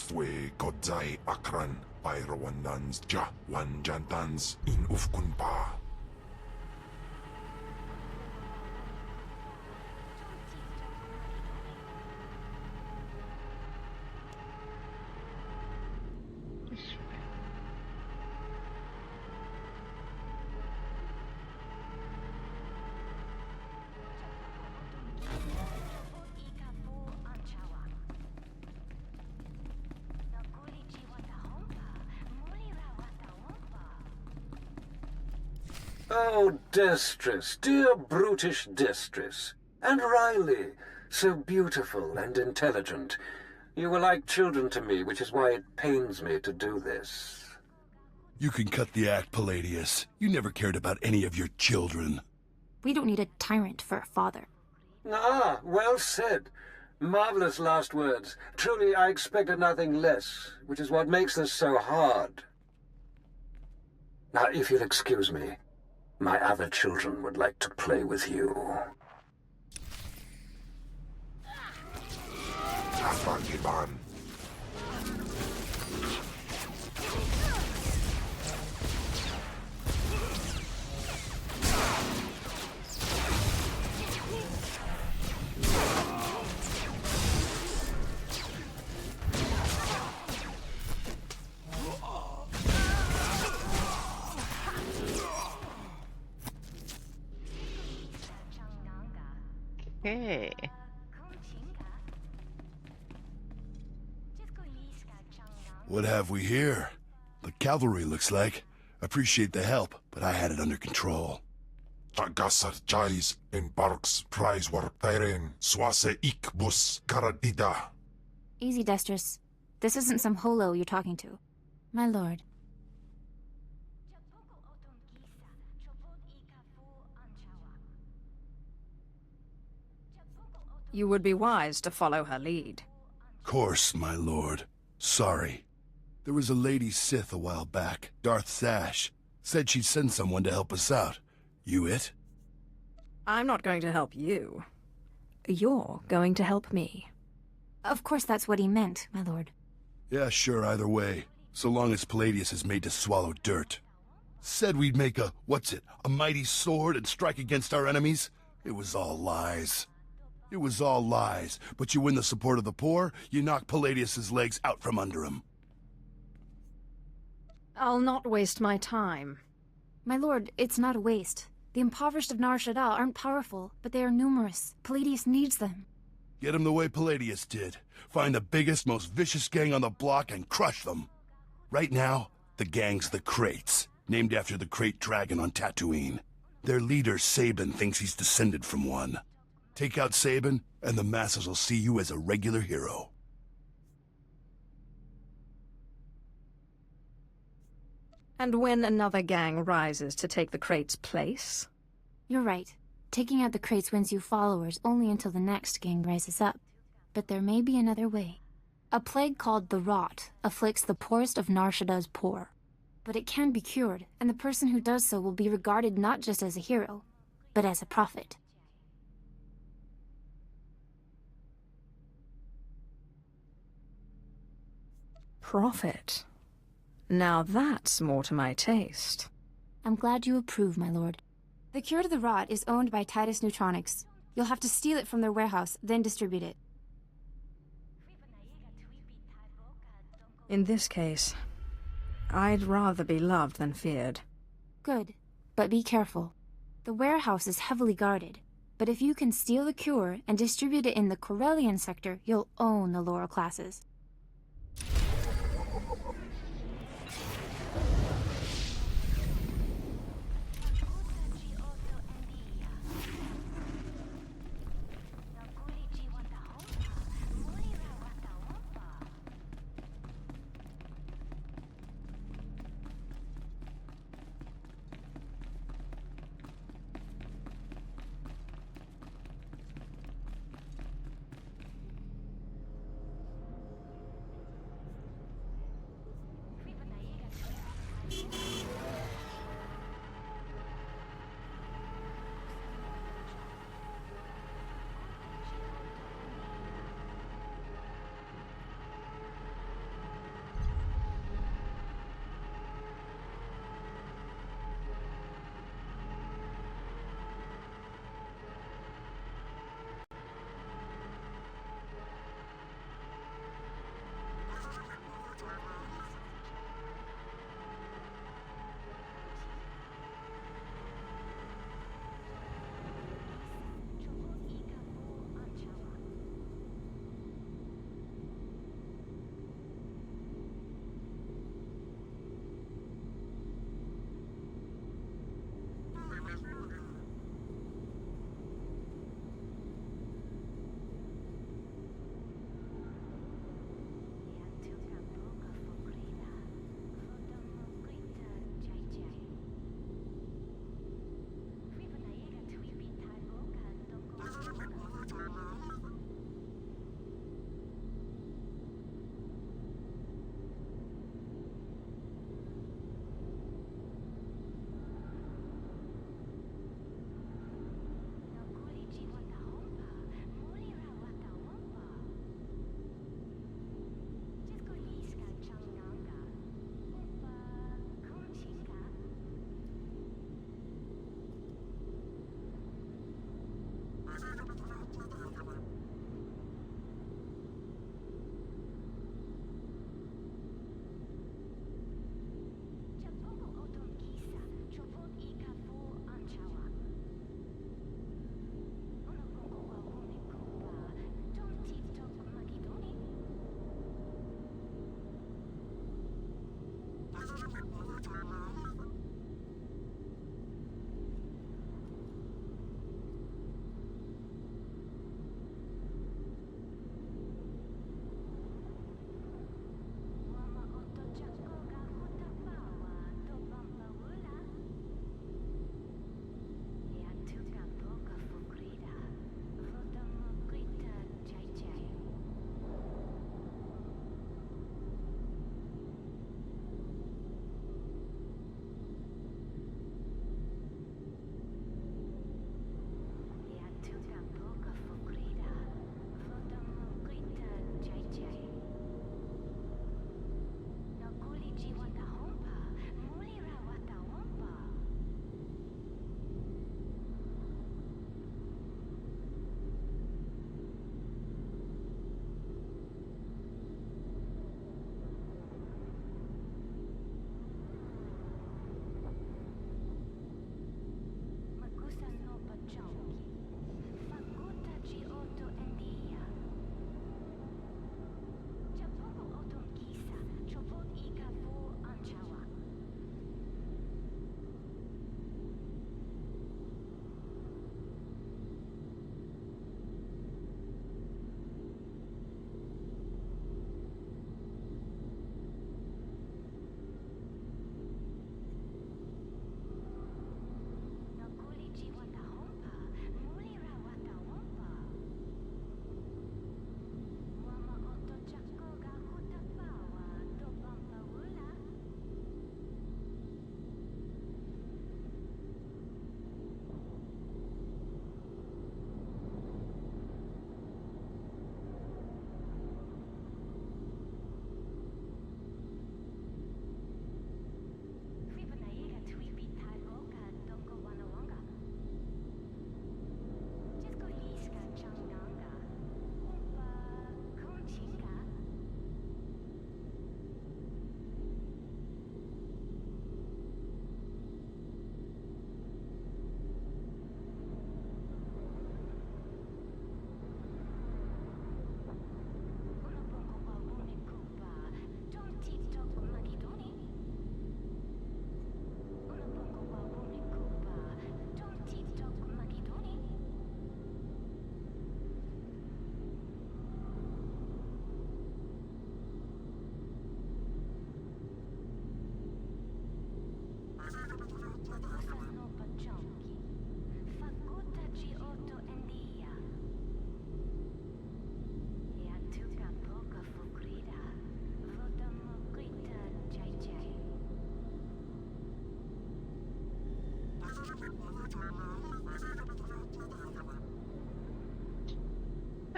Fue kodzai akran Pyrawandans ja wanjantans in ufkunpa. Oh, Destress, dear brutish Destress. And Riley, so beautiful and intelligent. You were like children to me, which is why it pains me to do this. You can cut the act, Palladius. You never cared about any of your children. We don't need a tyrant for a father. Ah, well said. Marvelous last words. Truly, I expected nothing less, which is what makes this so hard. Now, if you'll excuse me, my other children would like to play with you. Afangiban. Okay. What have we here? The cavalry, looks like. Appreciate the help, but I had it under control. Tagasar Jais embarks prize war tairen swase ikbus karadida. Easy, Destress. This isn't some holo you're talking to. My lord. You would be wise to follow her lead. Course, my lord. Sorry. There was a lady Sith a while back, Darth Sash. Said she'd send someone to help us out. You it? I'm not going to help you. You're going to help me. Of course that's what he meant, my lord. Yeah, sure, either way. So long as Palladius is made to swallow dirt. Said we'd make a mighty sword and strike against our enemies? It was all lies. It was all lies, but you win the support of the poor, you knock Palladius's legs out from under him. I'll not waste my time. My lord, it's not a waste. The impoverished of Nar Shaddaa aren't powerful, but they are numerous. Palladius needs them. Get them the way Palladius did. Find the biggest, most vicious gang on the block and crush them. Right now, the gang's the Kraits, named after the Krayt dragon on Tatooine. Their leader, Sabin, thinks he's descended from one. Take out Sabin, and the masses will see you as a regular hero. And when another gang rises to take the Krayt's place? You're right. Taking out the Kraits wins you followers only until the next gang rises up. But there may be another way. A plague called the Rot afflicts the poorest of Nar Shaddaa's poor. But it can be cured, and the person who does so will be regarded not just as a hero, but as a prophet. Prophet? Now that's more to my taste. I'm glad you approve, my lord. The cure to the Rot is owned by Titus Neutronics. You'll have to steal it from their warehouse, then distribute it. In this case, I'd rather be loved than feared. Good, but be careful. The warehouse is heavily guarded, but if you can steal the cure and distribute it in the Corellian sector, you'll own the lower classes.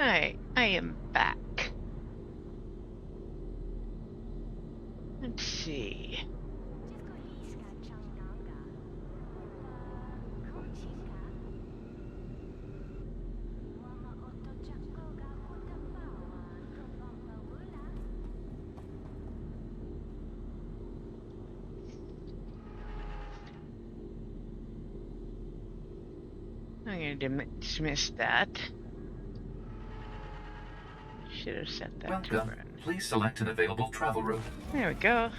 Alright, I am back. Let's see. I'm going to dismiss that. Should have set that to run. Please select an available travel route. There we go.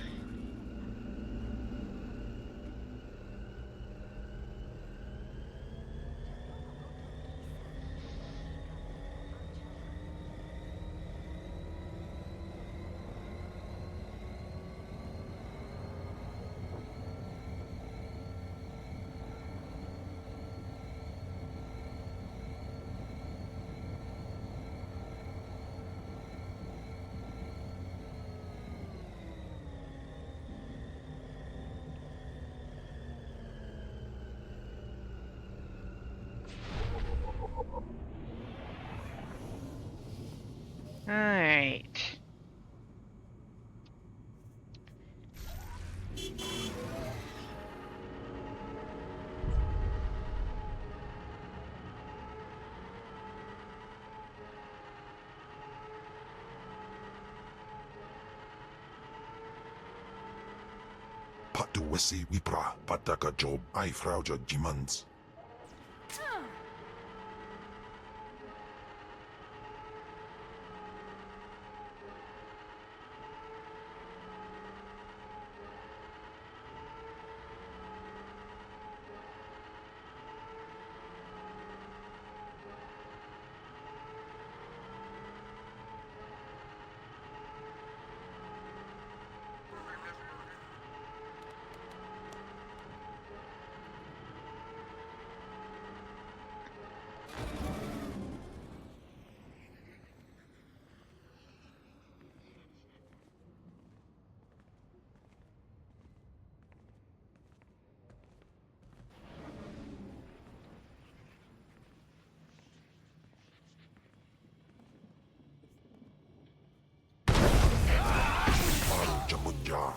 Alright. Patu wesi wipra pataka job ai frauja jimans. Paru jamunja.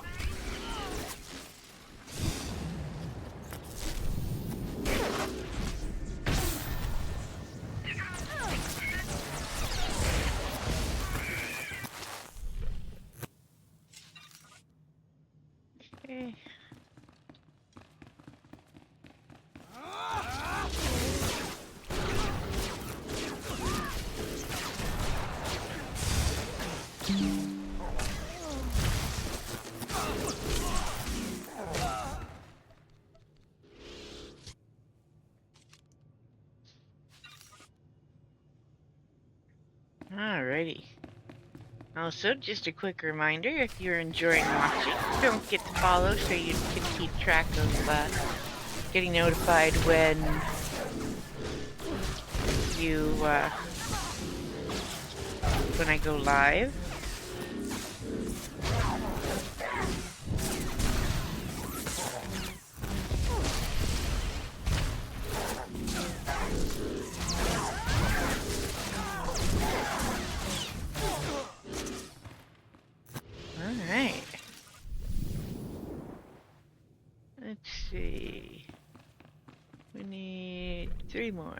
Okay. Alrighty. Also, just a quick reminder, if you're enjoying watching, don't forget to follow so you can keep track of getting notified when when I go live. Alright. Let's see. We need 3 more.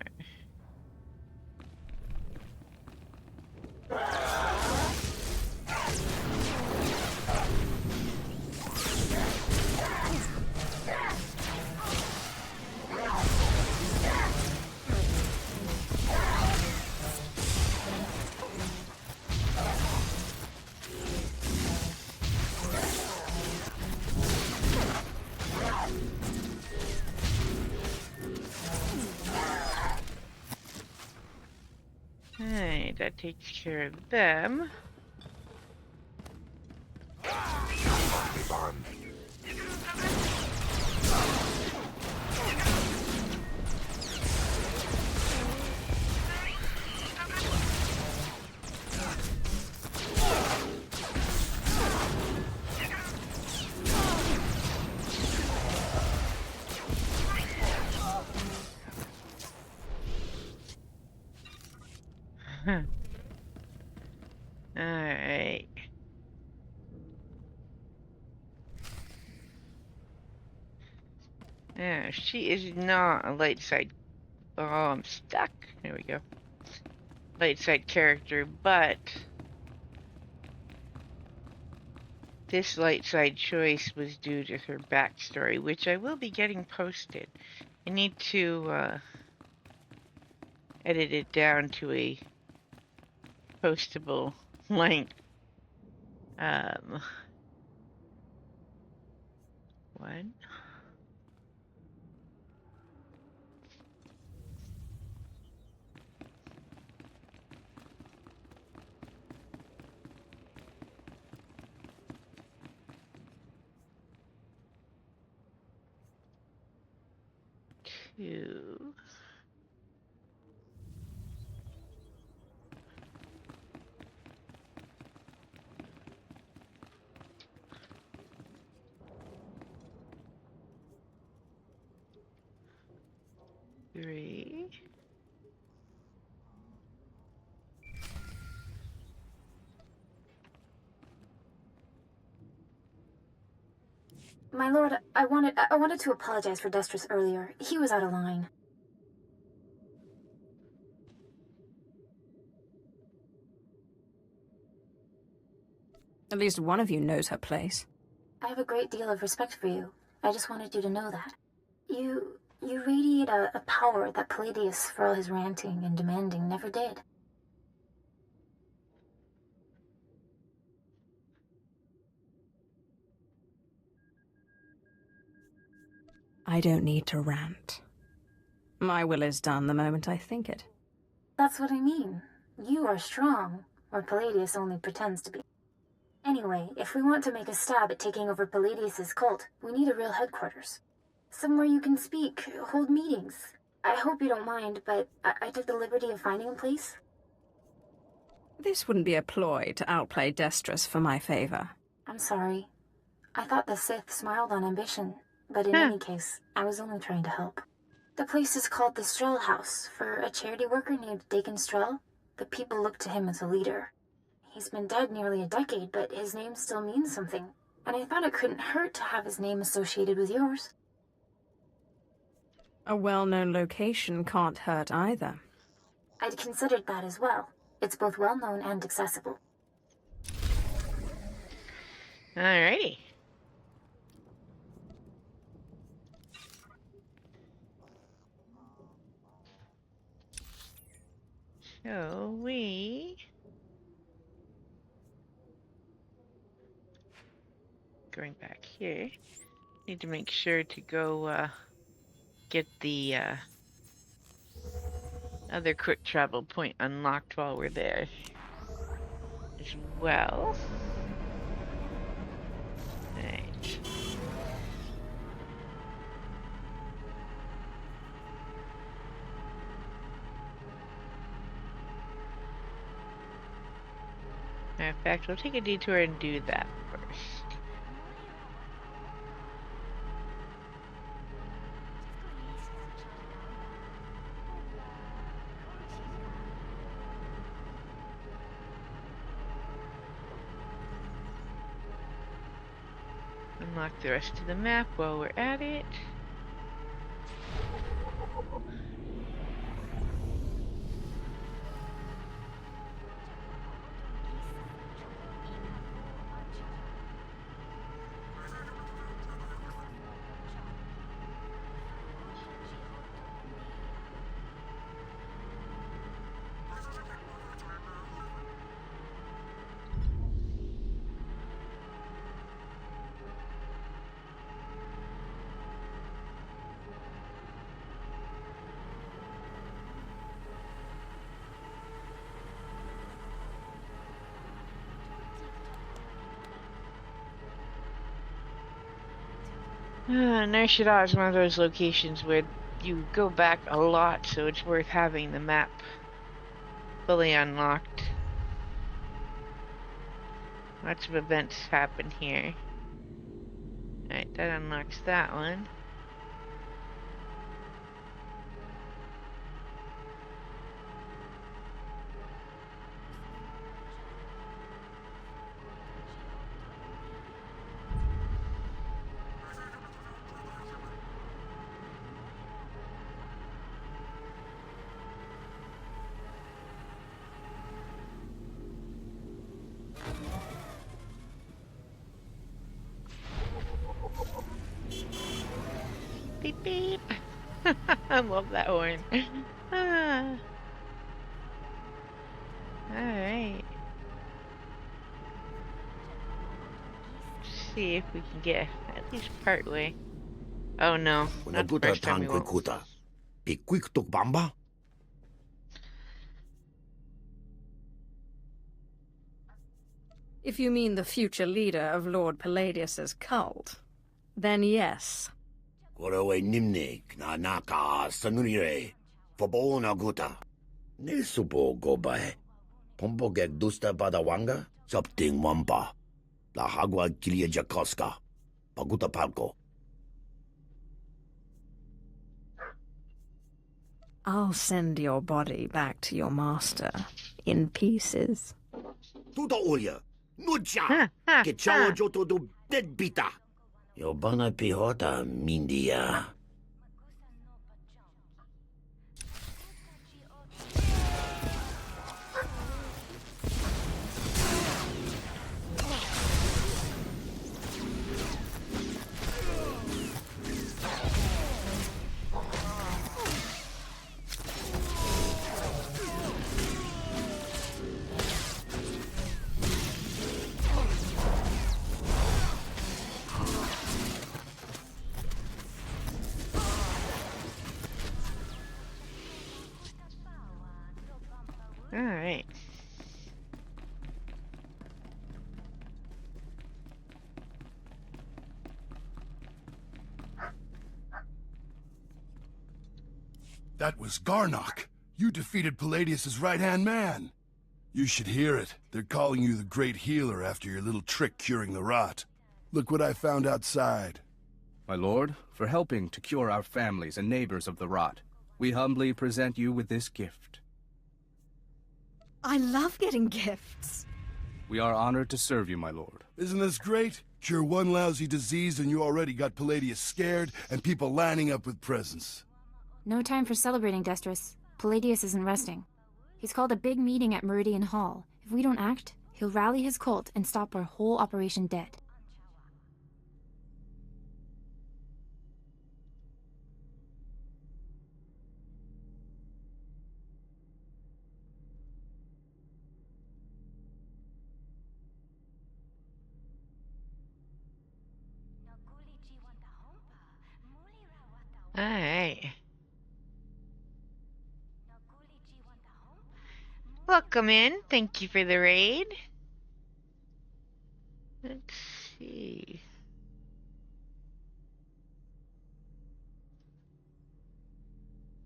Alright, that takes care of them. Alright. Yeah, she is not a light side. Oh, I'm stuck. There we go. Light side character, but this light side choice was due to her backstory, which I will be getting posted. I need to edit it down to a postable length. One. Two. Three. My lord, I wanted to apologize for Destris earlier. He was out of line. At least one of you knows her place. I have a great deal of respect for you. I just wanted you to know that. You radiate a power that Palladius, for all his ranting and demanding, never did. I don't need to rant. My will is done the moment I think it. That's what I mean. You are strong, or Palladius only pretends to be. Anyway, if we want to make a stab at taking over Palladius' cult, we need a real headquarters. Somewhere you can speak, hold meetings. I hope you don't mind, but I took the liberty of finding a place. This wouldn't be a ploy to outplay Destris for my favor. I'm sorry. I thought the Sith smiled on ambition, but in any case, I was only trying to help. The place is called the Strel House, for a charity worker named Dakin Strel. The people look to him as a leader. He's been dead nearly a decade, but his name still means something, and I thought it couldn't hurt to have his name associated with yours. A well-known location can't hurt either. I'd considered that as well. It's both well-known and accessible. Alrighty. So we going back here. Need to make sure to go get the other quick travel point unlocked while we're there as well. Alright. Matter of fact, we'll take a detour and do that first. Unlock the rest of the map while we're at it. Nar Shaddaa is one of those locations where you go back a lot, so it's worth having the map fully unlocked. Lots of events happen here. Alright, that unlocks that one. Beep beep. I love that horn. Alright. See if we can get at least part way. Oh no, not the first time we won't. If you mean the future leader of Lord Palladius's cult, then yes. Korowe nimne na naka sanurire fobo na guta. Ne supo gobae. Pompo gek dusta padawanga something wampa. La hagwa kilia jakoska. Paguta palko. I'll send your body back to your master in pieces. Tuto ulia. Nucha. Que chao joto do dead bita. Yobana pihota, Mindia. All right. That was Garnock. You defeated Palladius' right-hand man. You should hear it. They're calling you the Great Healer after your little trick curing the rot. Look what I found outside. My lord, for helping to cure our families and neighbors of the rot, we humbly present you with this gift. I love getting gifts. We are honored to serve you, my lord. Isn't this great? Cure one lousy disease and you already got Palladius scared and people lining up with presents. No time for celebrating, Destris. Palladius isn't resting. He's called a big meeting at Meridian Hall. If we don't act, he'll rally his cult and stop our whole operation dead. All right. Welcome in. Thank you for the raid. Let's see.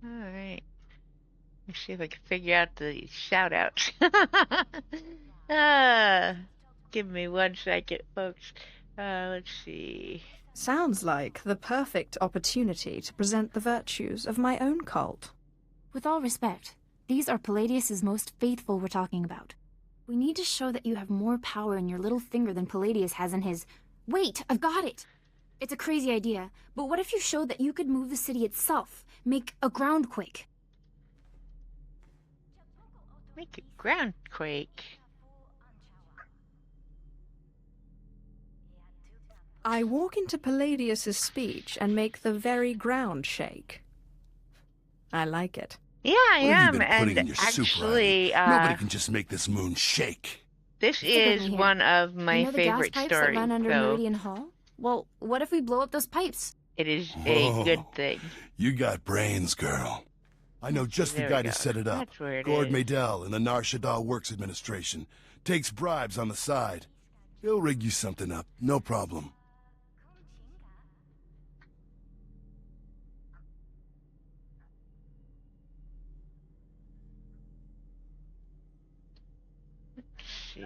All right. Let's see if I can figure out the shout outs. Give me 1 second, folks. Let's see. Sounds like the perfect opportunity to present the virtues of my own cult. With all respect, these are Palladius's most faithful we're talking about. We need to show that you have more power in your little finger than Palladius has in his... Wait, I've got it! It's a crazy idea, but what if you showed that you could move the city itself? Make a groundquake? Make a groundquake? I walk into Palladius's speech and make the very ground shake. I like it. Yeah, I am, and actually, nobody can just make this moon shake. This is one of my favorite gas pipes stories. That run under Meridian Hall? Well, what if we blow up those pipes? It is a good thing. You got brains, girl. I know just the guy to set it up. That's where it Gord is. Maydell in the Nar Shaddaa Works Administration. Takes bribes on the side. He'll rig you something up, no problem. See.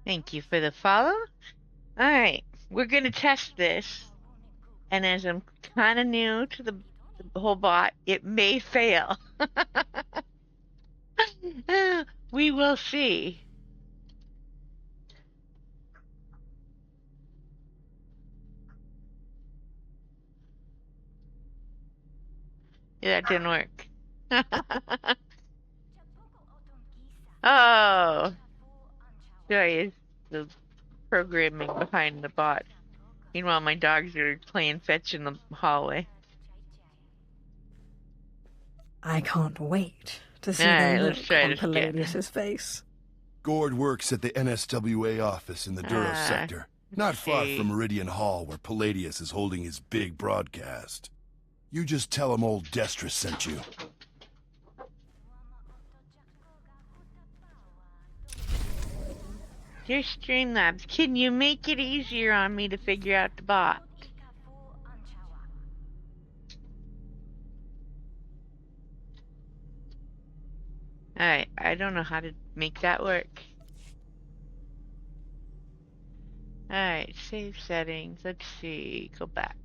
Thank you for the follow. Alright, we're going to test this. And as I'm kind of new to the whole bot, it may fail. We will see. Yeah, that didn't work. Oh. Joy is the programming behind the bot. Meanwhile, my dogs are playing fetch in the hallway. I can't wait to see Alright, the let's look try on this again. Palladius's face. Gord works at the NSWA office in the Duro sector, not far from Meridian Hall where Palladius is holding his big broadcast. You just tell him old Destris sent you. Dear Streamlabs, can you make it easier on me to figure out the bot? Alright, I don't know how to make that work. Alright, save settings. Let's see. Go back.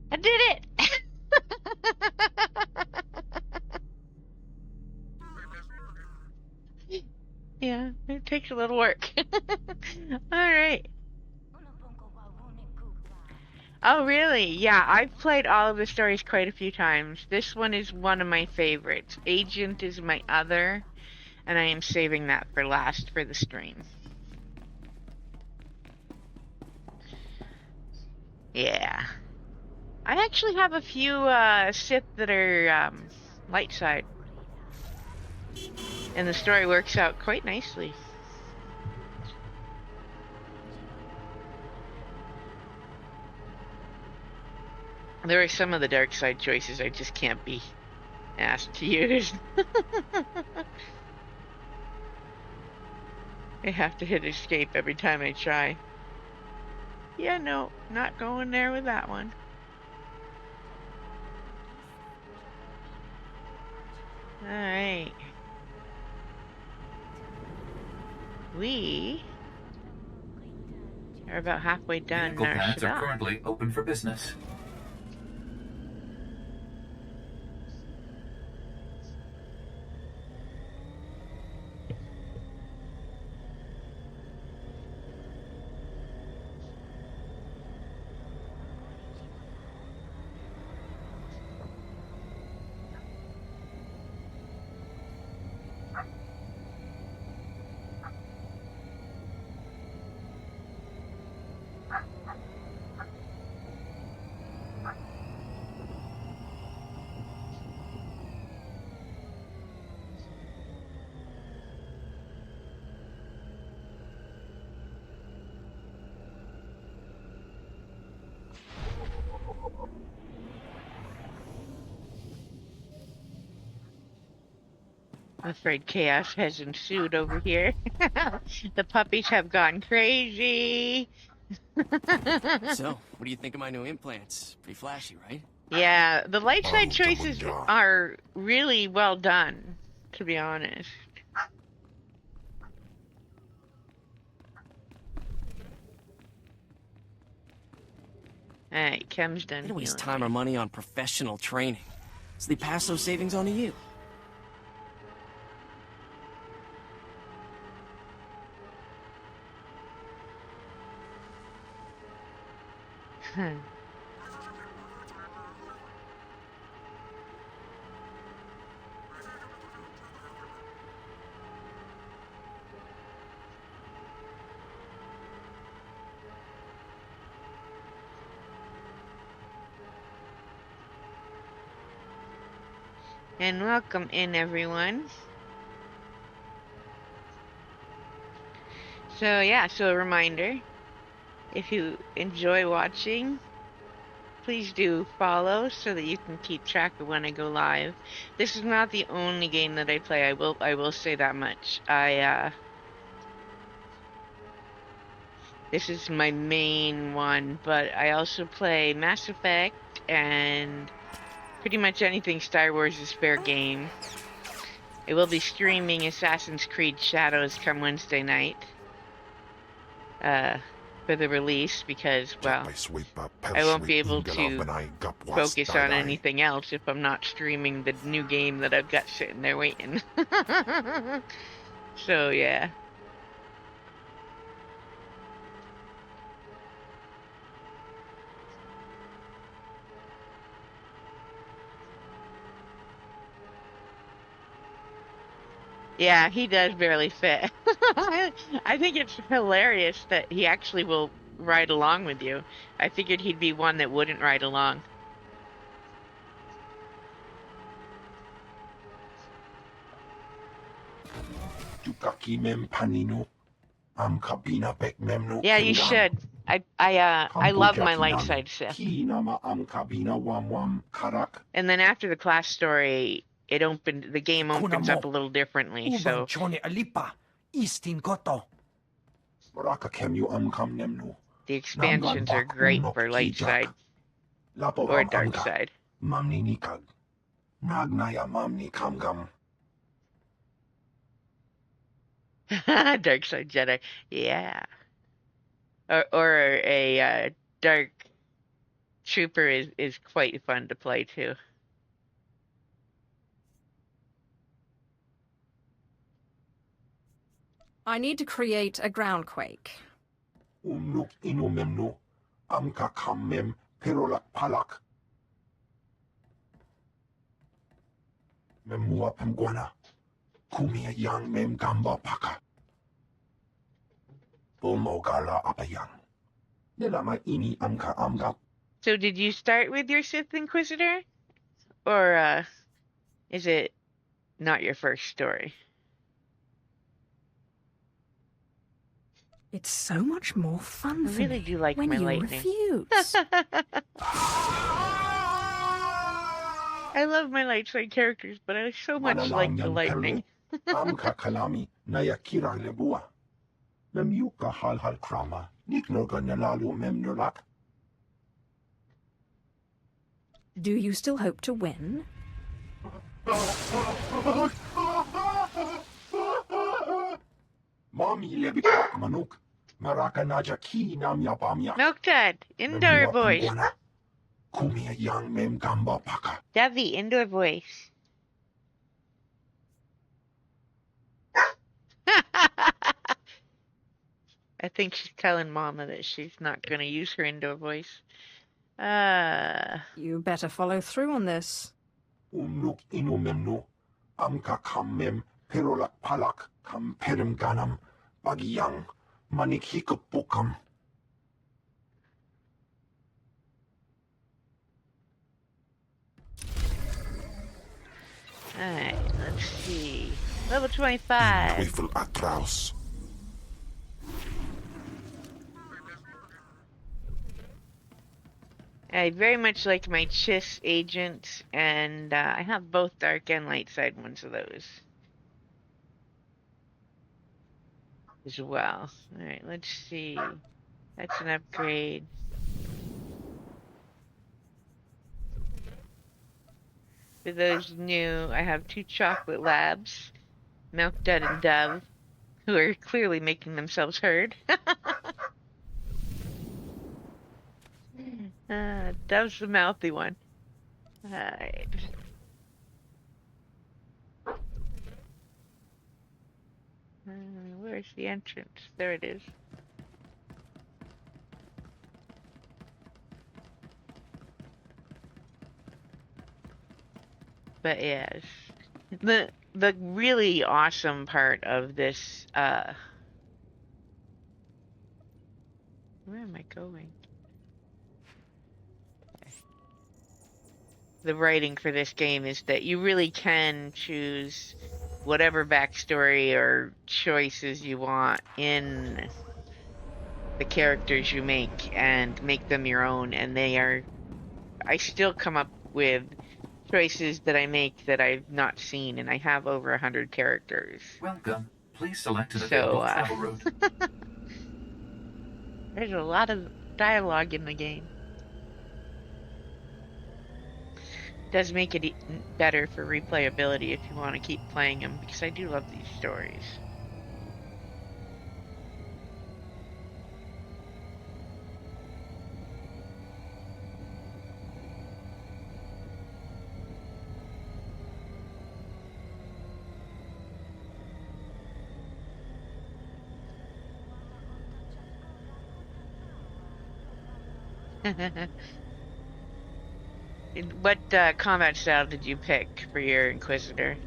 I did it! Yeah, it takes a little work. Alright. Oh, really? Yeah, I've played all of the stories quite a few times. This one is one of my favorites. Agent is my other, and I am saving that for last for the stream. Yeah. I actually have a few Sith that are light side. And the story works out quite nicely. There are some of the dark side choices I just can't be asked to use. I have to hit escape every time I try. Yeah, no, not going there with that one. Alright. We are about halfway done. Vehicle paths are currently open for business. I'm afraid chaos has ensued over here. The puppies have gone crazy. So, what do you think of my new implants? Pretty flashy, right? Yeah, the light side choices are really well done, to be honest. Alright, Chem's done. They don't waste time or money on professional training, so they pass those savings on to you. And welcome in, everyone. So yeah, so a reminder, if you enjoy watching, please do follow so that you can keep track of when I go live. This is not the only game that I play. I will say that much. This is my main one, but I also play Mass Effect and pretty much anything Star Wars is fair game. I will be streaming Assassin's Creed Shadows come Wednesday night for the release because, well, I won't be able to focus on anything else if I'm not streaming the new game that I've got sitting there waiting. So, yeah. Yeah, he does barely fit. I think it's hilarious that he actually will ride along with you. I figured he'd be one that wouldn't ride along. Tukaki mem panino. Yeah, you should. I love my light side Sith. And then after the class story, the game opens up a little differently, so. The expansions are great for light side or dark side. Dark side Jedi, yeah. Or a dark trooper is quite fun to play too. I need to create a groundquake. So did you start with your Sith Inquisitor? Or is it not your first story? It's so much more fun for really me do like when my you lightning. refuse. I love my light side characters, but I so much like the lightning. Do you still hope to win? Milkdad, indoor voice. Devi, indoor voice. I think she's telling Mama that she's not going to use her indoor voice. You better follow through on this. Alright, let's see. Level 25. I very much like my Chiss agent, and I have both dark and light side ones of those as well. Alright, let's see. That's an upgrade. For those new, I have 2 chocolate labs, Milkdud and Dove, who are clearly making themselves heard. Dove's the mouthy one. Alright. Where's the entrance? There it is. But yes, the really awesome part of this, where am I going? The writing for this game is that you really can choose whatever backstory or choices you want in the characters you make and make them your own, and I still come up with choices that I make that I've not seen, and I have over 100 characters. Welcome. Please select an available travel route. There's a lot of dialogue in the game. It does make it better for replayability if you want to keep playing them, because I do love these stories. What combat style did you pick for your Inquisitor?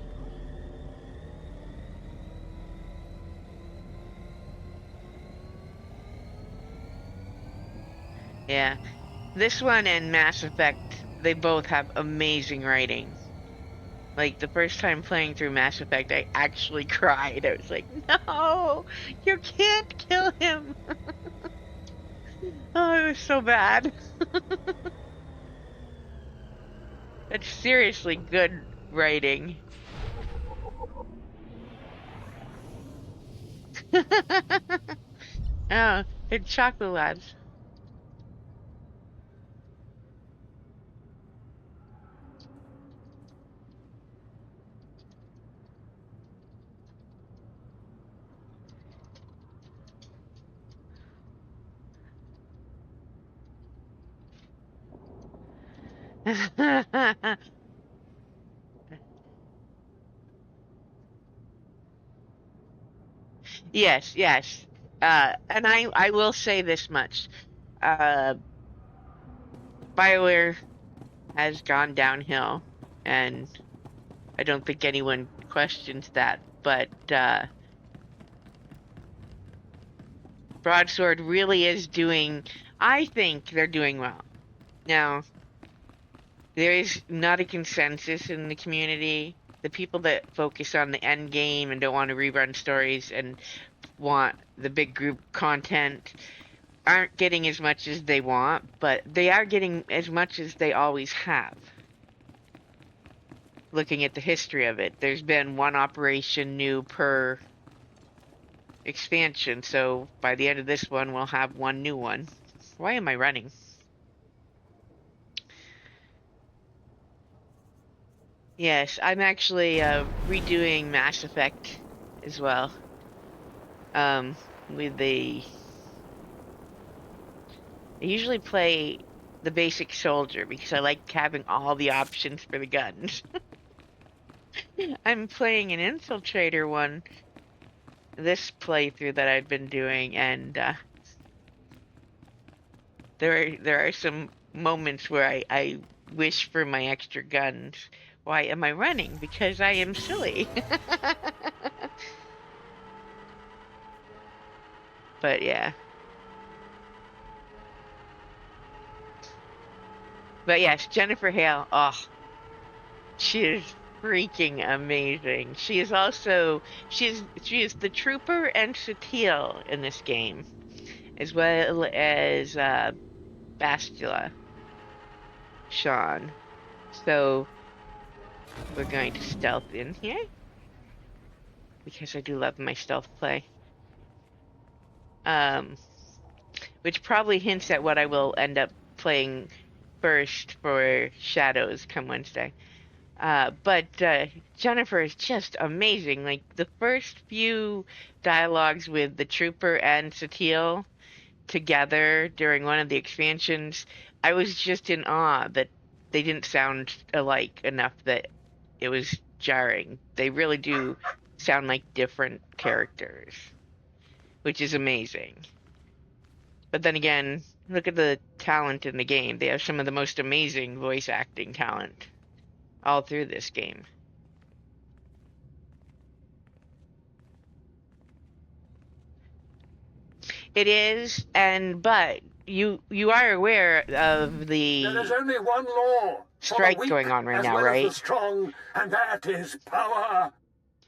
Yeah, this one and Mass Effect, they both have amazing writing. Like, the first time playing through Mass Effect, I actually cried. I was like, no, you can't kill him. Oh, it was so bad. It's seriously good writing. Oh, it's Chocolate Labs. Yes, yes. And I will say this much. Uh, BioWare has gone downhill, and I don't think anyone questions that, but Broadsword really is doing, I think they're doing well. Now, there is not a consensus in the community. The people that focus on the end game and don't want to rerun stories and want the big group content aren't getting as much as they want, but they are getting as much as they always have. Looking at the history of it, there's been one operation new per expansion, so by the end of this one, we'll have one new one. Why am I running? Yes, I'm actually redoing Mass Effect as well. With the... I usually play the basic soldier because I like having all the options for the guns. I'm playing an infiltrator one this playthrough that I've been doing, and there are some moments where I wish for my extra guns. Why am I running? Because I am silly. But yeah. But yes, Jennifer Hale, oh, she is freaking amazing. She is also she is the trooper and Satele in this game, as well as Bastila Sean. So we're going to stealth in here because I do love my stealth play. Which probably hints at what I will end up playing first for Shadows come Wednesday. But Jennifer is just amazing. Like, the first few dialogues with the trooper and Satele together during one of the expansions, I was just in awe that they didn't sound alike enough that it was jarring. They really do sound like different characters, which is amazing. But then again, look at the talent in the game. They have some of the most amazing voice acting talent all through this game. It is, but you are aware of the There is only one law strike for the weak going on right as now, well right? as the strong, and that is power.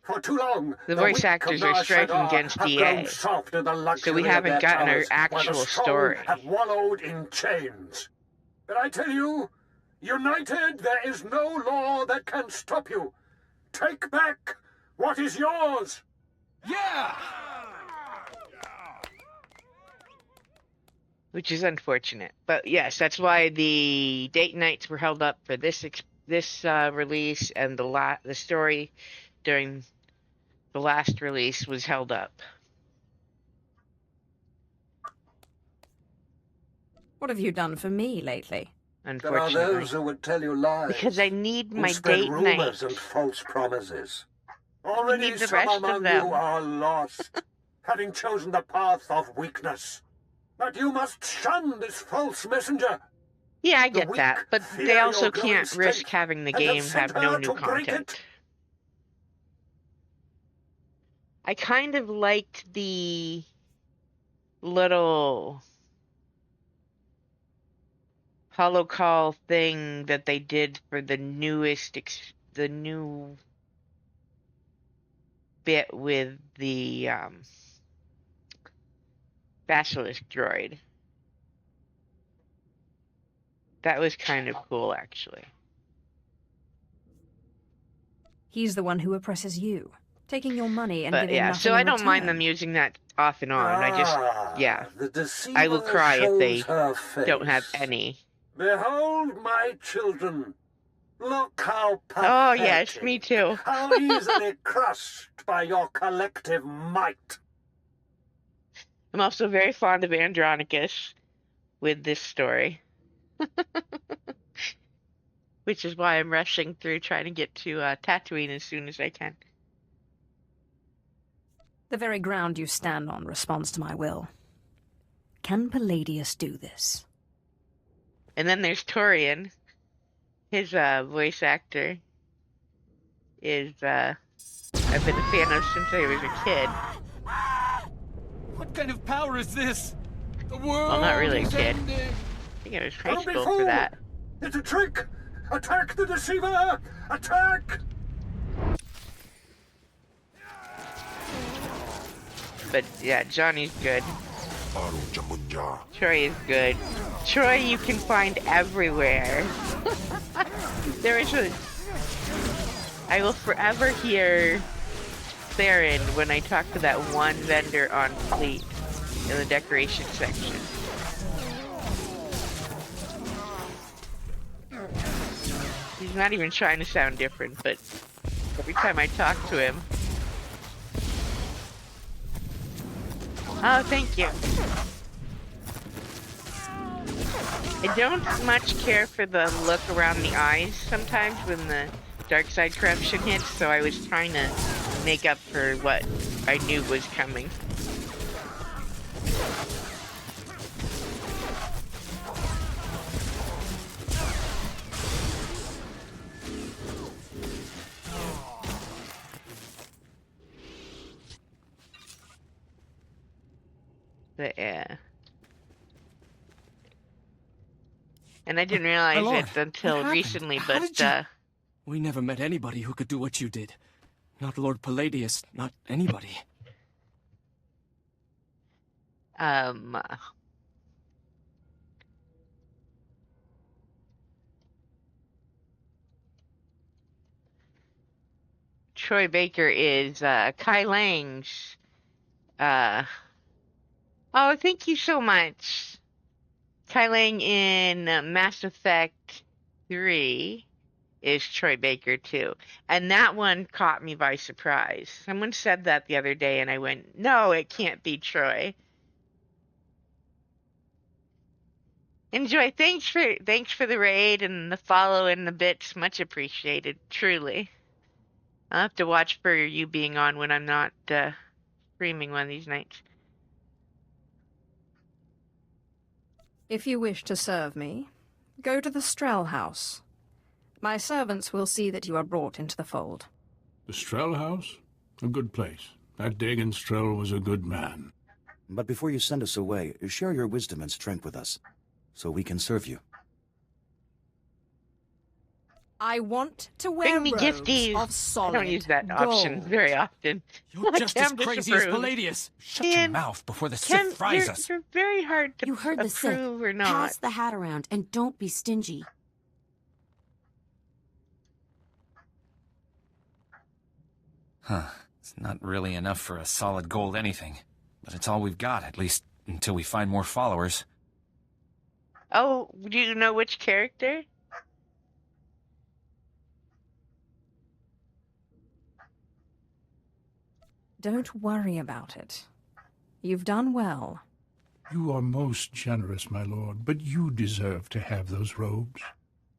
For too long, The voice actors are striking against DA, so we haven't gotten our actual story. Have wallowed in chains. But I tell you, united, there is no law that can stop you. Take back what is yours. Yeah! Which is unfortunate, but yes, that's why the date nights were held up for this release, and the story during the last release was held up. What have you done for me lately? There are those who would tell you lies. Because I need my spread date rumors night. and false promises. I Already need the some rest among of them. you are lost, having chosen the path of weakness. But you must shun this false messenger. Yeah, I get that, but they also can't risk having the game have no new content. I kind of liked the little holocall thing that they did for the newest the new bit with the basilisk droid. That was kind of cool, actually. He's the one who oppresses you, taking your money and But giving yeah, nothing so in I don't mind return. them using that off and on. I just, yeah. The deceiver I will cry if they shows her face. don't have any. Behold my children. Look how pathetic. Oh, yes, me too. How easily crushed by your collective might. I'm also very fond of Andronicus with this story. Which is why I'm rushing through trying to get to Tatooine as soon as I can. The very ground you stand on responds to my will. Can Palladius do this? And then there's Torian. His voice actor is, I've been a fan of since I was a kid. What kind of power is this? The world Well, not really a is kid. ending. I think I was high Don't be school for fooled. that. It's a trick. Attack the deceiver. Attack. But yeah, Johnny's good. Troy is good. Troy you can find everywhere. There is a... I will forever hear Theron when I talk to that one vendor on Fleet in the decoration section. He's not even trying to sound different, but every time I talk to him... Oh, thank you. I don't much care for the look around the eyes sometimes when the dark side corruption hits, so I was trying to make up for what I knew was coming. But yeah. And I didn't realize Lord, it until what happened? recently, How but did you... We never met anybody who could do what you did. Not Lord Palladius, not anybody. Troy Baker is Kai Lang's oh, thank you so much. Kai Lang in Mass Effect 3 is Troy Baker too. And that one caught me by surprise. Someone said that the other day and I went, no, it can't be Troy. Enjoy. Thanks for the raid and the follow and the bits. Much appreciated, truly. I'll have to watch for you being on when I'm not streaming one of these nights. If you wish to serve me, go to the Strel house. My servants will see that you are brought into the fold. The Strel house? A good place. That Dagon Strel was a good man. But before you send us away, share your wisdom and strength with us, so we can serve you. I want to wear Bring me robes gifties. of solid I don't use that option gold. very often. You're Like, just as I'm crazy as disapproved. Palladius. Shut your mouth before the Ken, Sith fries us. You're very hard to You heard the Sith. approve or not. Pass the hat around and don't be stingy. Huh. It's not really enough for a solid gold anything. But it's all we've got, at least until we find more followers. Oh, do you know which character? Don't worry about it. You've done well. You are most generous, my lord, but you deserve to have those robes.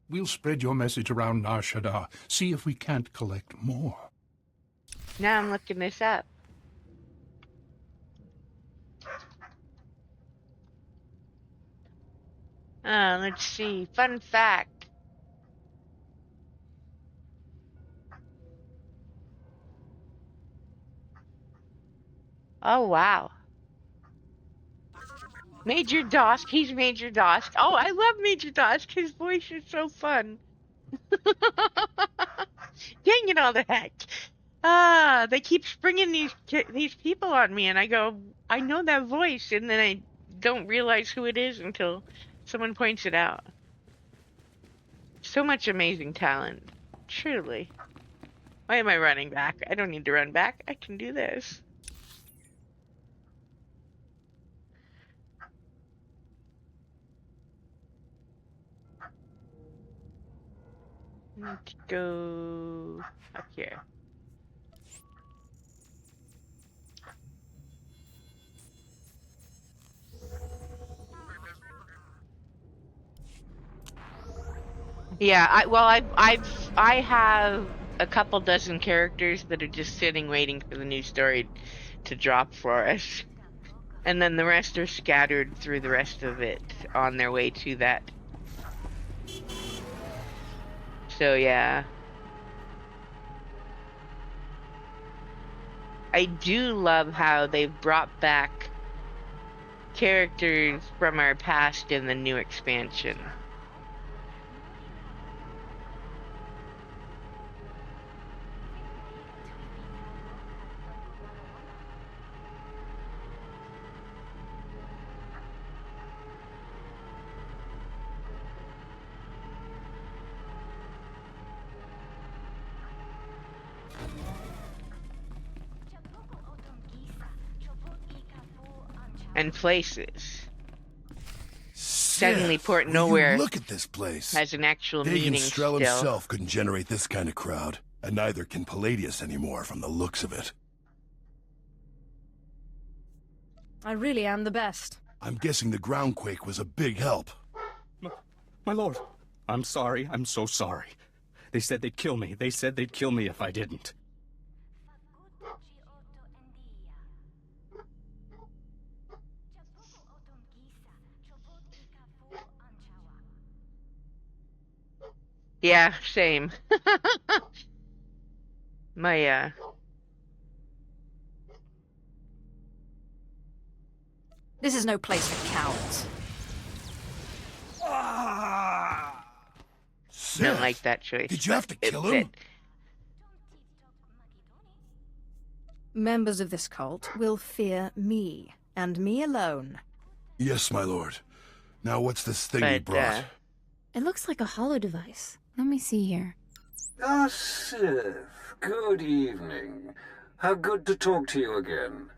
We'll spread your message around Nar Shaddaa, see if we can't collect more. Now I'm looking this up. Let's see. Fun fact. Oh, wow. Major Dosk. He's Major Dosk. Oh, I love Major Dosk. His voice is so fun. Dang it all the heck. They keep springing these people on me, and I go, I know that voice, and then I don't realize who it is until someone points it out. So much amazing talent, truly. Why am I running back? I don't need to run back. I can do this. Let's go up here. Yeah, I have a couple dozen characters that are just sitting waiting for the new story to drop for us. And then the rest are scattered through the rest of it on their way to that. So yeah. I do love how they've brought back characters from our past in the new expansion. And places. Suddenly Port Nowhere look at this place. Has an actual meaning Strel still. himself couldn't generate this kind of crowd, and neither can Palladius anymore from the looks of it. I really am the best. I'm guessing the groundquake was a big help. My lord, I'm sorry. I'm so sorry. They said they'd kill me. They said they'd kill me if I didn't. Yeah, same. This is no place for cowards. Don't like that choice. Did you have to kill him? Members of this cult will fear me, and me alone. Yes, my lord. Now what's this thing you brought? It looks like a hollow device. Let me see here. Ah, Sith. Good evening. How good to talk to you again.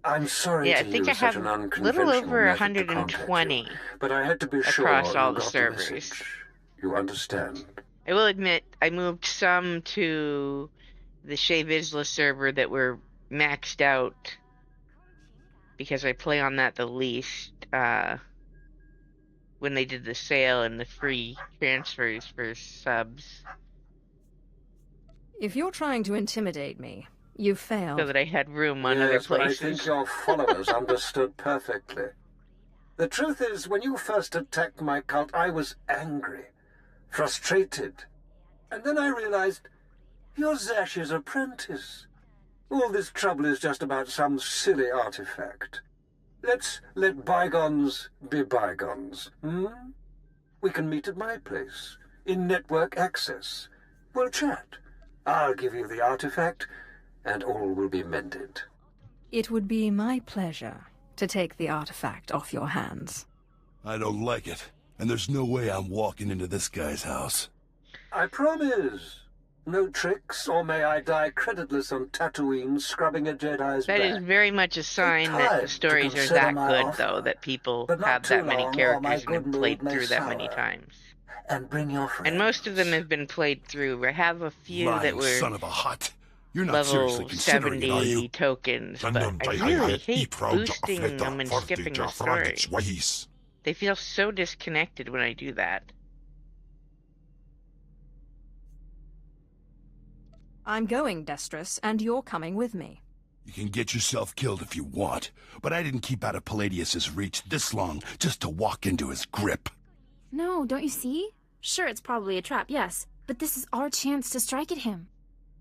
I'm sorry Yeah, to I think use I have such an a unconventional little over method to contact 120 you, but I had to be sure across all you the got servers. message. You understand? I will admit, I moved some to the Shea Vizsla server that were maxed out because I play on that the least. When they did the sale and the free transfers for subs. If you're trying to intimidate me, you failed. So that I had room on yes, other but places. I think your followers understood perfectly. The truth is, when you first attacked my cult, I was angry, frustrated. And then I realized, you're Zash's apprentice. All this trouble is just about some silly artifact. Let's let bygones be bygones, hmm? We can meet at my place, in network access. We'll chat. I'll give you the artifact, and all will be mended. It would be my pleasure to take the artifact off your hands. I don't like it, and there's no way I'm walking into this guy's house. I promise. No tricks, or may I die creditless on Tatooine scrubbing a Jedi's That back. is very much a sign that the stories are that good, though, that people have that many characters and have played through that many times. And bring your friends. And most of them have been played through. I have a few that were son of a hut. You're not level seriously considering 70 it, are you? tokens, but I really hate boosting them and skipping the story. They feel so disconnected when I do that. I'm going, Destrus, and you're coming with me. You can get yourself killed if you want, but I didn't keep out of Palladius's reach this long just to walk into his grip. No, don't you see? Sure, it's probably a trap, yes, but this is our chance to strike at him.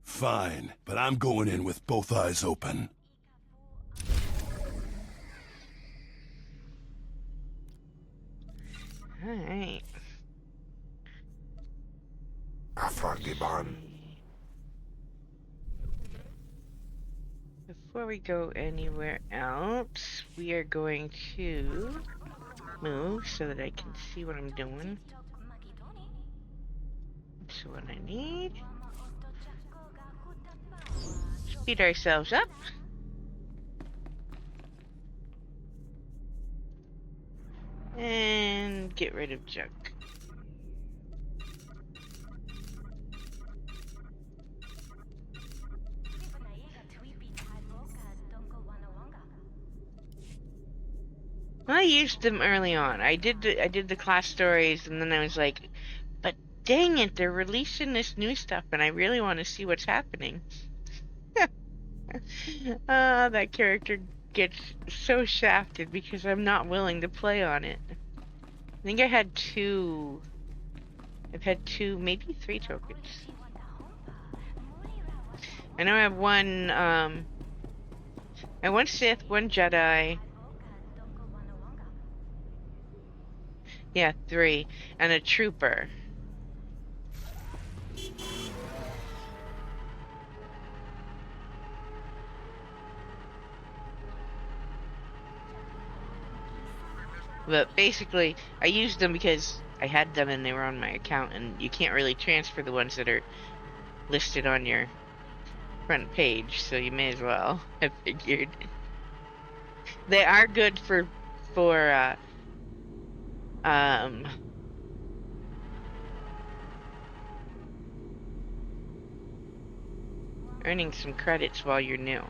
Fine, but I'm going in with both eyes open. Alright. Argiban. Before we go anywhere else, we are going to move so that I can see what I'm doing. That's what I need. Speed ourselves up. And get rid of junk. I used them early on. I did the class stories, and then I was like, but dang it, they're releasing this new stuff, and I really want to see what's happening. That character gets so shafted because I'm not willing to play on it. I think I had two. I've had two, maybe 3 tokens. I know I have one. I have one Sith, one Jedi. Yeah, 3, and a trooper. But basically, I used them because I had them and they were on my account, and you can't really transfer the ones that are listed on your front page, so you may as well, I figured. They are good for earning some credits while you're new.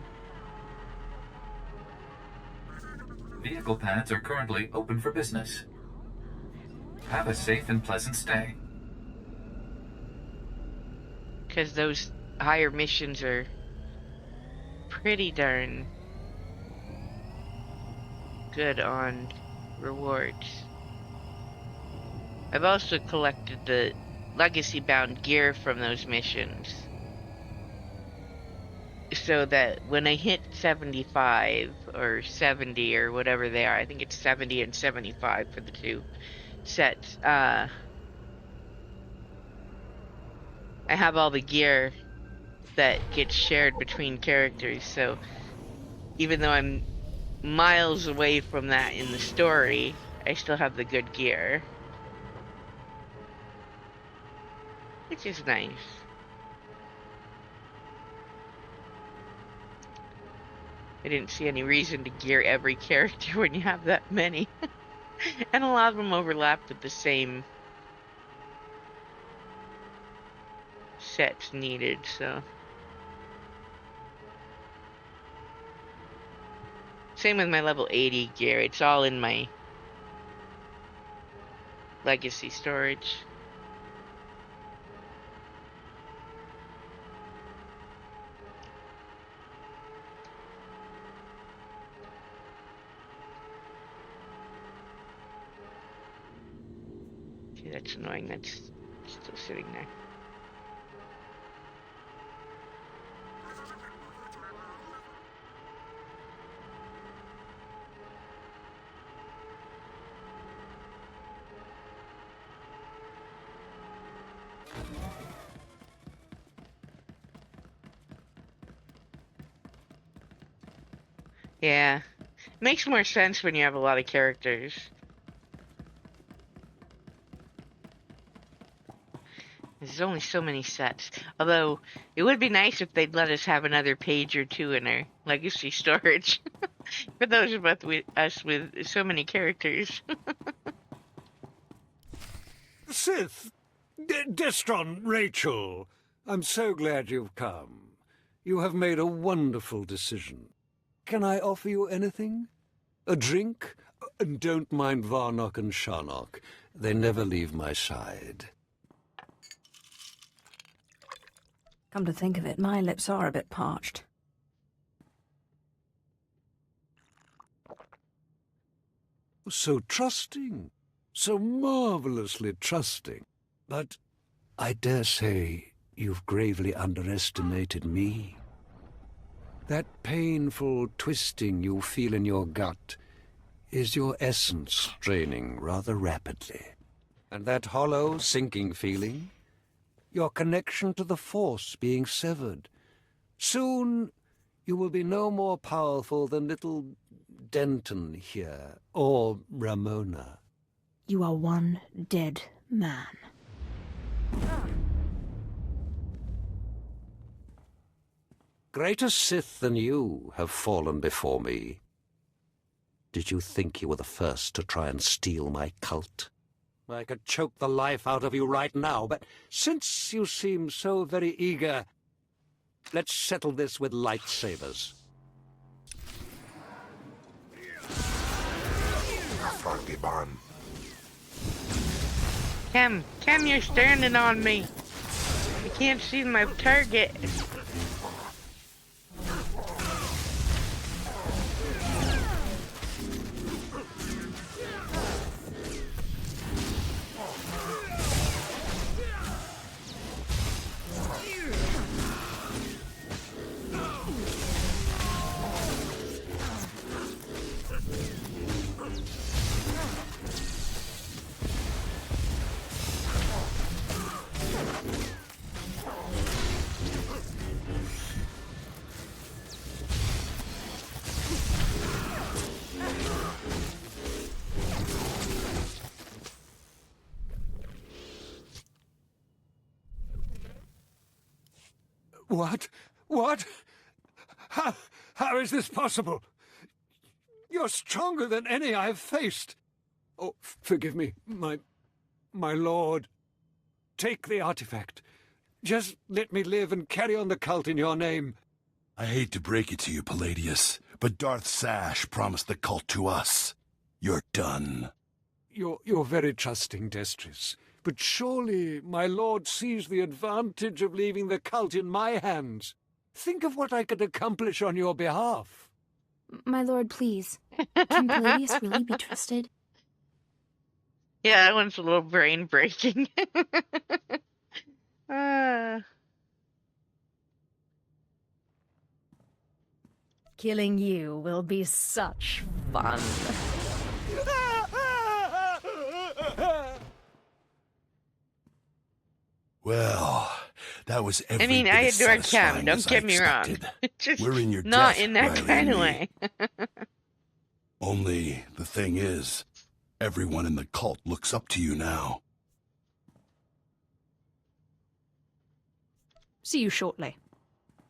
Vehicle pads are currently open for business. Have a safe and pleasant stay. Because those higher missions are pretty darn good on rewards. I've also collected the legacy-bound gear from those missions, so that when I hit 75 or 70 or whatever they are, I think it's 70 and 75 for the 2 sets, I have all the gear that gets shared between characters, so even though I'm miles away from that in the story, I still have the good gear. Which is nice. I didn't see any reason to gear every character when you have that many. And a lot of them overlap with the same sets needed, so. Same with my level 80 gear. It's all in my legacy storage. Okay, that's annoying. That's still sitting there. Yeah, makes more sense when you have a lot of characters. There's only so many sets. Although, it would be nice if they'd let us have another page or 2 in our legacy storage. For those of us with so many characters. Sith! Destron, Rachel! I'm so glad you've come. You have made a wonderful decision. Can I offer you anything? A drink? And don't mind Varnock and Sharnock. They never leave my side. Come to think of it, my lips are a bit parched. So trusting. So marvelously trusting. But I dare say you've gravely underestimated me. That painful twisting you feel in your gut is your essence draining rather rapidly. And that hollow, sinking feeling? your connection to the Force being severed. Soon, you will be no more powerful than little Denton here, or Ramona. You are one dead man. Greater Sith than you have fallen before me. Did you think you were the first to try and steal my cult? I could choke the life out of you right now, but since you seem so very eager, let's settle this with lightsabers. Cam, you're standing on me. I can't see my target. What? What? How is this possible? You're stronger than any I've faced. Oh, forgive me, my lord. Take the artifact. Just let me live and carry on the cult in your name. I hate to break it to you, Palladius, but Darth Sash promised the cult to us. You're done. You're very trusting, Destris. But surely my lord sees the advantage of leaving the cult in my hands. Think of what I could accomplish on your behalf. My lord, please. Can Palladius really be trusted? Yeah, that one's a little brain-breaking. Killing you will be such fun. Well, that was every I mean, bit I as adore Cam, satisfying don't as get I me wrong. expected. Just We're in your not debt, in that Riley kind and of me. way. Only the thing is, everyone in the cult looks up to you now. See you shortly.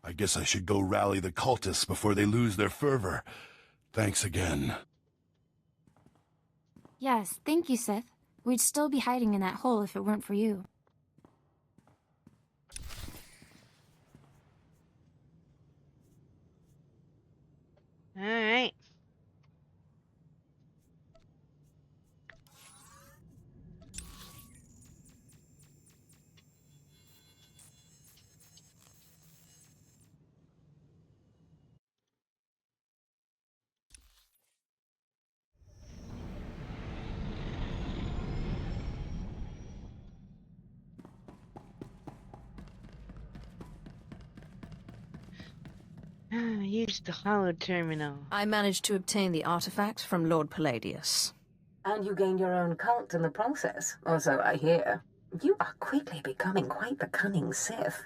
I guess I should go rally the cultists before they lose their fervor. Thanks again. Yes, thank you, Sith. We'd still be hiding in that hole if it weren't for you. All right. Use the hollow terminal. I managed to obtain the artifact from Lord Palladius. And you gained your own cult in the process, or so I hear. You are quickly becoming quite the cunning Sith.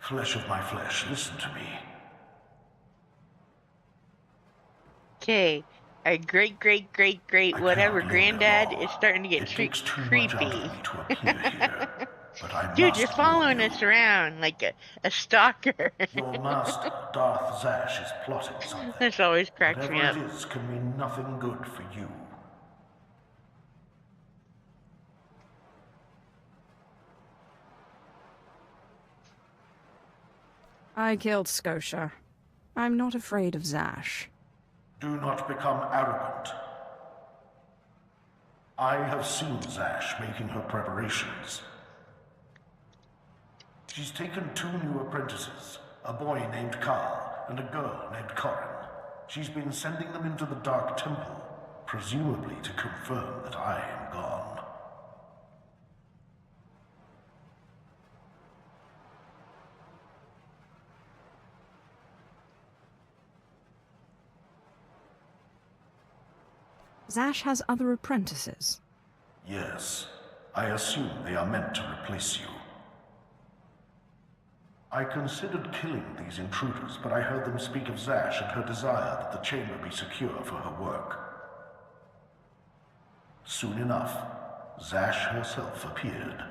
Flesh of my flesh, listen to me. Okay, our great whatever granddad is starting to get creepy. Dude, you're following us around like a stalker. Your master, Darth Zash, is plotting something. This always cracks me up. Whatever it is can mean nothing good for you. I killed Scotia. I'm not afraid of Zash. Do not become arrogant. I have seen Zash making her preparations. She's taken 2 new apprentices, a boy named Carl and a girl named Corin. She's been sending them into the Dark Temple, presumably to confirm that I am gone. Zash has other apprentices. Yes, I assume they are meant to replace you. I considered killing these intruders, but I heard them speak of Zash and her desire that the chamber be secure for her work. Soon enough, Zash herself appeared.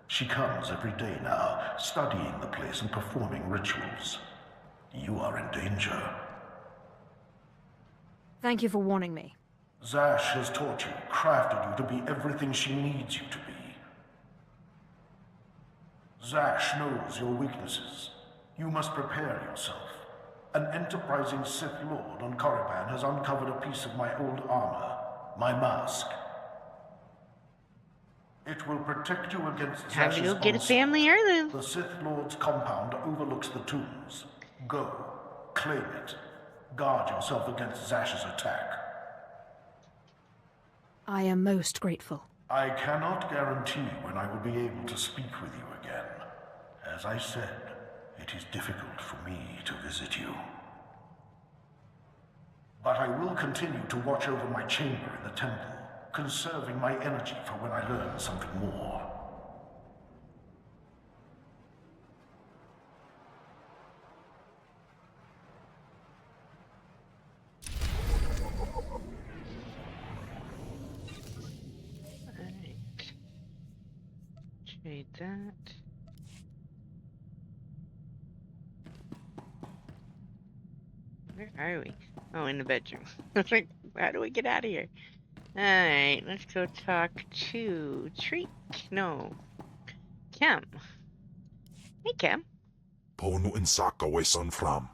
She comes every day now, studying the place and performing rituals. You are in danger. Thank you for warning me. Zash has taught you, crafted you to be everything she needs you to be. Zash knows your weaknesses. You must prepare yourself. An enterprising Sith Lord on Korriban has uncovered a piece of my old armor, my mask. It will protect you against Time to Zash's go get a onslaught. family heirloom. The Sith Lord's compound overlooks the tombs. Go, claim it. Guard yourself against Zash's attack. I am most grateful. I cannot guarantee when I will be able to speak with you again. As I said, it is difficult for me to visit you. But I will continue to watch over my chamber in the temple, conserving my energy for when I learn something more. Alright. Trade that. Where are we? Oh, in the bedroom. I was like, how do we get out of here? Alright, let's go talk to Treek. No. Cam. Hey, Cam. Ponu insaka weson fram.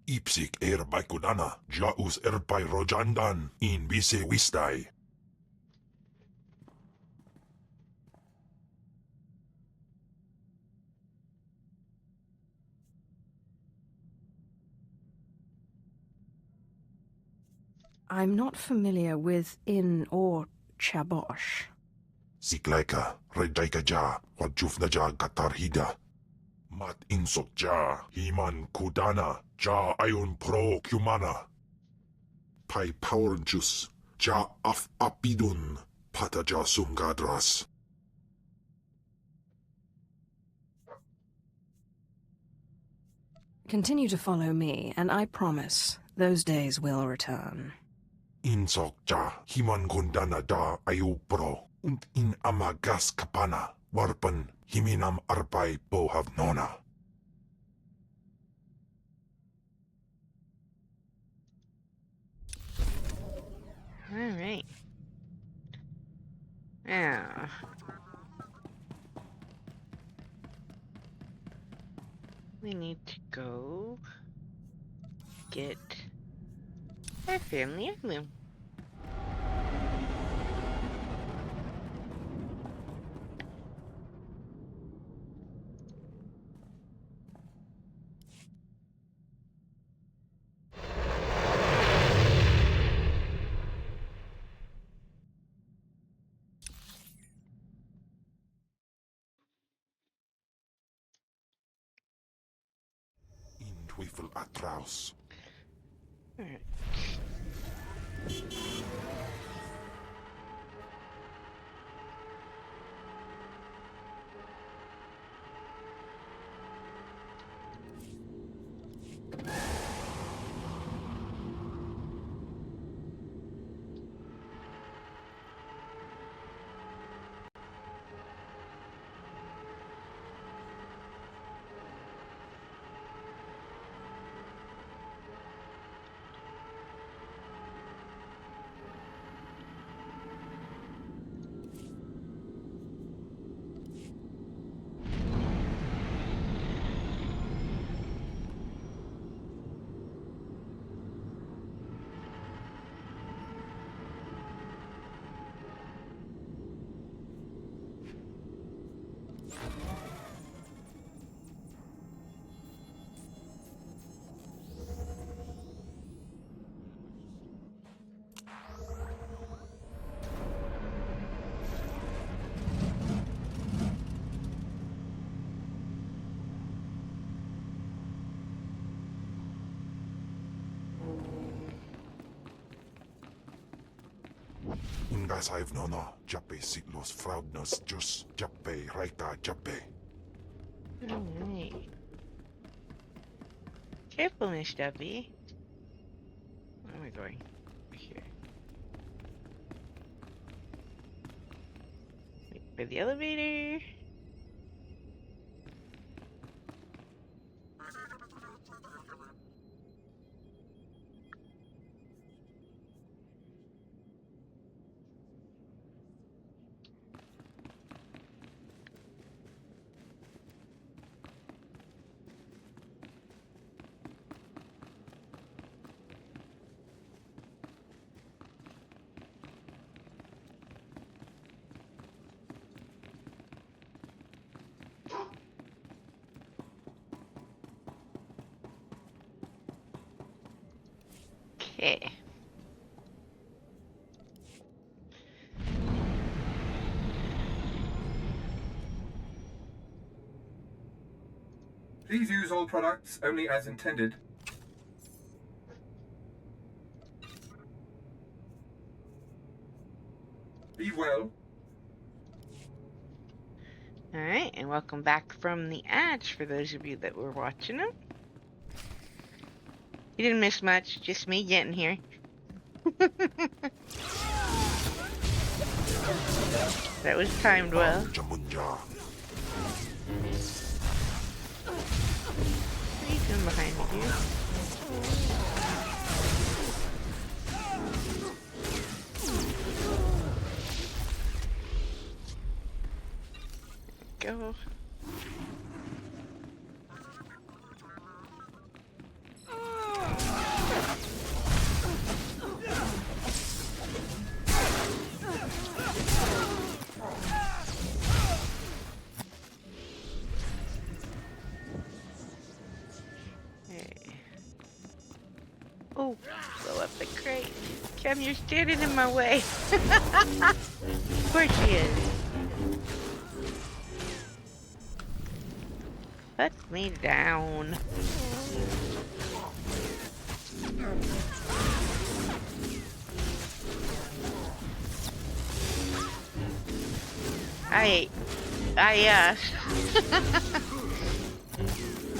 Ipsik erbay kudana, jaus erbay rojandan, in bise wistai. I'm not familiar with In or Chabosh. Siklaika, redaika ja, wajufna ja katarhida. Mat insok ja, himan kudana, ja ayun pro kumana. Pai power juice, ja af apidun, pata ja sungadras. Continue to follow me, and I promise those days will return. Insok ja, himan kundana da ayu pro, und in amagas kapana, warpan himinam arbay bohavnona. Alright. Now. We need to go get our family heirloom. Twyfel atraus. Alright. Kasaiv nono, Jape Sitlos Fraudnos Jus, Jape Raika Jape. Alright. Careful, Miss Duffy. Where am I going? Here. Wait for the elevator. Okay. Please use all products only as intended. Be well. Alright, and welcome back from the ads for those of you that were watching them. You didn't miss much, just me getting here. That was timed well. What are you doing behind me, dude? Go. Oh, blow up the crate. Cam, you're standing in my way. Of course she is. Put me down. I'm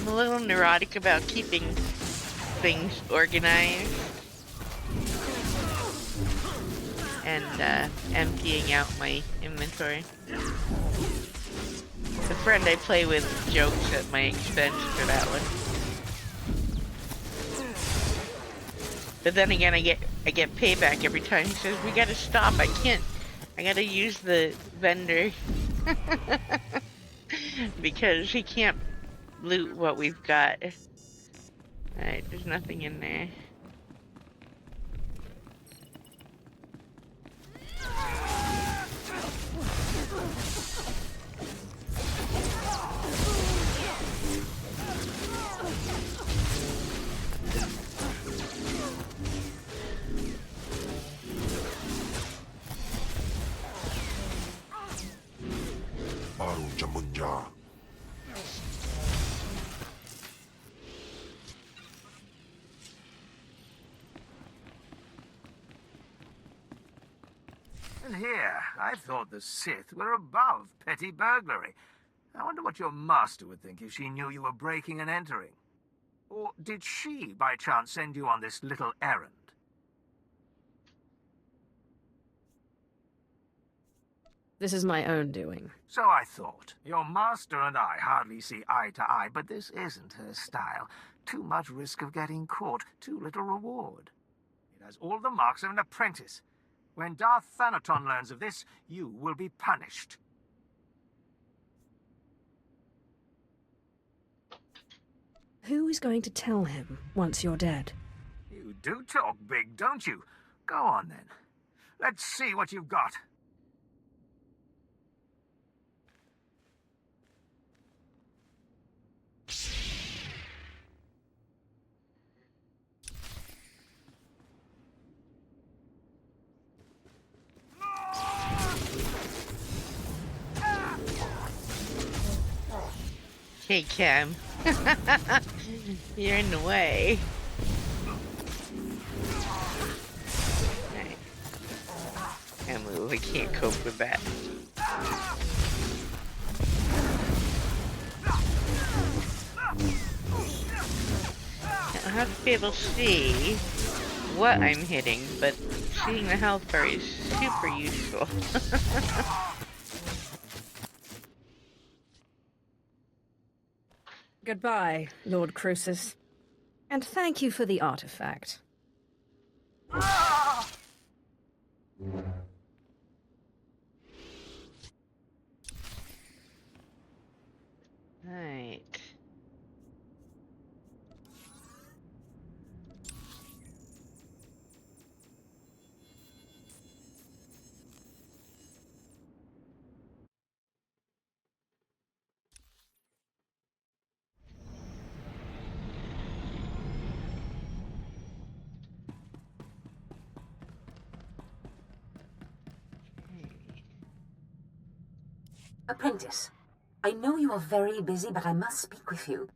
a little neurotic about keeping things organized and emptying out my inventory. The friend I play with jokes at my expense for that one. But then again, I get payback every time. He says, "We gotta stop. I gotta use the vendor." Because he can't loot what we've got. Alright, there's nothing in there. And here, I thought the Sith were above petty burglary. I wonder what your master would think if she knew you were breaking and entering. Or did she, by chance, send you on this little errand? This is my own doing. So I thought. Your master and I hardly see eye to eye, but this isn't her style. Too much risk of getting caught, too little reward. It has all the marks of an apprentice. When Darth Thanaton learns of this, you will be punished. Who is going to tell him once you're dead? You do talk big, don't you? Go on, then. Let's see what you've got. Hey, Cam. You're in the way. can't move. I can't cope with that. I have to be able to see what I'm hitting, but seeing the health bar is super useful. Goodbye, Lord Crucis. And thank you for the artifact. Right. Apprentice, I know you are very busy, but I must speak with you.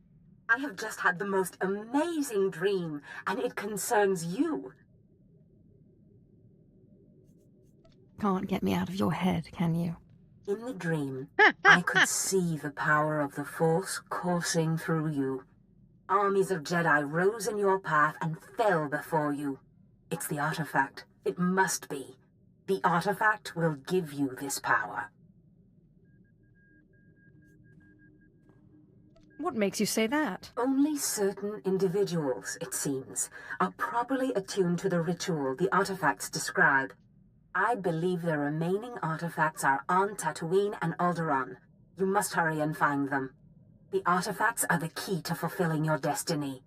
I have just had the most amazing dream, and it concerns you. Can't get me out of your head, can you? In the dream, I could see the power of the Force coursing through you. Armies of Jedi rose in your path and fell before you. It's the artifact. It must be. The artifact will give you this power. What makes you say that? Only certain individuals, it seems, are properly attuned to the ritual the artifacts describe. I believe the remaining artifacts are on Tatooine and Alderaan. You must hurry and find them. The artifacts are the key to fulfilling your destiny.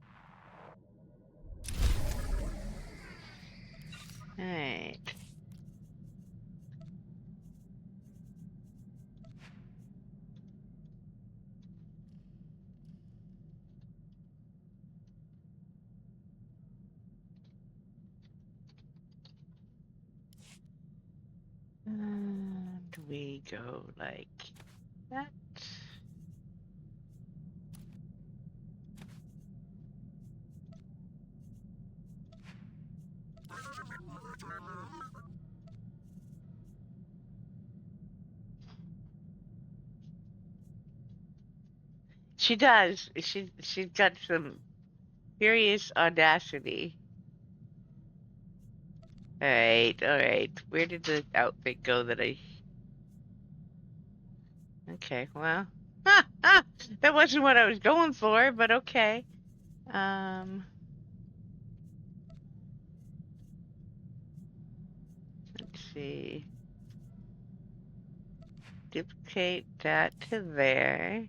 Right. And we go like that. She does. She's got some serious audacity. Alright, alright. Where did the outfit go that I... Okay, well... that wasn't what I was going for, but okay. Let's see. Duplicate that to there.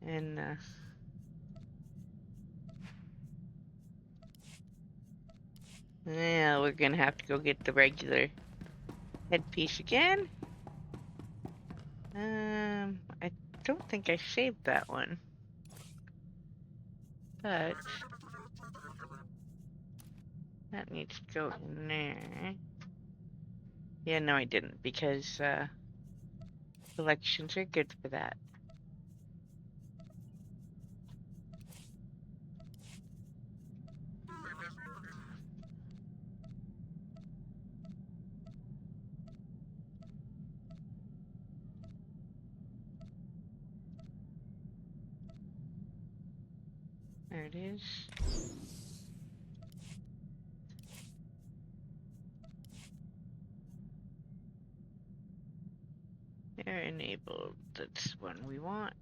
And, yeah, we're gonna have to go get the regular headpiece again. I don't think I saved that one. But that needs to go in there. Yeah, no, I didn't, because selections are good for that. There it is. They're enabled. That's one we want.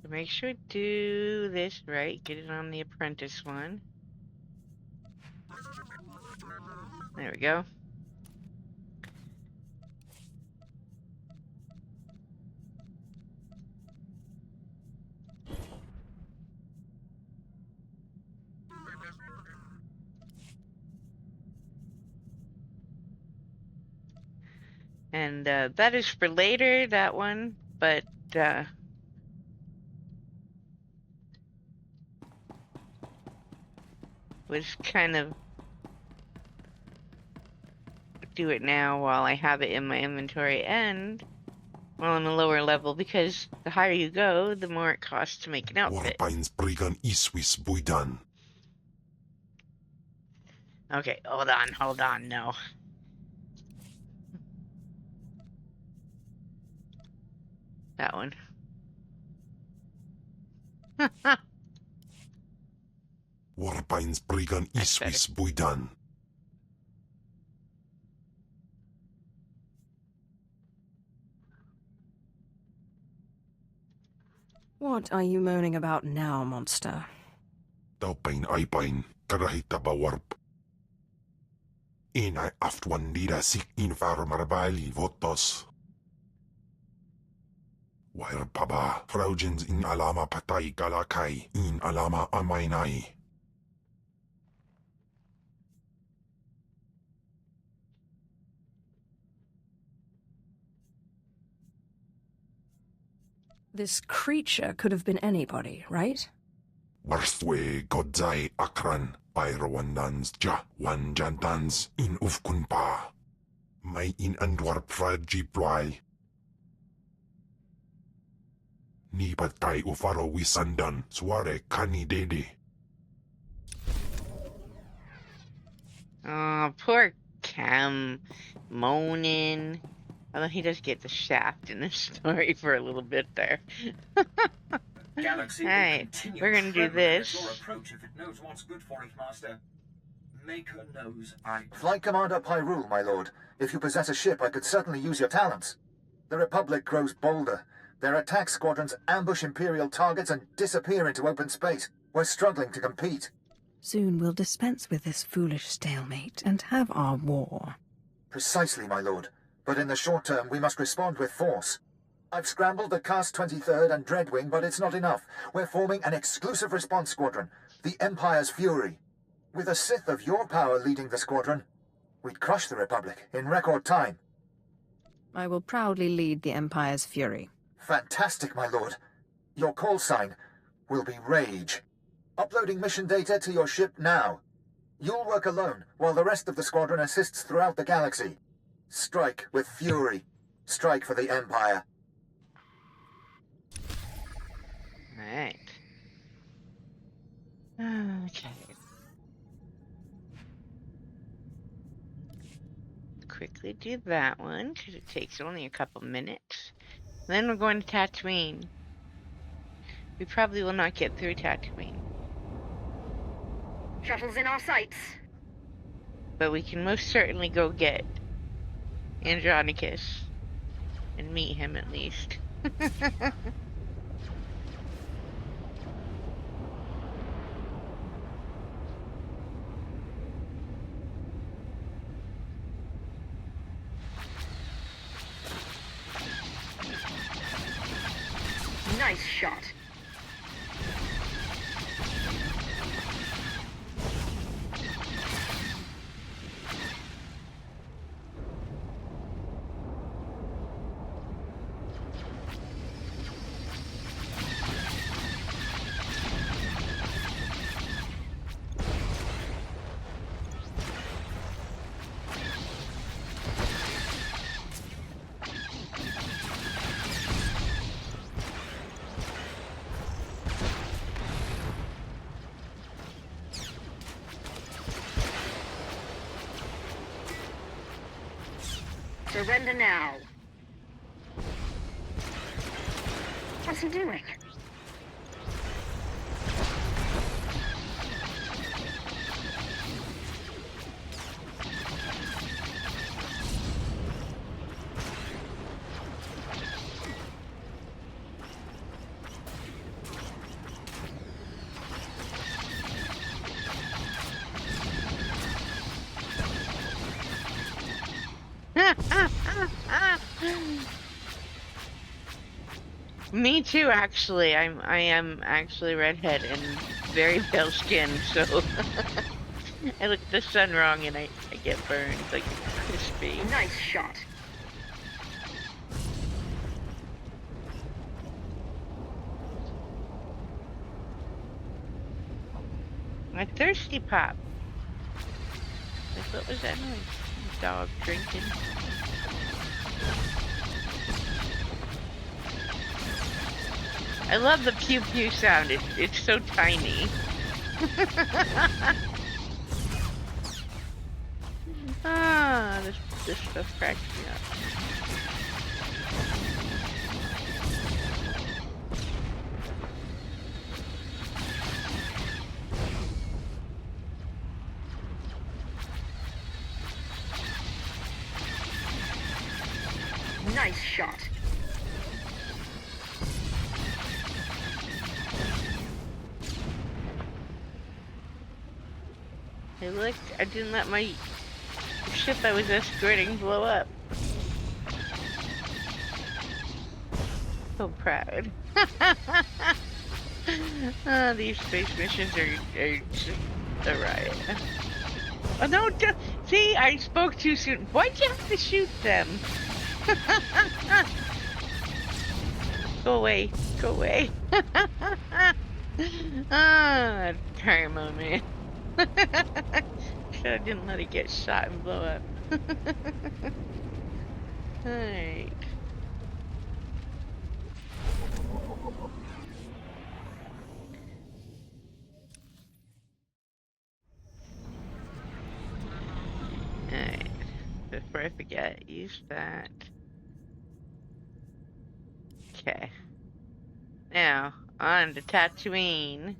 So make sure to do this right. Get it on the apprentice one. There we go. And that is for later, that one, but was kind of do it now while I have it in my inventory and while I'm a lower level, because the higher you go, the more it costs to make an outfit. Okay, hold on, no. That one. Warpain's Brigan Iswis Buidan. What are you moaning about now, monster? Taupain Aipain, Karahita Bawarp. Inai Aftwandira Sik Infarmarbali Votos. Wire Paba, Fraujens in Alama Patai Galakai, in Alama Amainai. This creature could have been anybody, right? Warthwe Godzai Akran, Pyrawandans Ja, Wanjantans, in Ufkunpa. May in Andwar Fraji Ploy. Ni Patai Ufaro Wisandan, Sware Kani Dede. Oh, poor Cam. Moaning. Although he does get the shaft in this story for a little bit there. Alright, we're gonna do this. Approach if it knows what's good for it, Master. Maker knows Flight Commander Pyrule, my lord. If you possess a ship, I could certainly use your talents. The Republic grows bolder. Their attack squadrons ambush Imperial targets and disappear into open space. We're struggling to compete. Soon we'll dispense with this foolish stalemate and have our war. Precisely, my lord. But in the short term, we must respond with force. I've scrambled the Cast 23rd and Dreadwing, but it's not enough. We're forming an exclusive response squadron, the Empire's Fury. With a Sith of your power leading the squadron, we'd crush the Republic in record time. I will proudly lead the Empire's Fury. Fantastic, my lord. Your call sign will be Rage. Uploading mission data to your ship now. You'll work alone, while the rest of the squadron assists throughout the galaxy. Strike with fury. Strike for the Empire. Alright. Okay. Quickly do that one, because it takes only a couple minutes. Then we're going to Tatooine. We probably will not get through Tatooine. Shuttles in our sights. But we can most certainly go get Andronicus and meet him at least. Nice shot. Surrender now. What's he doing? Me too, actually. I am actually redhead and very pale skin, so I look at the sun wrong and I get burned like crispy. Nice shot. My thirsty pop. Like, what was that noise? Dog drinking. I love the pew pew sound. It's so tiny. Ah, this stuff cracks me up. Nice shot. Hey, look, I didn't let my ship I was escorting blow up. So proud. These space missions are just a riot. Oh no, see, I spoke too soon. Why'd you have to shoot them? Go away, go away. Ah, karma, man. I didn't let it get shot and blow up. Alright. Alright. Before I forget, use that. Okay. Now, on to Tatooine.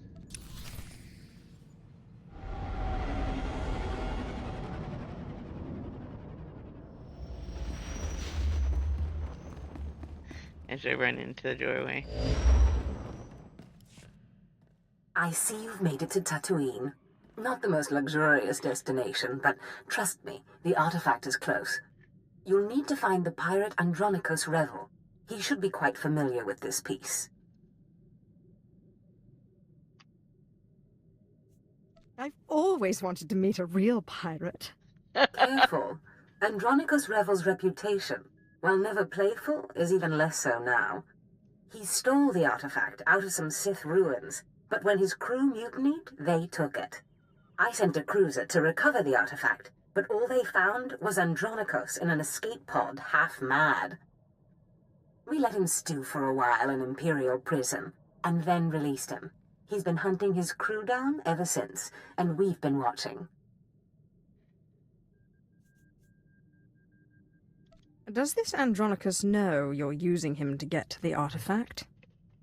As I run into the doorway. I see you've made it to Tatooine. Not the most luxurious destination, but trust me, the artifact is close. You'll need to find the pirate Andronicos Revel. He should be quite familiar with this piece. I've always wanted to meet a real pirate. Careful. Andronicos Revel's reputation, while never playful, is even less so now. He stole the artifact out of some Sith ruins, but when his crew mutinied, they took it. I sent a cruiser to recover the artifact, but all they found was Andronicos in an escape pod, half mad. We let him stew for a while in Imperial prison, and then released him. He's been hunting his crew down ever since, and we've been watching. Does this Andronicus know you're using him to get to the artifact?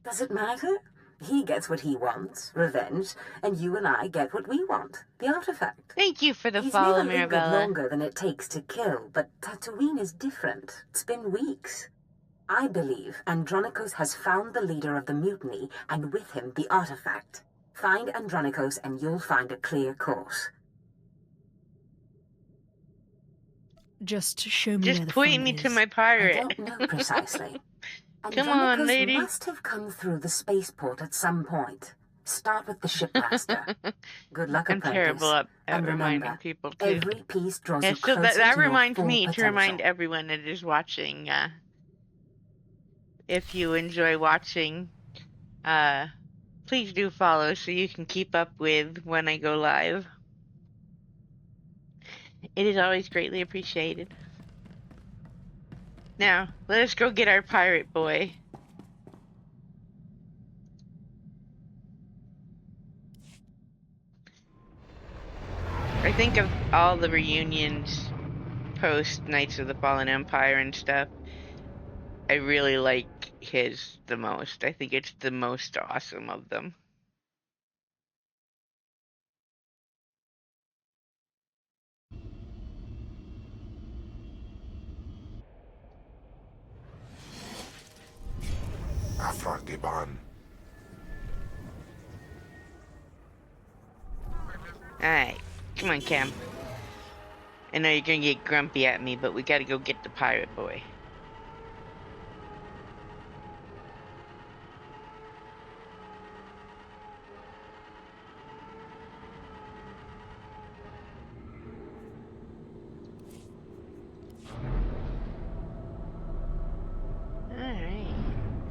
Does it matter? He gets what he wants, revenge, and you and I get what we want, the artifact. Thank you for the He's follow, never lingered Mirabella. longer than it takes to kill, but Tatooine is different. It's been weeks. I believe Andronicos has found the leader of the mutiny, and with him the artifact. Find Andronicos and you'll find a clear course. Just show me Just where the point fun me is. to my pirate. I don't know precisely. Come on, Andronicos lady. must have come through the spaceport at some point. Start with the shipmaster. Good luck, I'm apprentice. terrible at And reminding remember, people too. every piece draws Yeah, you so closer that to your reminds full me to potential. remind everyone that is watching. If you enjoy watching, please do follow so you can keep up with when I go live. It is always greatly appreciated. Now, let us go get our pirate boy. I think of all the reunions post Knights of the Fallen Empire and stuff, I really like his the most. I think it's the most awesome of them. Afragiban. Alright, come on, Cam. I know you're gonna get grumpy at me, but we gotta go get the pirate boy.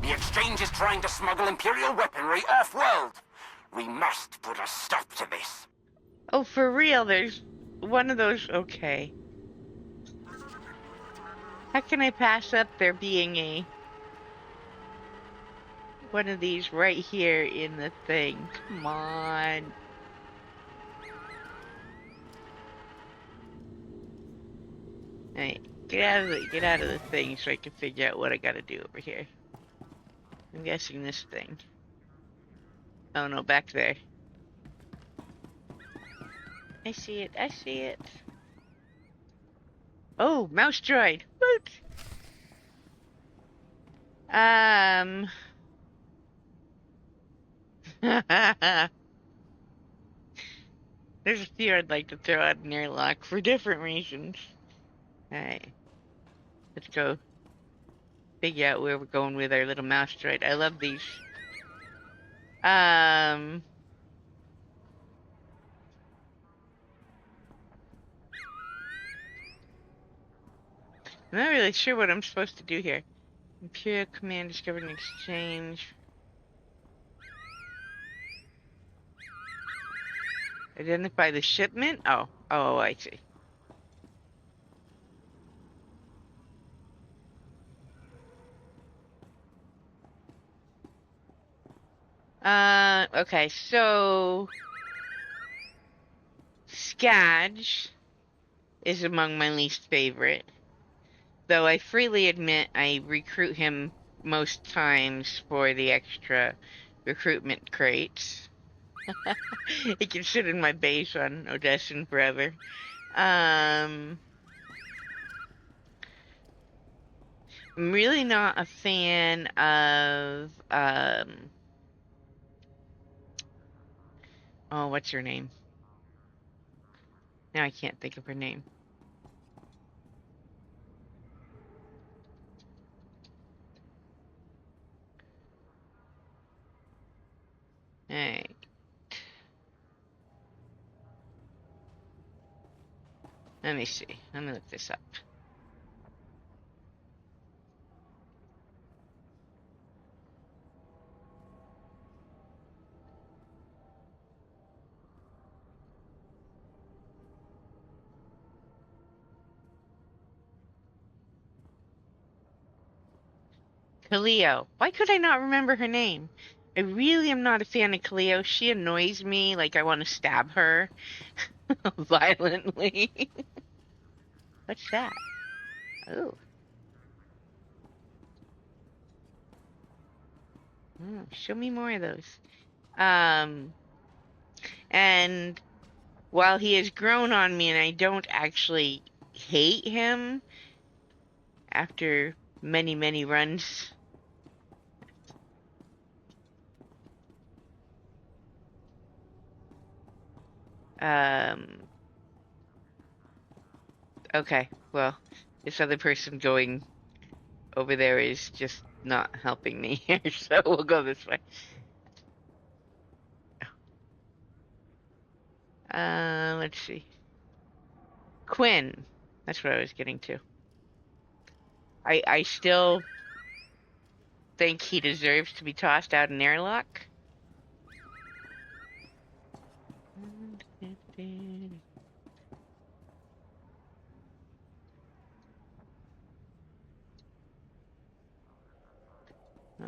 The Exchange is trying to smuggle Imperial weaponry off-world. We must put a stop to this. Oh, for real, there's one of those. Okay. How can I pass up there being one of these right here in the thing? Come on. Alright, get out of the thing so I can figure out what I gotta do over here. I'm guessing this thing. Oh no, back there. I see it, I see it. Oh, mouse droid! Woot! There's a few I'd like to throw out an airlock for different reasons. Alright. Let's go figure out where we're going with our little mouse droid. I love these. I'm not really sure what I'm supposed to do here. Imperial Command discovered an exchange. Identify the shipment? Oh, I see. Okay, so Skadge is among my least favorite. Though I freely admit I recruit him most times for the extra recruitment crates. He can sit in my base on Odessan forever. I'm really not a fan of oh, what's her name? Now I can't think of her name. Alright. Let me see. Let me look this up. Kaleo. Why could I not remember her name? I really am not a fan of Kaleo. She annoys me, like I want to stab her violently. What's that? Oh. Show me more of those. And while he has grown on me and I don't actually hate him after many, many runs, okay, well, this other person going over there is just not helping me here, so we'll go this way. Let's see. Quinn. That's what I was getting to. I still think he deserves to be tossed out in airlock.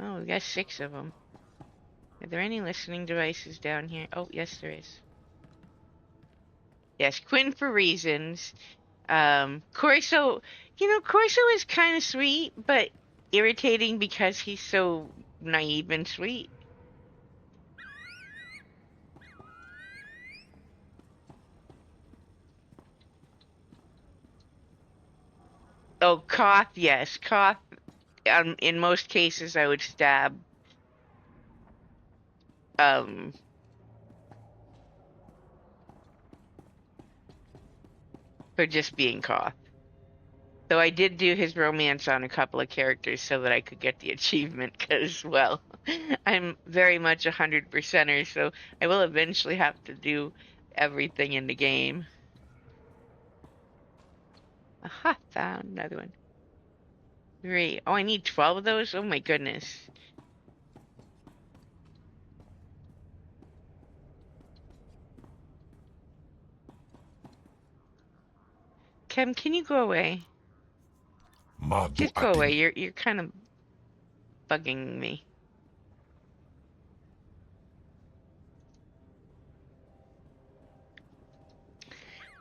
Oh, we got 6 of them. Are there any listening devices down here? Oh, yes, there is. Yes, Quinn for reasons. Corso, Corso is kind of sweet, but irritating because he's so naive and sweet. Oh, Koth, yes. Koth, in most cases, I would stab. For just being Koth. Though I did do his romance on a couple of characters so that I could get the achievement, because, well, I'm very much 100%er, so I will eventually have to do everything in the game. Aha, found another one. 3. Oh, I need 12 of those? Oh my goodness. Kem, can you go away? Just go away. You're kind of bugging me.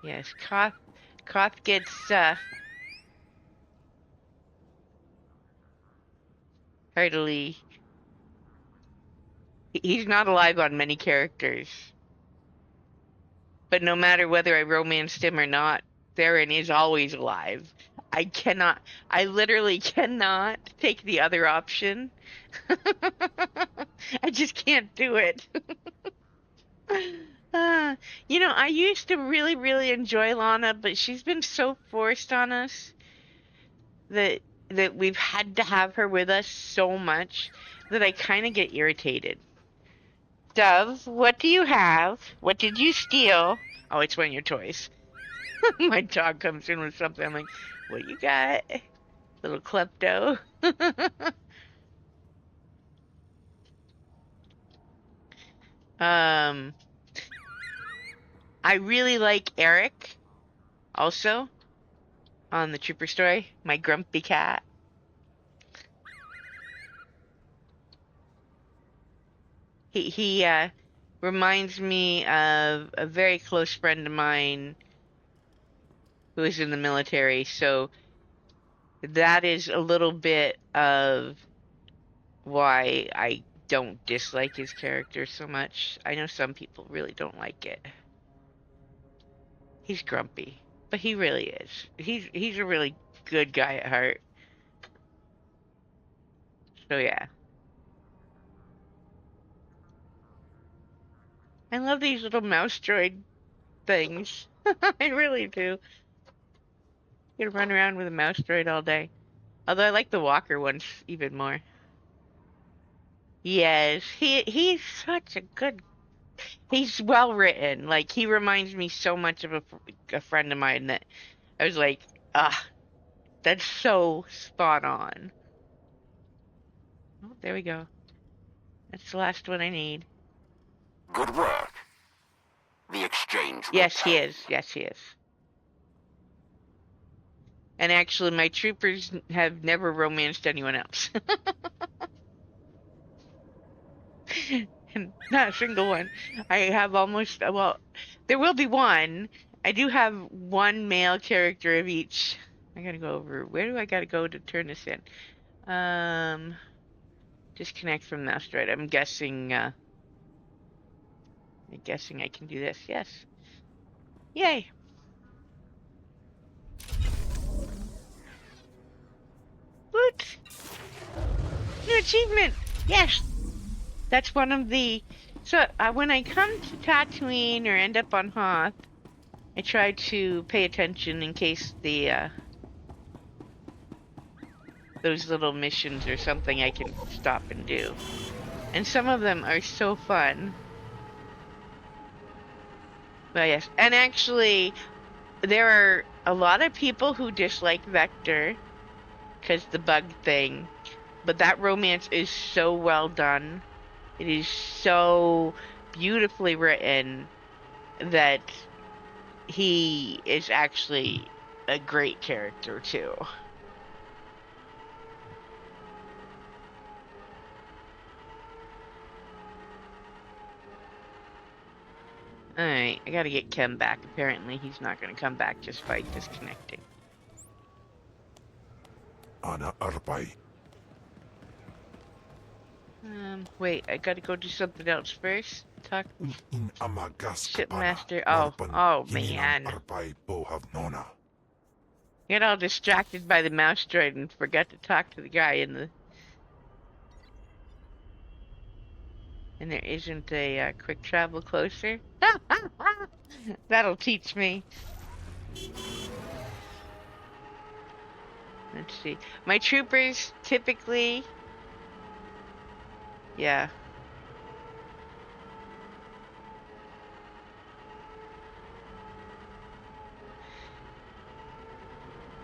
Yes, Koth gets hardly... He's not alive on many characters. But no matter whether I romanced him or not, Theron is always alive. I literally cannot take the other option. I just can't do it. You know, I used to really, really enjoy Lana, but she's been so forced on us that we've had to have her with us so much that I kind of get irritated. Dove, what do you have? What did you steal? Oh, it's one of your toys. My dog comes in with something. I'm like, what you got? Little klepto. I really like Eric, also, on the Trooper story. My grumpy cat. He reminds me of a very close friend of mine who is in the military, so that is a little bit of why I don't dislike his character so much. I know some people really don't like it. He's grumpy, but he really is. He's a really good guy at heart. So yeah. I love these little mouse droid things. I really do. You can run around with a mouse droid all day. Although I like the walker ones even more. Yes, he's such a good... He's well written. Like, he reminds me so much of a friend of mine that I was like, that's so spot on. Oh, there we go. That's the last one I need. Good work. The exchange. Yes, he is. Yes, he is. And actually, my troopers have never romanced anyone else. Not a single one. I have almost... Well, there will be one. I do have one male character of each. I gotta go over... Where do I gotta go to turn this in? Disconnect from mouse droid. I'm guessing I can do this. Yes. Yay. What? New achievement. Yes. That's one of the... So, when I come to Tatooine or end up on Hoth, I try to pay attention in case the, those little missions or something I can stop and do. And some of them are so fun. Well, yes. And actually, there are a lot of people who dislike Vector because the bug thing. But that romance is so well done. It is so beautifully written that he is actually a great character, too. Alright, I gotta get Kem back. Apparently, he's not gonna come back just by disconnecting. Ana Arpai. Wait, I gotta go do something else first. Talk. In Amagas Shipmaster. Oh man. Get all distracted by the mouse droid and forgot to talk to the guy in the... And there isn't a quick travel closer? That'll teach me. Let's see. My troopers typically... Yeah.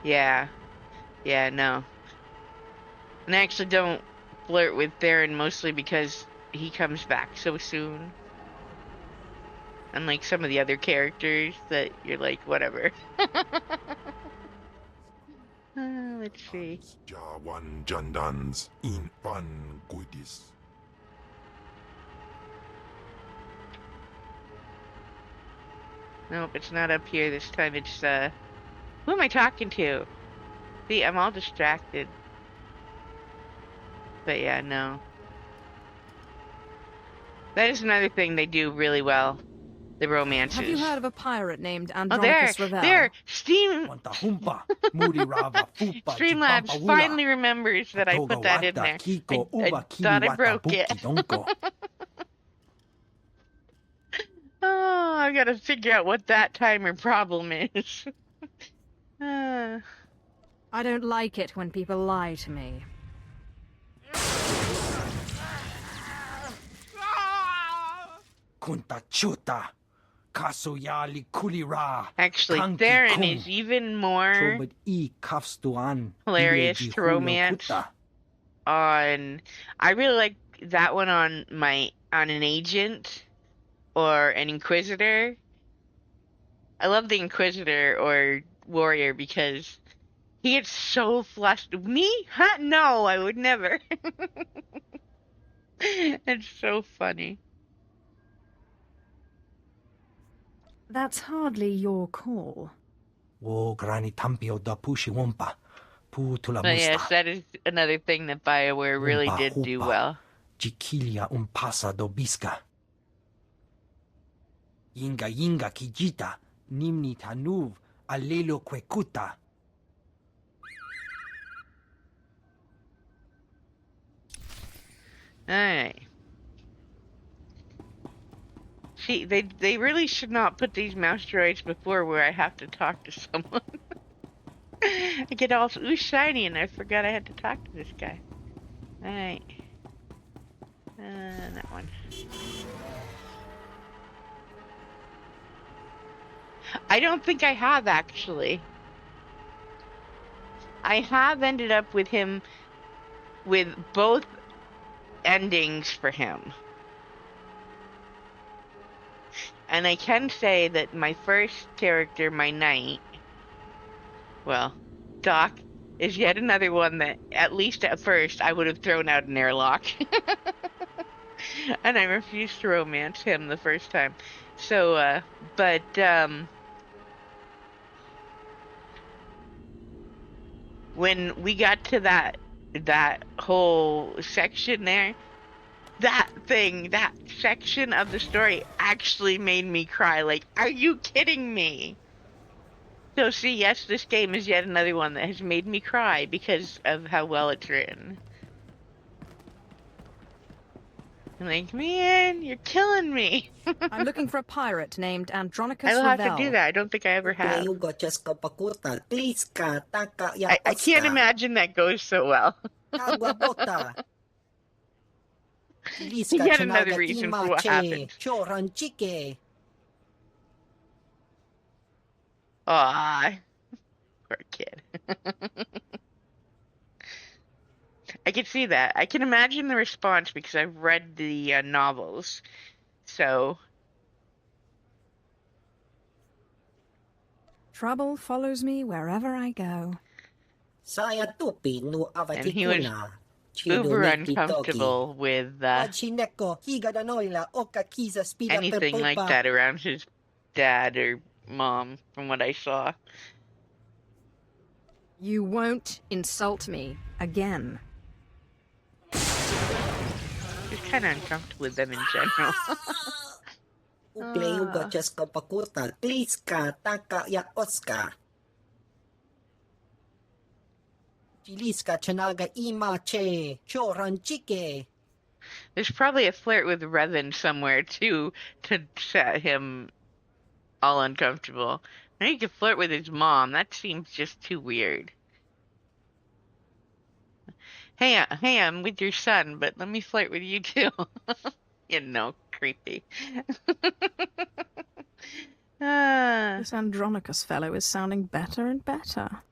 Yeah. Yeah, no. And I actually don't flirt with Theron mostly because he comes back so soon. Unlike some of the other characters that you're like, whatever. Let's see. Jawan Jandans in Pan Guidis. Nope, it's not up here this time. It's, who am I talking to? See, I'm all distracted. But yeah, no. That is another thing they do really well. The romances. Have you heard of a pirate named Oh, Andronicus there! Streamlabs finally remembers that I put that in there. I thought I broke it. Oh, I gotta figure out what that timer problem is. I don't like it when people lie to me. Actually, Theron is even more hilarious to romance on. I really like that one on an agent or an Inquisitor. I love the Inquisitor or warrior because he gets so flustered. Me? Huh? No, I would never. It's so funny. That's hardly your call. But yes, that is another thing that BioWare really did do well. Yinga yinga kijita, nimni tanuv, alelo kwekuta. Alright. See, they really should not put these mouse droids before where I have to talk to someone. I get all shiny and I forgot I had to talk to this guy. Alright. That one. I don't think I have, actually. I have ended up with him with both endings for him. And I can say that my first character, my knight, well, Doc, is yet another one that, at least at first, I would have thrown out an airlock. And I refused to romance him the first time. So, when we got to that whole section there, that section of the story actually made me cry. Like, are you kidding me? So see, yes, this game is yet another one that has made me cry because of how well it's written. I'm like, man, you're killing me. I'm looking for a pirate named Andronicus I will have Ravel. to do that. I don't think I ever have. I can't imagine that goes so well. Yet another reason for what happened. Aw, poor kid. I can see that. I can imagine the response because I've read the novels. So. Trouble follows me wherever I go. And he was uber uncomfortable with anything like that around his dad or mom, from what I saw. You won't insult me again. He's kind of uncomfortable with them in general. There's probably a flirt with Revan somewhere too to set him all uncomfortable. Now he can flirt with his mom. That seems just too weird. Hey, I'm with your son, but let me flirt with you too. You know, creepy. This Andronicus fellow is sounding better and better.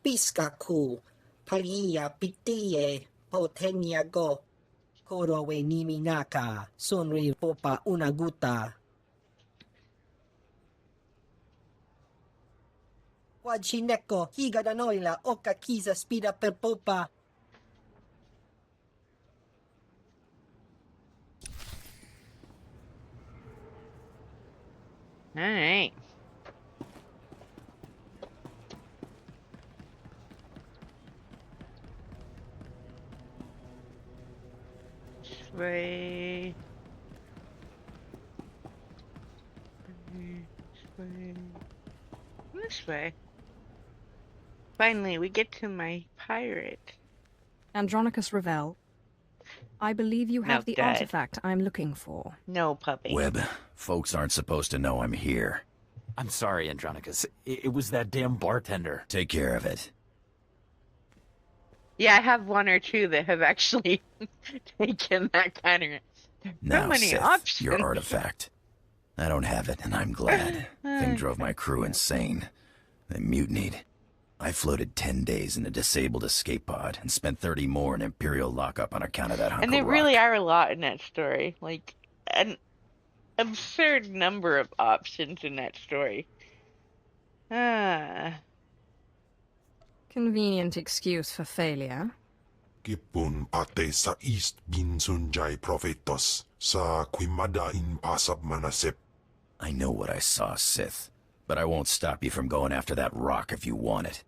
Piskaku, Palia Pitie, Potenia go, Korowe Niminaka, Sonri Popa Unaguta. Wajineko, Higadanoila, Oka Kiza Spida per Popa. Alright. way. This way. Finally, we get to my pirate. Andronicus Ravel, I believe you have No, the go ahead. artifact I'm looking for. No, puppy. Webb, folks aren't supposed to know I'm here. I'm sorry, Andronicus. It was that damn bartender. Take care of it. Yeah, I have one or two that have actually taken that kind of... So Now, many Sith, options. your artifact. I don't have it, and I'm glad. Thing drove my crew insane. They mutinied. I floated 10 days in a disabled escape pod and spent 30 more in Imperial lockup on account of that hunk And of there rock. really are a lot in that story. Like, an absurd number of options in that story. Convenient excuse for failure. Kipun pate sa East Binsunjay Prophetos sa Quimada in Pasab Manasip. I know what I saw, Sith, but I won't stop you from going after that rock if you want it.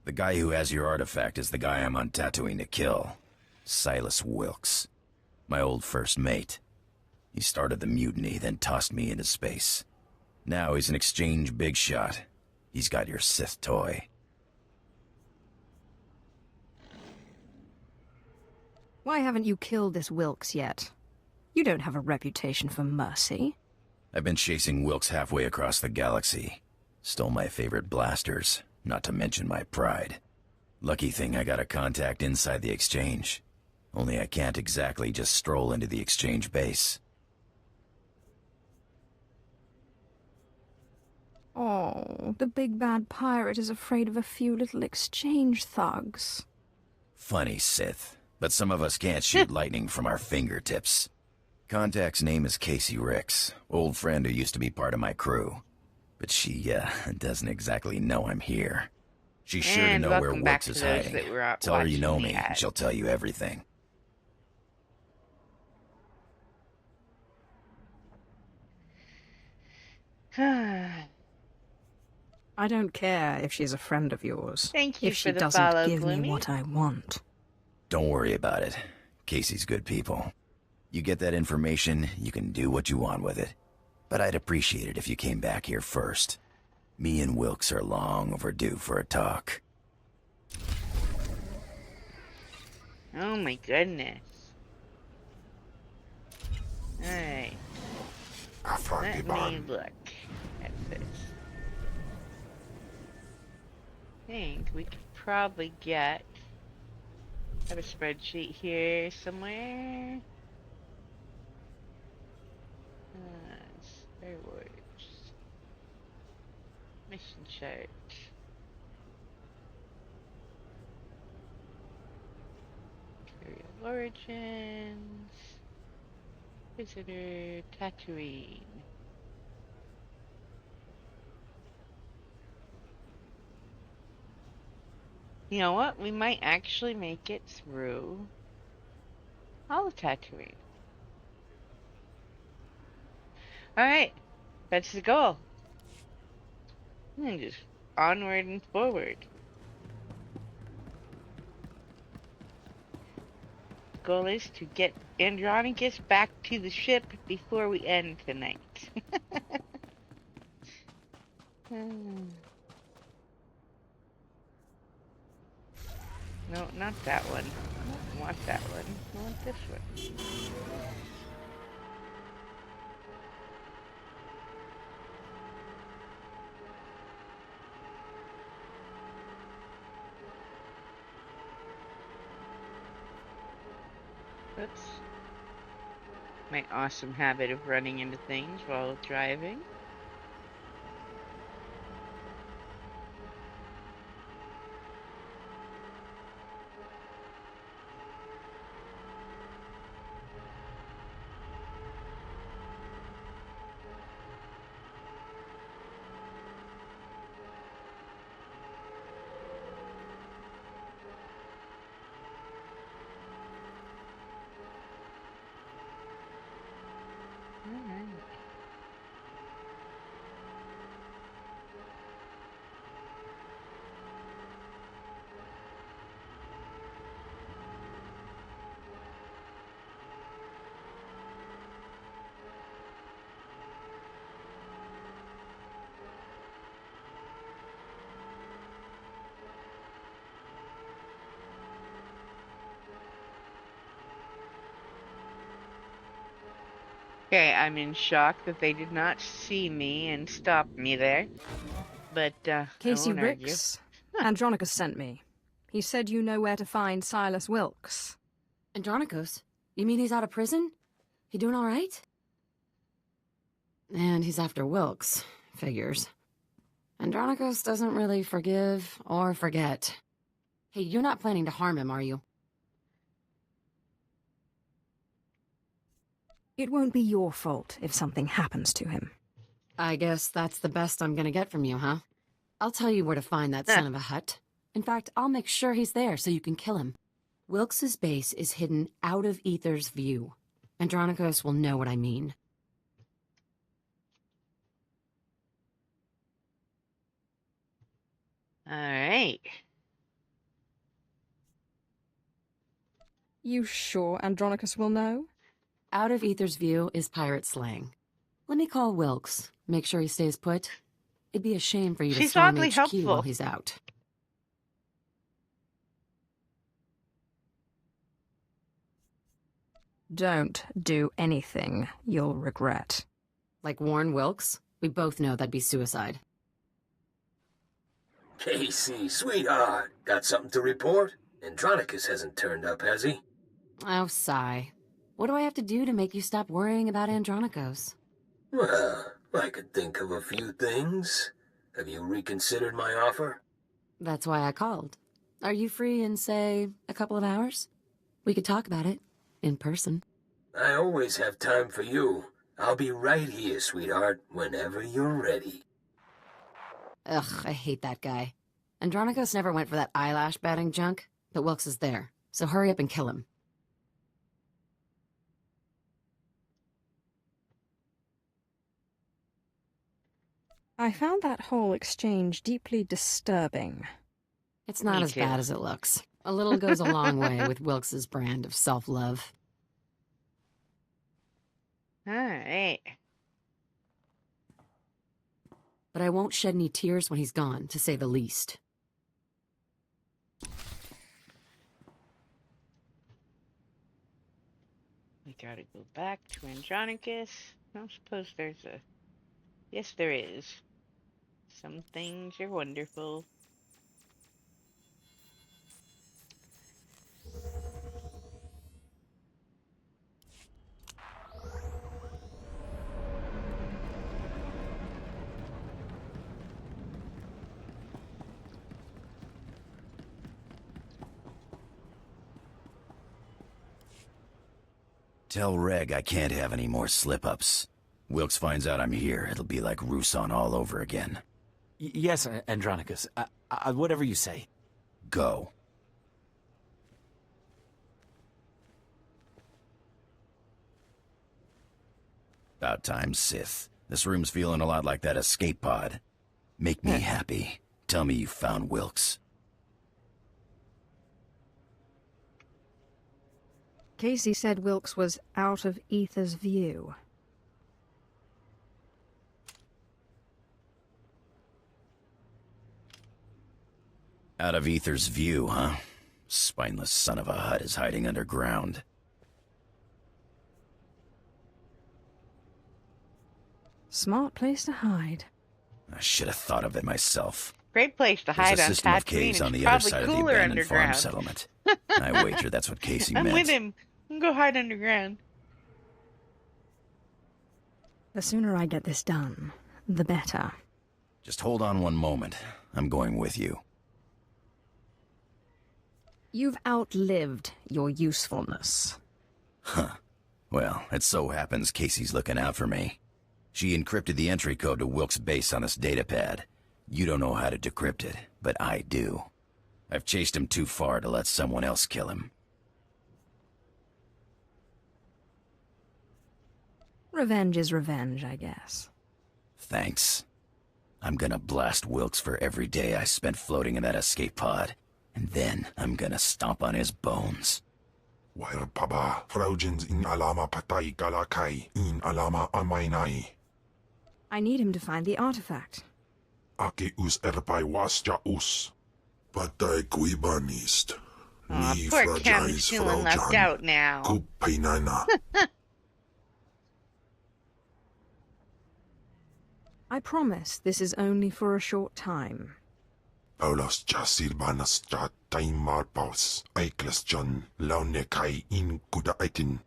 The guy who has your artifact is the guy I'm on Tatooine to kill. Silas Wilkes. My old first mate. He started the mutiny, then tossed me into space. Now he's an exchange big shot. He's got your Sith toy. Why haven't you killed this Wilkes yet? You don't have a reputation for mercy. I've been chasing Wilkes halfway across the galaxy. Stole my favorite blasters, not to mention my pride. Lucky thing I got a contact inside the exchange. Only I can't exactly just stroll into the exchange base. Oh, the big bad pirate is afraid of a few little exchange thugs. Funny, Sith, but some of us can't shoot lightning from our fingertips. Contact's name is Casey Ricks, old friend who used to be part of my crew. But she, doesn't exactly know I'm here. She's sure to know where Wilkes is hiding. Tell her you know me, and she'll tell you everything. I don't care if she's a friend of yours. Thank you if she for the doesn't follow, give Gloomy. me what I want. Don't worry about it. Casey's good people. You get that information, you can do what you want with it. But I'd appreciate it if you came back here first. Me and Wilkes are long overdue for a talk. Oh my goodness. Alright. Let me look at this. I think we could probably get... I have a spreadsheet here somewhere. Star Wars. Mission chart. Imperial Origins. Inquisitor Tatooine. You know what? We might actually make it through all of Tatooine. Alright, that's the goal. And just onward and forward. The goal is to get Andronicus back to the ship before we end tonight. No, not that one. I don't want that one. I want this one. Oops. My awesome habit of running into things while driving. Okay, I'm in shock that they did not see me and stop me there. But, Casey I won't argue. Ricks, Andronicus sent me. He said you know where to find Silas Wilkes. Andronicus? You mean he's out of prison? He doing all right? And he's after Wilkes. Figures. Andronicus doesn't really forgive or forget. Hey, you're not planning to harm him, are you? It won't be your fault if something happens to him. I guess that's the best I'm gonna get from you, huh? I'll tell you where to find that son of a hut. In fact, I'll make sure he's there so you can kill him. Wilkes's base is hidden out of Aether's view. Andronicus will know what I mean. Alright. You sure Andronicus will know? Out of Aether's view is pirate slang. Let me call Wilkes. Make sure he stays put. It'd be a shame for you to storm oddly HQ helpful. while he's out. Don't do anything you'll regret. Like warn Wilkes? We both know that'd be suicide. Casey, sweetheart, got something to report? Andronicus hasn't turned up, has he? Oh, sigh. What do I have to do to make you stop worrying about Andronicus? Well, I could think of a few things. Have you reconsidered my offer? That's why I called. Are you free in, say, a couple of hours? We could talk about it. In person. I always have time for you. I'll be right here, sweetheart, whenever you're ready. Ugh, I hate that guy. Andronicus never went for that eyelash batting junk, but Wilkes is there, so hurry up and kill him. I found that whole exchange deeply disturbing. It's not as bad as it looks. A little goes a long way with Wilkes's brand of self-love. Alright. But I won't shed any tears when he's gone, to say the least. We gotta go back to Andronicus. I don't suppose there's a... Yes, there is. Some things are wonderful. Tell Reg I can't have any more slip-ups. Wilkes finds out I'm here, it'll be like Roussan all over again. Yes, Andronicus. Whatever you say. Go. About time, Sith. This room's feeling a lot like that escape pod. Make me happy. Tell me you found Wilkes. Casey said Wilkes was out of Aether's view. Out of Aether's view, huh? Spineless son of a hut is hiding underground. Smart place to hide. I should have thought of it myself. Great place to hide There's on a system of Tatooine. caves on It's the other probably side of the cooler abandoned farm underground. settlement. I wager that's what Casey I'm meant. with him. I'm gonna go hide underground. The sooner I get this done, the better. Just hold on one moment. I'm going with you. You've outlived your usefulness. Huh. Well, it so happens Casey's looking out for me. She encrypted the entry code to Wilkes' base on this datapad. You don't know how to decrypt it, but I do. I've chased him too far to let someone else kill him. Revenge is revenge, I guess. Thanks. I'm gonna blast Wilkes for every day I spent floating in that escape pod. And then I'm gonna stomp on his bones. Wair paba, Fraujins in alama patay galakay, in alama amainai. I need him to find the artifact. Ake us erpai wasja us. Patay kuibanist. Ni Poor Cam's fragais feeling left Fraujan. out now. Kupainana. I promise this is only for a short time. Paulos ja silbanas ja taimar paus, aiklas John, laune kai in kuda aitin.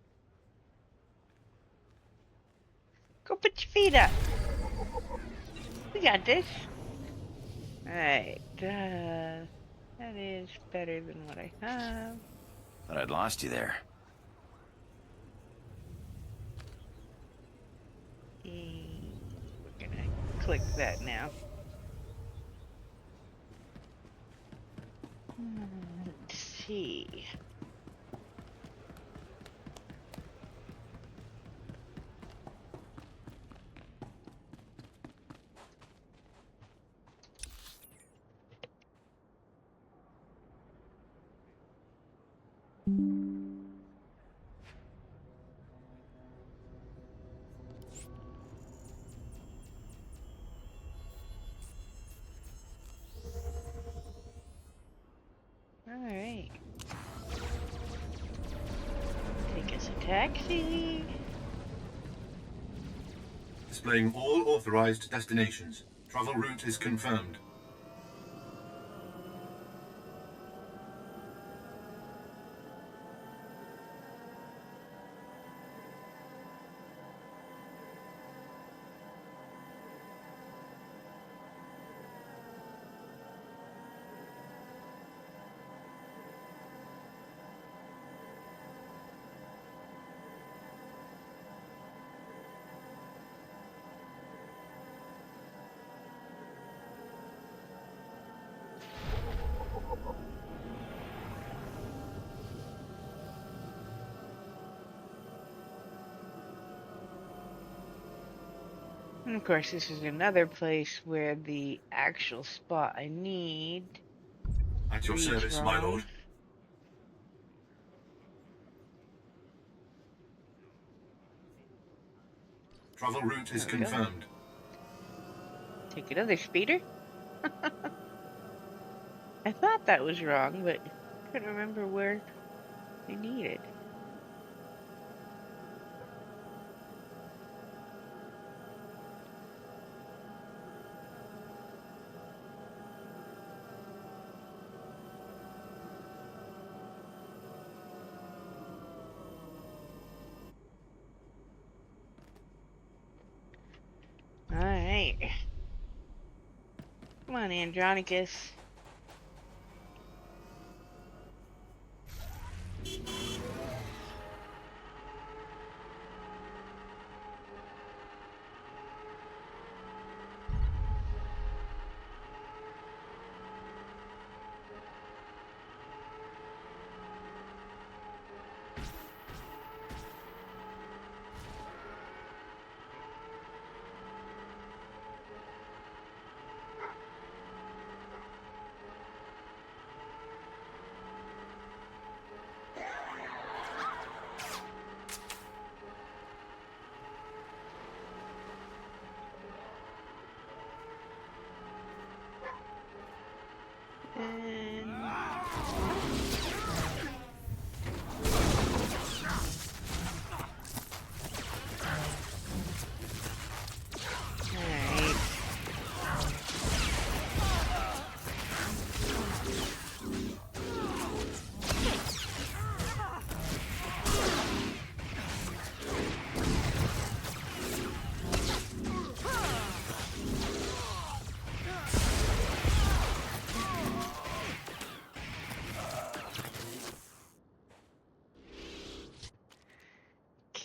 Go put your feet up. We got this. Alright, that is better than what I have. Thought I'd lost you there. We're gonna click that now. Let's see. Alright. Take us a taxi. Displaying all authorized destinations. Travel route is confirmed. And of course, this is another place where the actual spot I need. At your service, my lord. Travel route is confirmed. Take another speeder? I thought that was wrong, but I couldn't remember where I needed. Alright. Come on, Andronicus.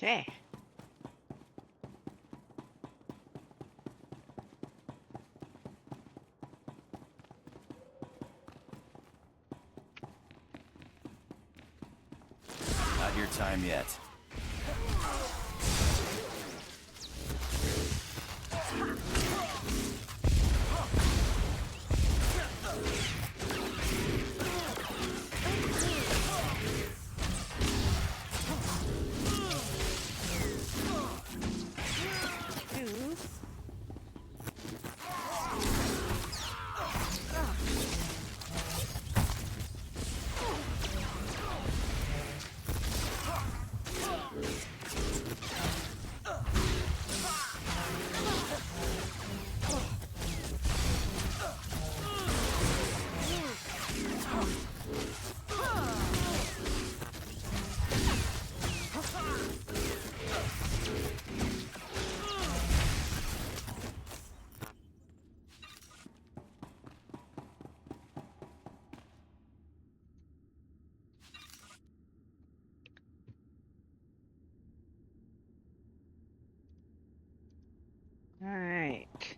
Okay. Not your time yet. Alright.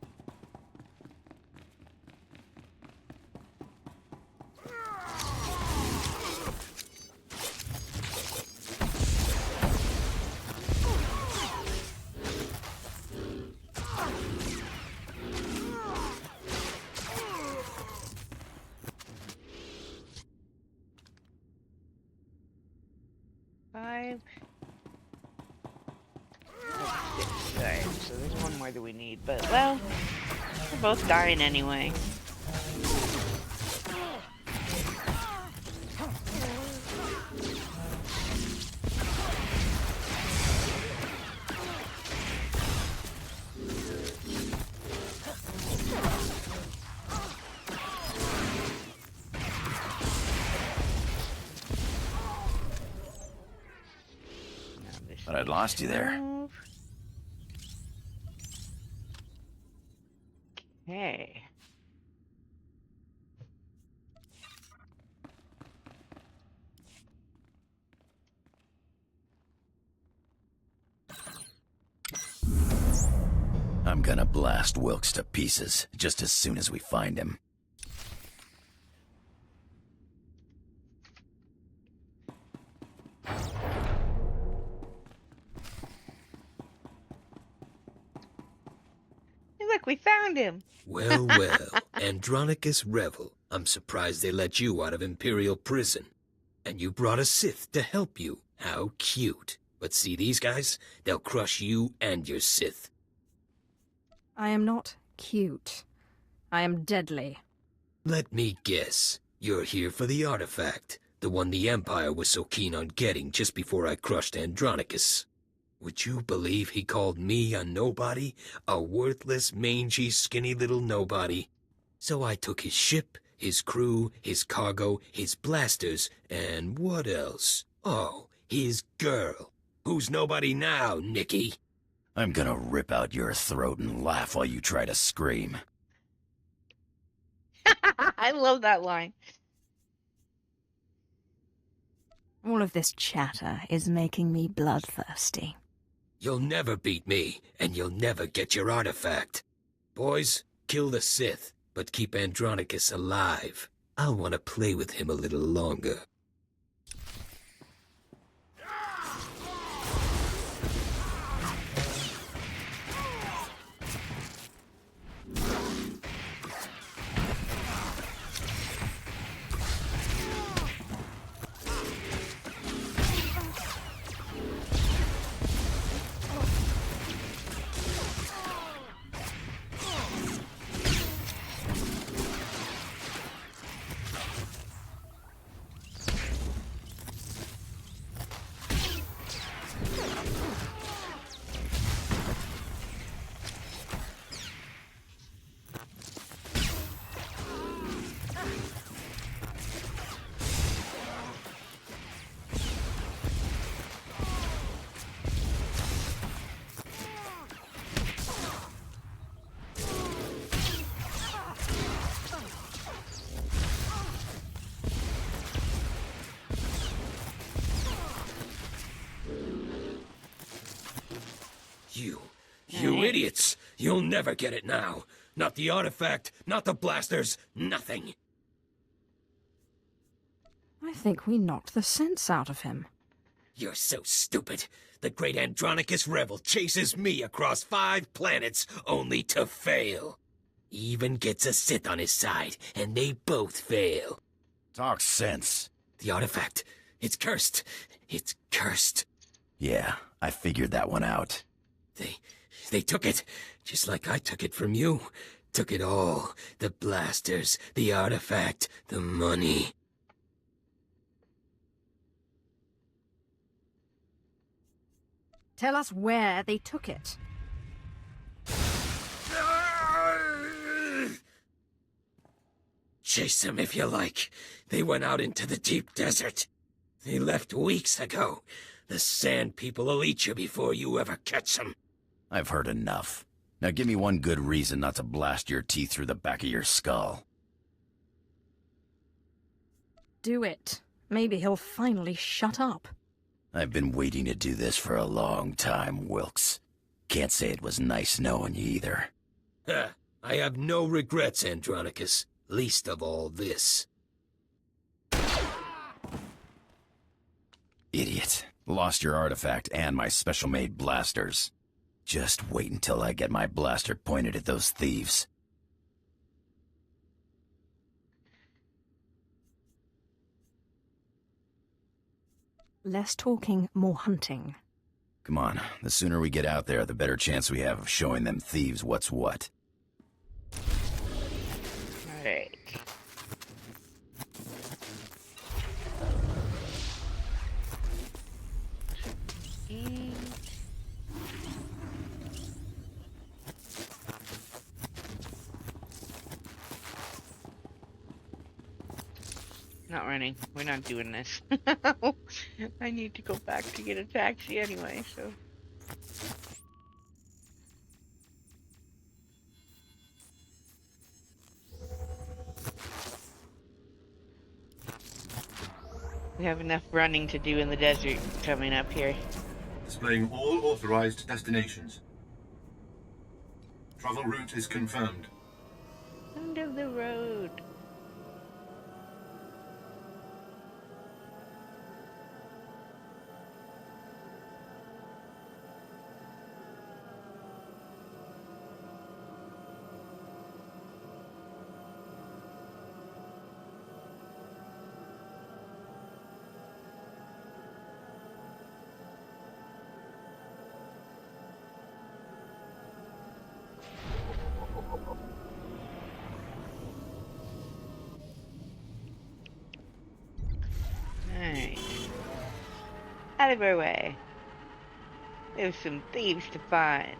Five. Alright, so there's one more that we need, but, well, we're both dying anyway. But I'd lost you there. Okay. I'm gonna blast Wilkes to pieces just as soon as we find him. Look, we found him. Well, well, Andronicus Revel, I'm surprised they let you out of Imperial prison. And you brought a Sith to help you. How cute. But see these guys? They'll crush you and your Sith. I am not cute. I am deadly. Let me guess. You're here for the artifact. The one the Empire was so keen on getting just before I crushed Andronicus. Would you believe he called me a nobody? A worthless, mangy, skinny little nobody. So I took his ship, his crew, his cargo, his blasters, and what else? Oh, his girl. Who's nobody now, Nicky? I'm gonna rip out your throat and laugh while you try to scream. I love that line. All of this chatter is making me bloodthirsty. You'll never beat me, and you'll never get your artifact. Boys, kill the Sith, but keep Andronicus alive. I'll want to play with him a little longer. You idiots! You'll never get it now. Not the artifact, not the blasters, nothing. I think we knocked the sense out of him. You're so stupid. The great Andronicus Revel chases me across 5 planets only to fail. He even gets a Sith on his side, and they both fail. Talk sense. The artifact, it's cursed. It's cursed. Yeah, I figured that one out. They took it, just like I took it from you. Took it all. The blasters, the artifact, the money. Tell us where they took it. Chase them if you like. They went out into the deep desert. They left weeks ago. The Sand People will eat you before you ever catch them. I've heard enough. Now give me one good reason not to blast your teeth through the back of your skull. Do it. Maybe he'll finally shut up. I've been waiting to do this for a long time, Wilkes. Can't say it was nice knowing you either. Ha! I have no regrets, Andronicus. Least of all this. Idiot. Lost your artifact and my special-made blasters. Just wait until I get my blaster pointed at those thieves. Less talking, more hunting. Come on, the sooner we get out there, the better chance we have of showing them thieves what's what. Alright. Not running. We're not doing this. I need to go back to get a taxi anyway, so. We have enough running to do in the desert coming up here. Displaying all authorized destinations. Travel route is confirmed. End of the road. Alright. Out of our way. There's some thieves to find.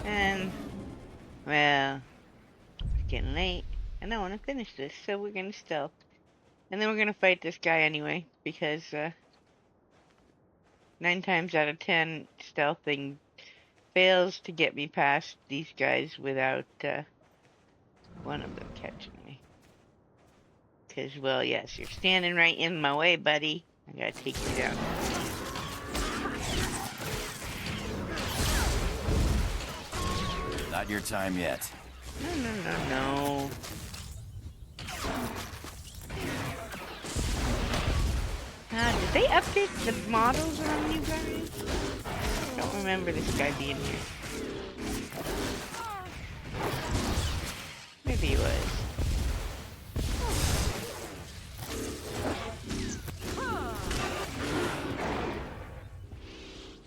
And, well, it's getting late. And I want to finish this, so we're going to stealth. And then we're going to fight this guy anyway, because 9 times out of 10, stealthing fails to get me past these guys without one of them catching me. Because, well, yes, you're standing right in my way, buddy. I gotta take you down. Not your time yet. No. Did they update the models on you guys? I don't remember this guy being here. Maybe he was.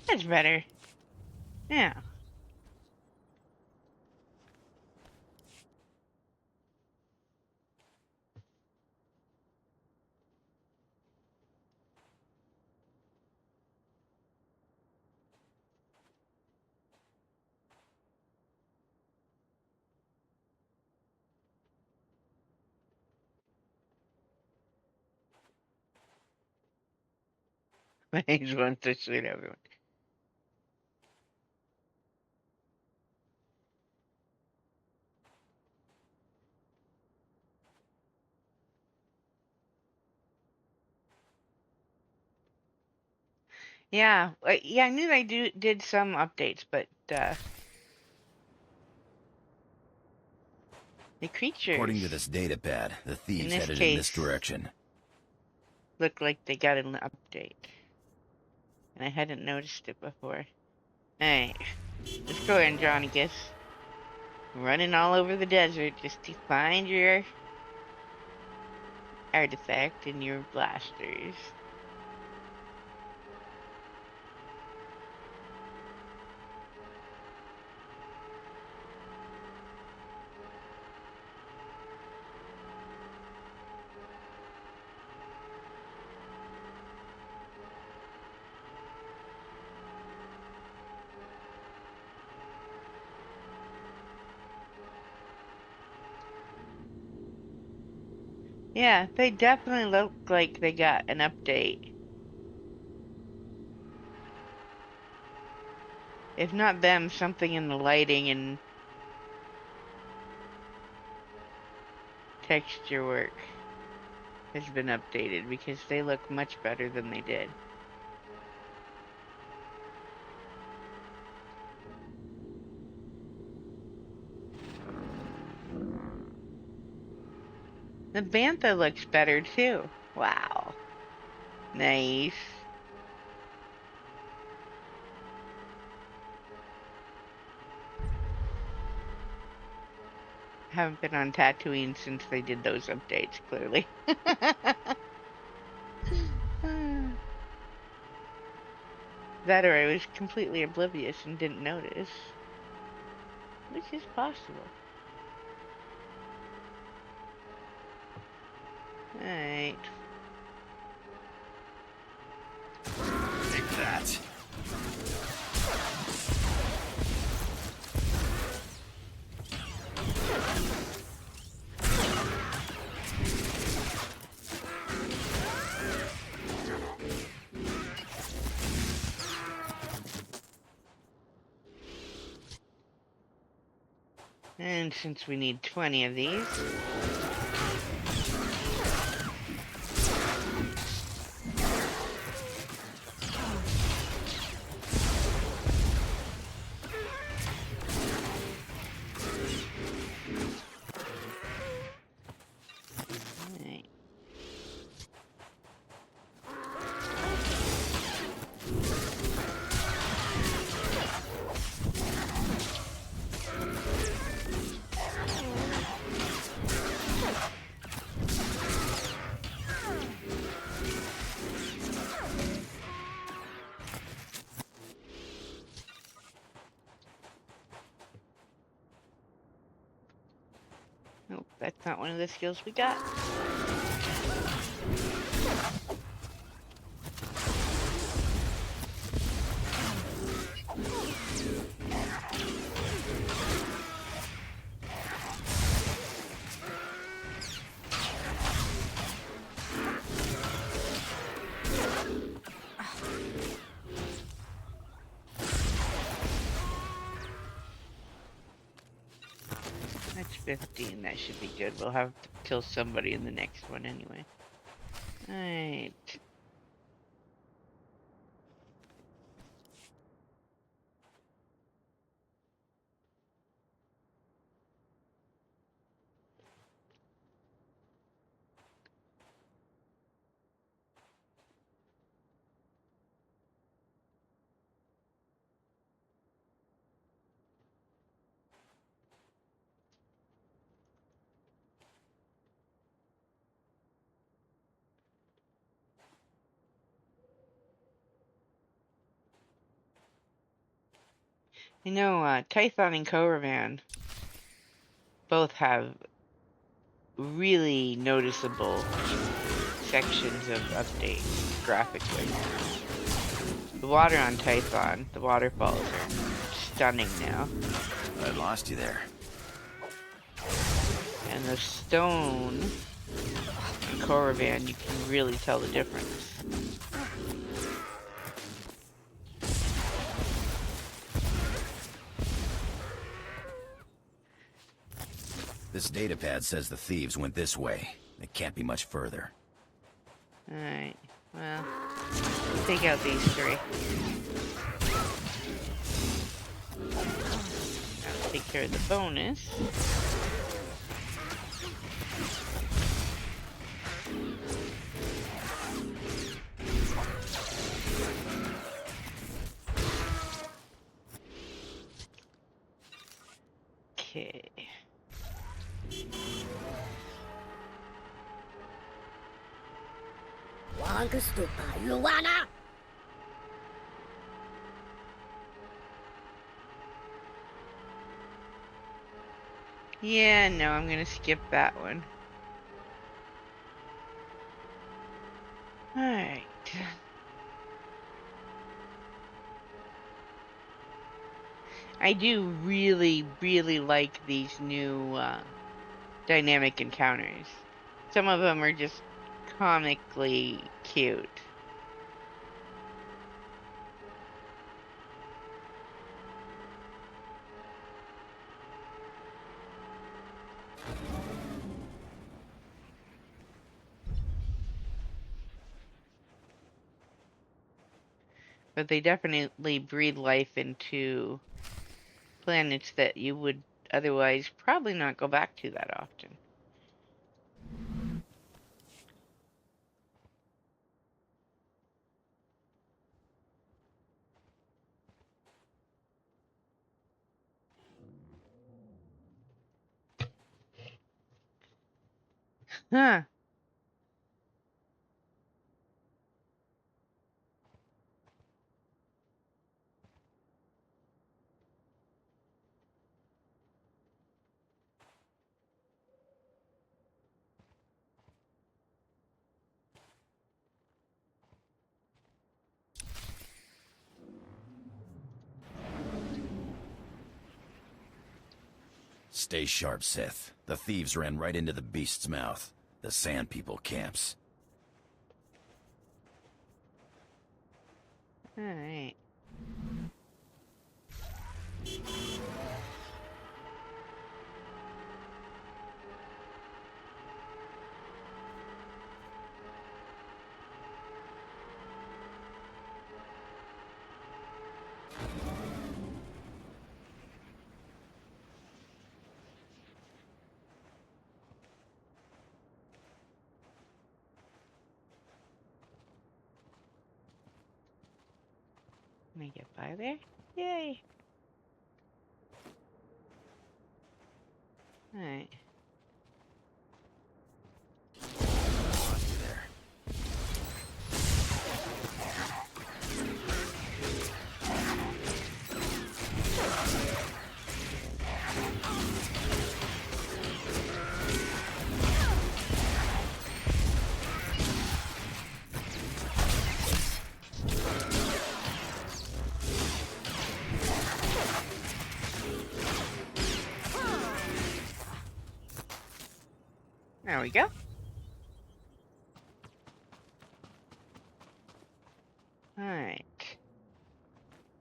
That's better. Yeah. He just wants to shoot everyone. Yeah, I knew they did some updates, but the creatures. According to this data pad, the thieves headed in this direction. Look like they got an update, and I hadn't noticed it before. Hey, let's go, Andronicus. Running all over the desert just to find your artifact and your blasters. Yeah, they definitely look like they got an update. If not them, something in the lighting and texture work has been updated because they look much better than they did. The bantha looks better too. Wow. Nice. Haven't been on Tatooine since they did those updates, clearly. That or I was completely oblivious and didn't notice. Which is possible. Alright. Take that. And since we need 20 of these... Nope, that's not one of the skills we got. That's 15, that should be good. We'll have to kill somebody in the next one anyway. Alright. You know, Tython and Koravan both have really noticeable sections of updates graphically. The water on Tython, the waterfalls are stunning now. I lost you there. And the stone in Koravan, you can really tell the difference. This datapad says the thieves went this way. It can't be much further. Alright, well, we'll take out these three. I'll take care of the bonus. Okay. Yeah, no, I'm gonna skip that one. Alright. I do really, really like these new dynamic encounters. Some of them are just comically cute. But they definitely breathe life into planets that you would otherwise probably not go back to that often. Huh. Stay sharp, Sith. The thieves ran right into the beast's mouth. The Sand People camps. Alright. Let me get by there. Yay! Alright. There we go. Alright.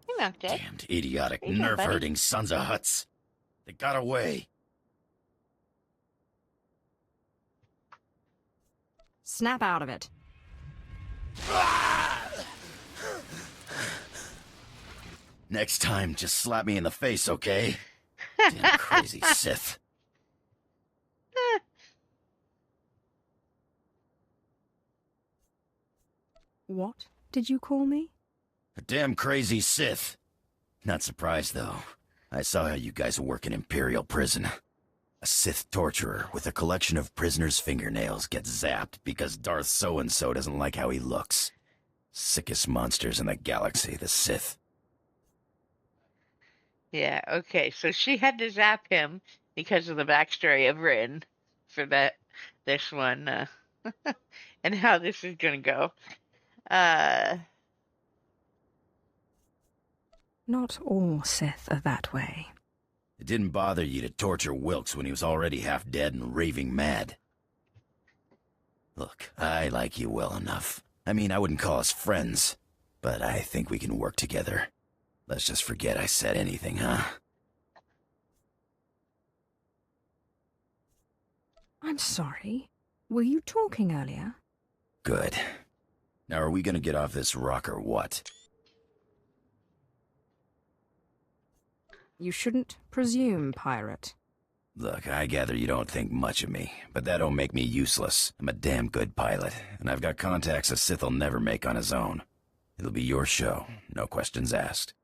Hey, Milk Day. Damned idiotic, How you doing, buddy? nerve-hurting sons of huts. They got away. Snap out of it. Next time, just slap me in the face, okay? Damn crazy Sith. What did you call me? A damn crazy Sith. Not surprised, though. I saw how you guys work in Imperial prison. A Sith torturer with a collection of prisoners' fingernails gets zapped because Darth so-and-so doesn't like how he looks. Sickest monsters in the galaxy, the Sith. Yeah, okay, so she had to zap him because of the backstory of Rin for this one, and how this is gonna go. Not all Sith are that way. It didn't bother you to torture Wilkes when he was already half dead and raving mad. Look, I like you well enough. I mean, I wouldn't call us friends, but I think we can work together. Let's just forget I said anything, huh? I'm sorry. Were you talking earlier? Good. Now are we gonna get off this rock or what? You shouldn't presume, pirate. Look, I gather you don't think much of me, but that don't make me useless. I'm a damn good pilot, and I've got contacts a Sith will never make on his own. It'll be your show, no questions asked.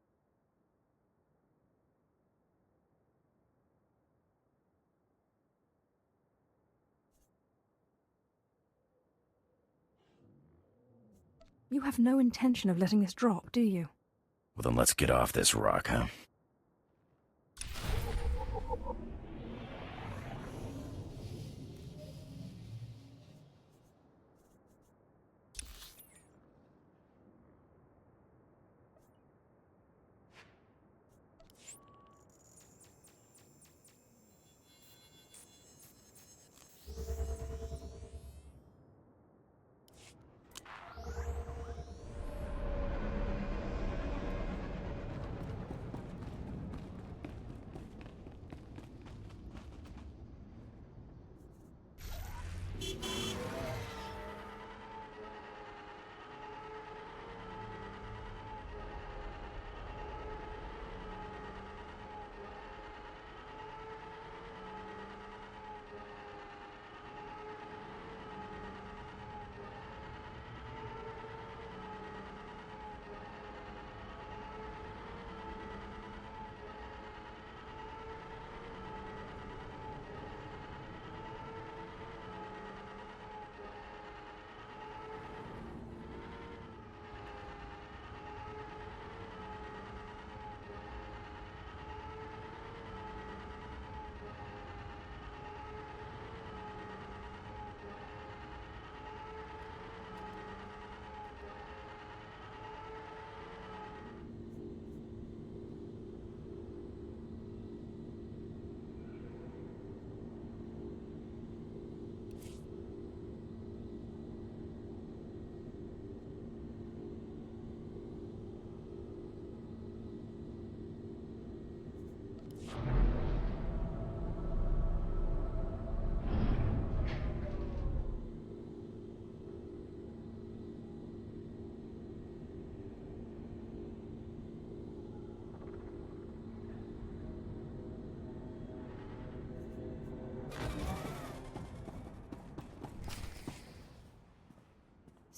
You have no intention of letting this drop, do you? Well then let's get off this rock, huh?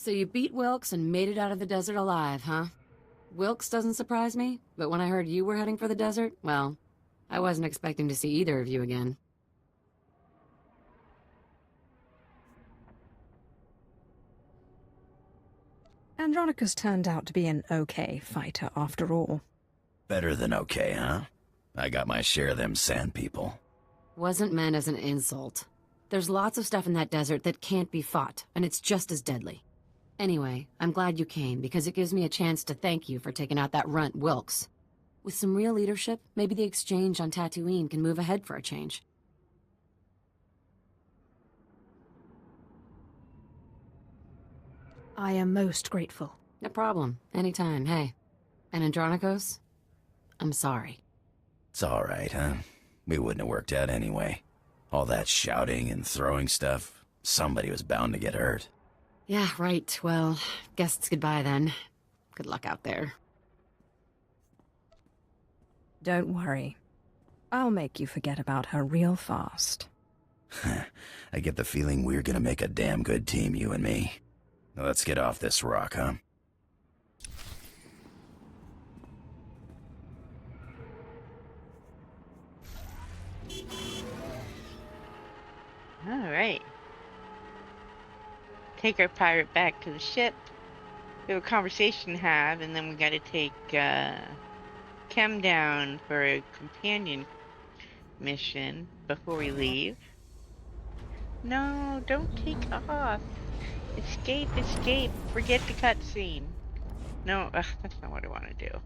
So you beat Wilkes and made it out of the desert alive, huh? Wilkes doesn't surprise me, but when I heard you were heading for the desert, well, I wasn't expecting to see either of you again. Andronicus turned out to be an okay fighter after all. Better than okay, huh? I got my share of them sand people. Wasn't meant as an insult. There's lots of stuff in that desert that can't be fought, and it's just as deadly. Anyway, I'm glad you came, because it gives me a chance to thank you for taking out that runt Wilkes. With some real leadership, maybe the exchange on Tatooine can move ahead for a change. I am most grateful. No problem. Anytime, hey. And Andronicos, I'm sorry. It's alright, huh? We wouldn't have worked out anyway. All that shouting and throwing stuff, somebody was bound to get hurt. Yeah, right. Well, guess it's goodbye then. Good luck out there. Don't worry. I'll make you forget about her real fast. I get the feeling we're gonna make a damn good team, you and me. Now let's get off this rock, huh? Alright. Take our pirate back to the ship. We have a conversation to have, and then we gotta take Kem down for a companion mission before we leave. No, don't take off. Escape, escape. Forget the cutscene. No, that's not what I want to do.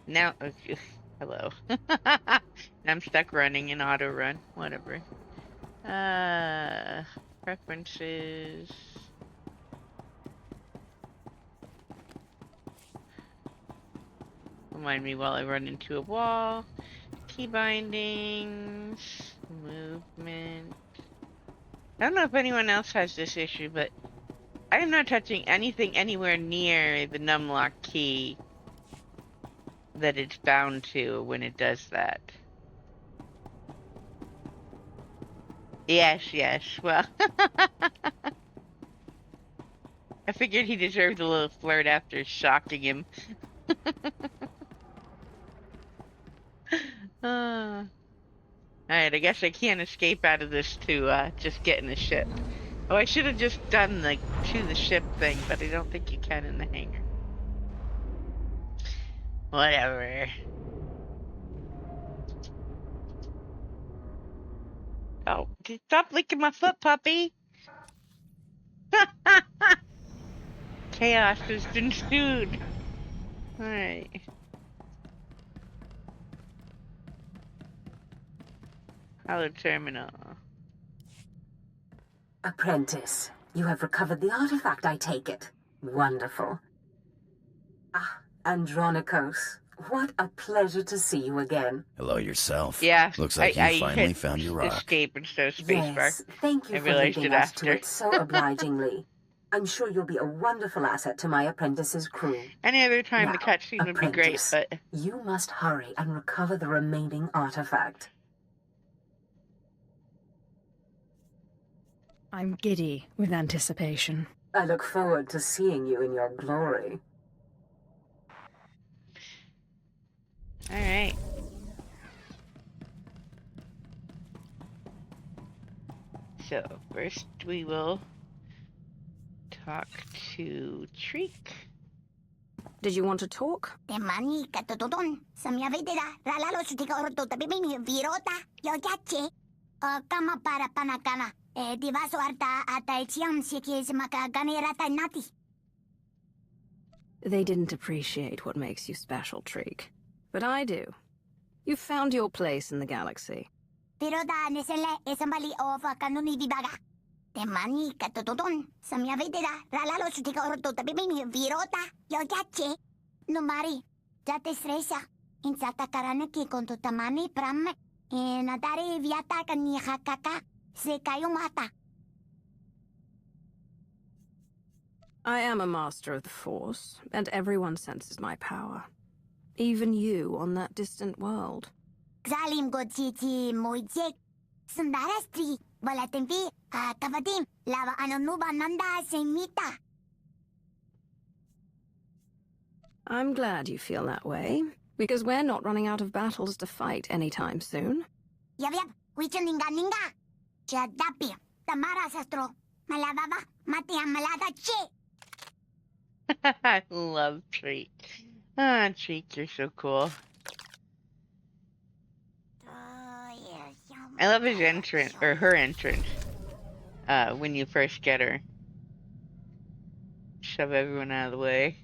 Now, hello. I'm stuck running in auto run. Whatever. Preferences. Remind me while I run into a wall. Key bindings. Movement. I don't know if anyone else has this issue, but I am not touching anything anywhere near the numlock key that it's bound to when it does that. Yes, yes, well. I figured he deserved a little flirt after shocking him. Alright, I guess I can't escape out of this to just get in the ship. Oh, I should have just done the to the ship thing, but I don't think you can in the hangar. Whatever. Oh, stop licking my foot, puppy! Chaos has ensued. Alright. Hello, terminal. Apprentice, you have recovered the artifact, I take it. Wonderful. Ah, Andronicos, what a pleasure to see you again. Hello yourself. Yeah. Looks like you finally found your rock. Escape instead of spacebar. Yes, thank you for leading us to it so obligingly. I'm sure you'll be a wonderful asset to my apprentice's crew. Any other time now, the cutscene would be great, but... You must hurry and recover the remaining artifact. I'm giddy with anticipation. I look forward to seeing you in your glory. Alright. So, first we will talk to Treek. Did you want to talk? They didn't appreciate what makes you special, Treek. But I do. You've found your place in the galaxy. I am a master of the Force, and everyone senses my power. Even you on that distant world. Tavadim, lava anonuba nanda semita. I'm glad you feel that way, because we're not running out of battles to fight anytime soon. Yap, wichaninga ninga. Chadapi, tamara sastro. Malababa, matia malada che. I love Treat. Ah, Treat, you're so cool. I love his entrance, or her entrance, when you first get her. Shove everyone out of the way.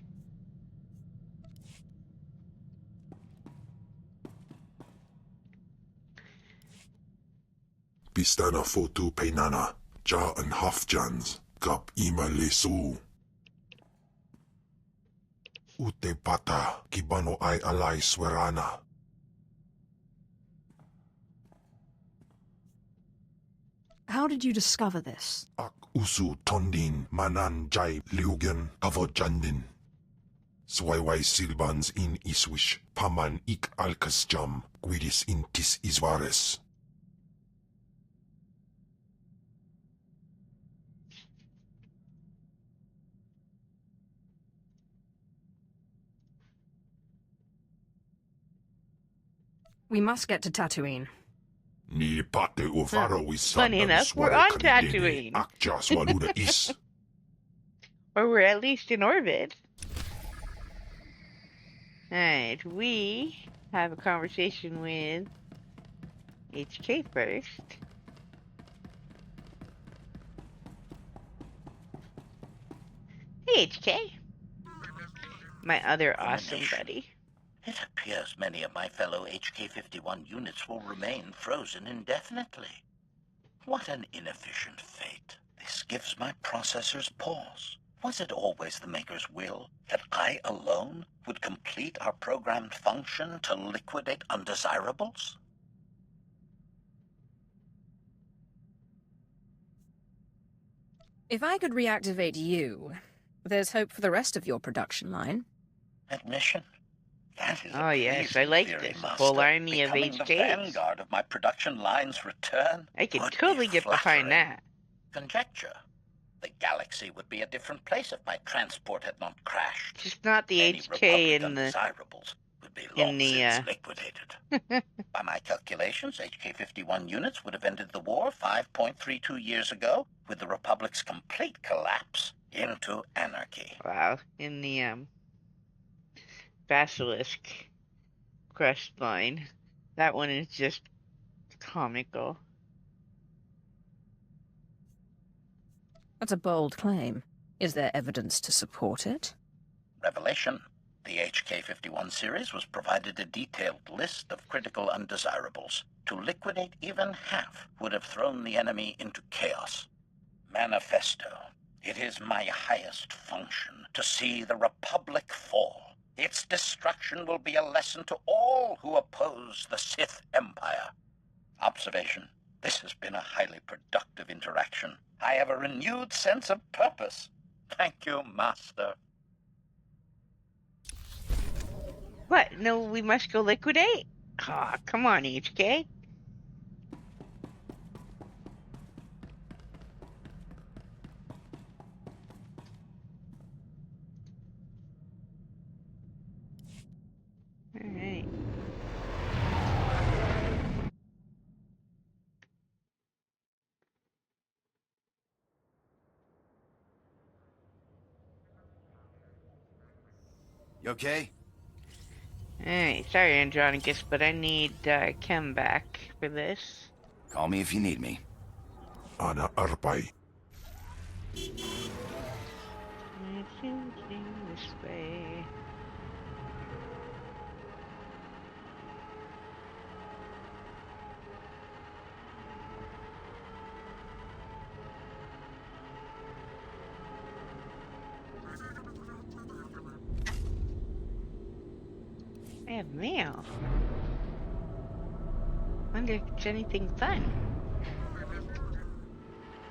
Bistana fotu peinana, ja en hafjans, kap ima lesu. Ute pata, kibano ay alay swerana. How did you discover this? Ak usu tondin manan jay liugen avojandin. Swayway silbans in iswish, paman ik alkas jam, guidis intis isvares. We must get to Tatooine. Ni pate uvaro is Funny enough, we're on Tatooine. Akjas waluda is. Or we're at least in orbit. Alright, we have a conversation with HK first. Hey, HK. My other awesome buddy. It appears many of my fellow HK-51 units will remain frozen indefinitely. What an inefficient fate. This gives my processors pause. Was it always the Maker's will that I alone would complete our programmed function to liquidate undesirables? If I could reactivate you, there's hope for the rest of your production line. Admission. That is oh yes, I like theory, this Master. whole army of Becoming the HKs. vanguard of my production line's return. I can totally get behind that. Conjecture. The galaxy would be a different place if my transport had not crashed. Just not the Many HK Republic in the undesirables would be long since liquidated. By my calculations, HK-51 units would have ended the war 5.32 years ago, with the Republic's complete collapse into anarchy. Wow, in the Basilisk quest line. That one is just comical. That's a bold claim. Is there evidence to support it? Revelation. The HK-51 series was provided a detailed list of critical undesirables. To liquidate even half would have thrown the enemy into chaos. Manifesto. It is my highest function to see the Republic fall. Its destruction will be a lesson to all who oppose the Sith Empire. Observation. This has been a highly productive interaction. I have a renewed sense of purpose. Thank you, Master. What? No, we must go liquidate? Ah, oh, come on, HK. Alright. You okay? Alright, sorry Andronicus, but I need Chem back for this. Call me if you need me. Ana arpai. This way. I have mail. Wonder if it's anything fun.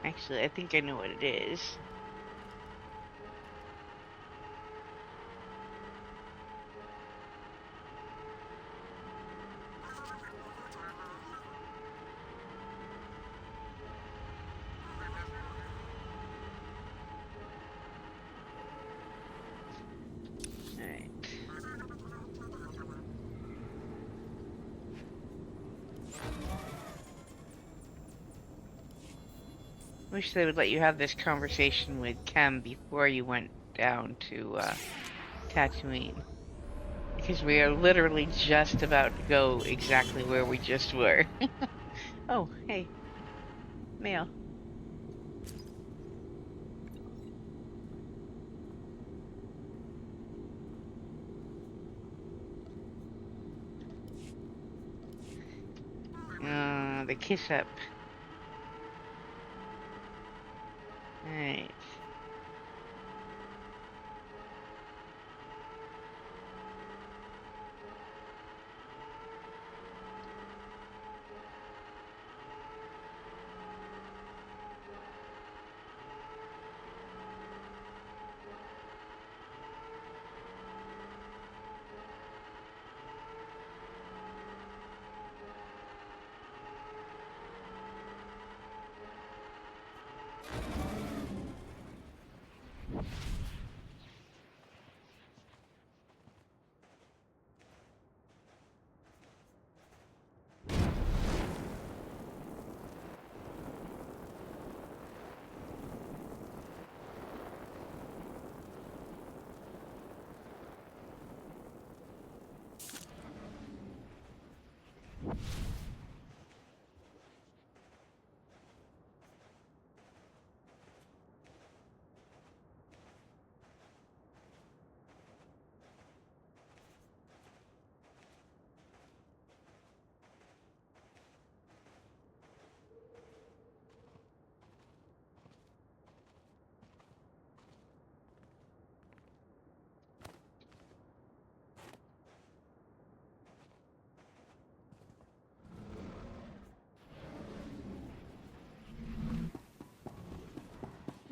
Actually, I think I know what it is. Wish they would let you have this conversation with Kem before you went down to Tatooine. Because we are literally just about to go exactly where we just were. Oh, hey. Mail. The kiss up. Alright.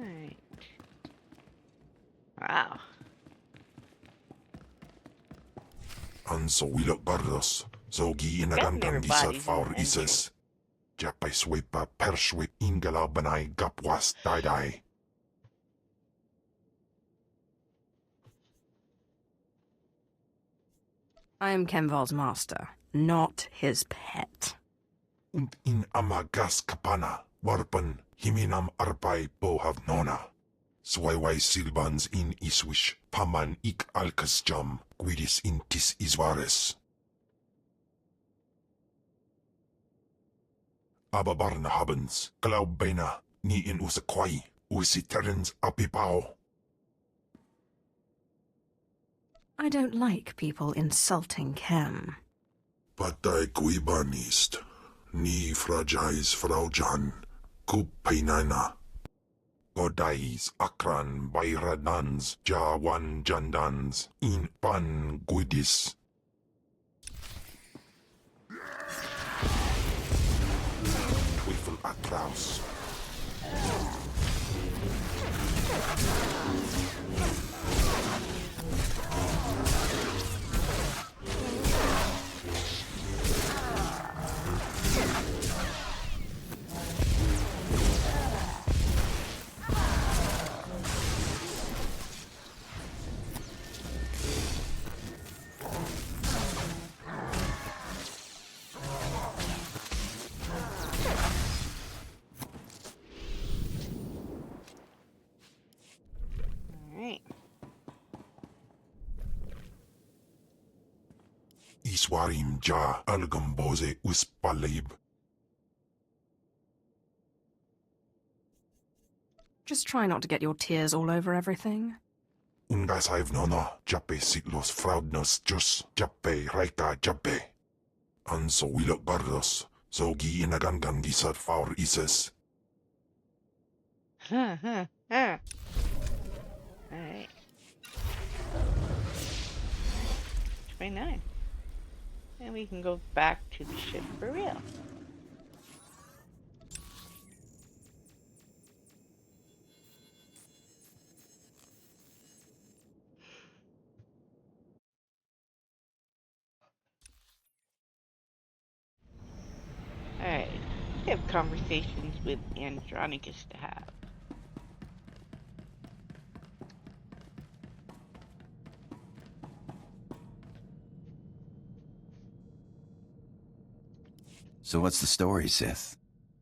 Alright. Wow. Anso wilok bardos, zogi inagangan gisat faur ises. Japay swepa perswip ingala banay gapwas dai. I am Kenval's master, not his pet. Und in amagas kapana, warpan himinam arpay bohav nona. Swayway silbans in iswish, paman ik alkas jam, guidis intis iswares. Ababarna habens, glaubena, ni in usakwai, usiterens apipao. I don't like people insulting Kem. Patay kuiban ist, ni fragais fraujan, kupainana. Godais akran bayradans, jawan jandans, in pan guidis. Twiffle atraus. Iswarim ja algamboze uspalib. Just try not to get your tears all over everything. Ungasaiv nono, jape sitlos fraudnos jus, jape raika jape. Anso wilok bardos, zogi inagangan gisat faur ises. Alright. Alright. 29. And we can go back to the ship for real. Alright. We have conversations with Andronicus to have. So what's the story, Sith?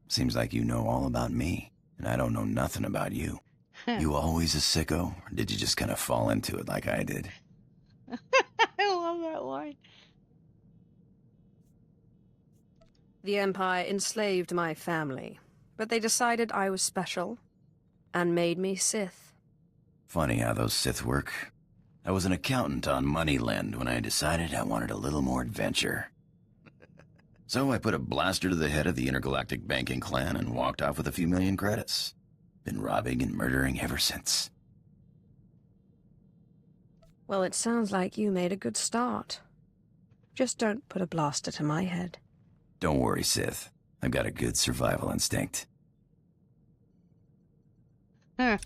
Seems like you know all about me. And I don't know nothing about you. You always a sicko, or did you just kind of fall into it like I did? I love that line. The Empire enslaved my family, but they decided I was special and made me Sith. Funny how those Sith work. I was an accountant on Moneyland when I decided I wanted a little more adventure. So I put a blaster to the head of the intergalactic banking clan and walked off with a few million credits. Been robbing and murdering ever since. Well, it sounds like you made a good start. Just don't put a blaster to my head. Don't worry, Sith. I've got a good survival instinct. You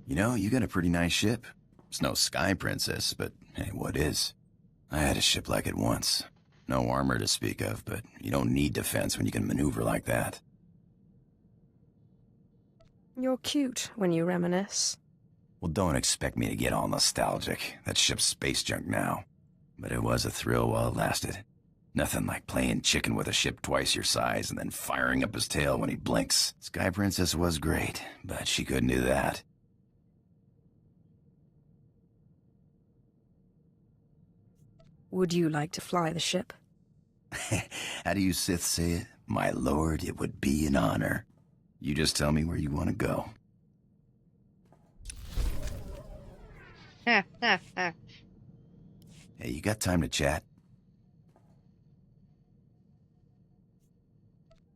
know, you got a pretty nice ship. It's no Sky Princess, but hey, what is? I had a ship like it once. No armor to speak of, but you don't need defense when you can maneuver like that. You're cute when you reminisce. Well, don't expect me to get all nostalgic. That ship's space junk now. But it was a thrill while it lasted. Nothing like playing chicken with a ship twice your size and then firing up his tail when he blinks. Sky Princess was great, but she couldn't do that. Would you like to fly the ship? How do you Sith say it? My lord, it would be an honor. You just tell me where you want to go. Hey, you got time to chat?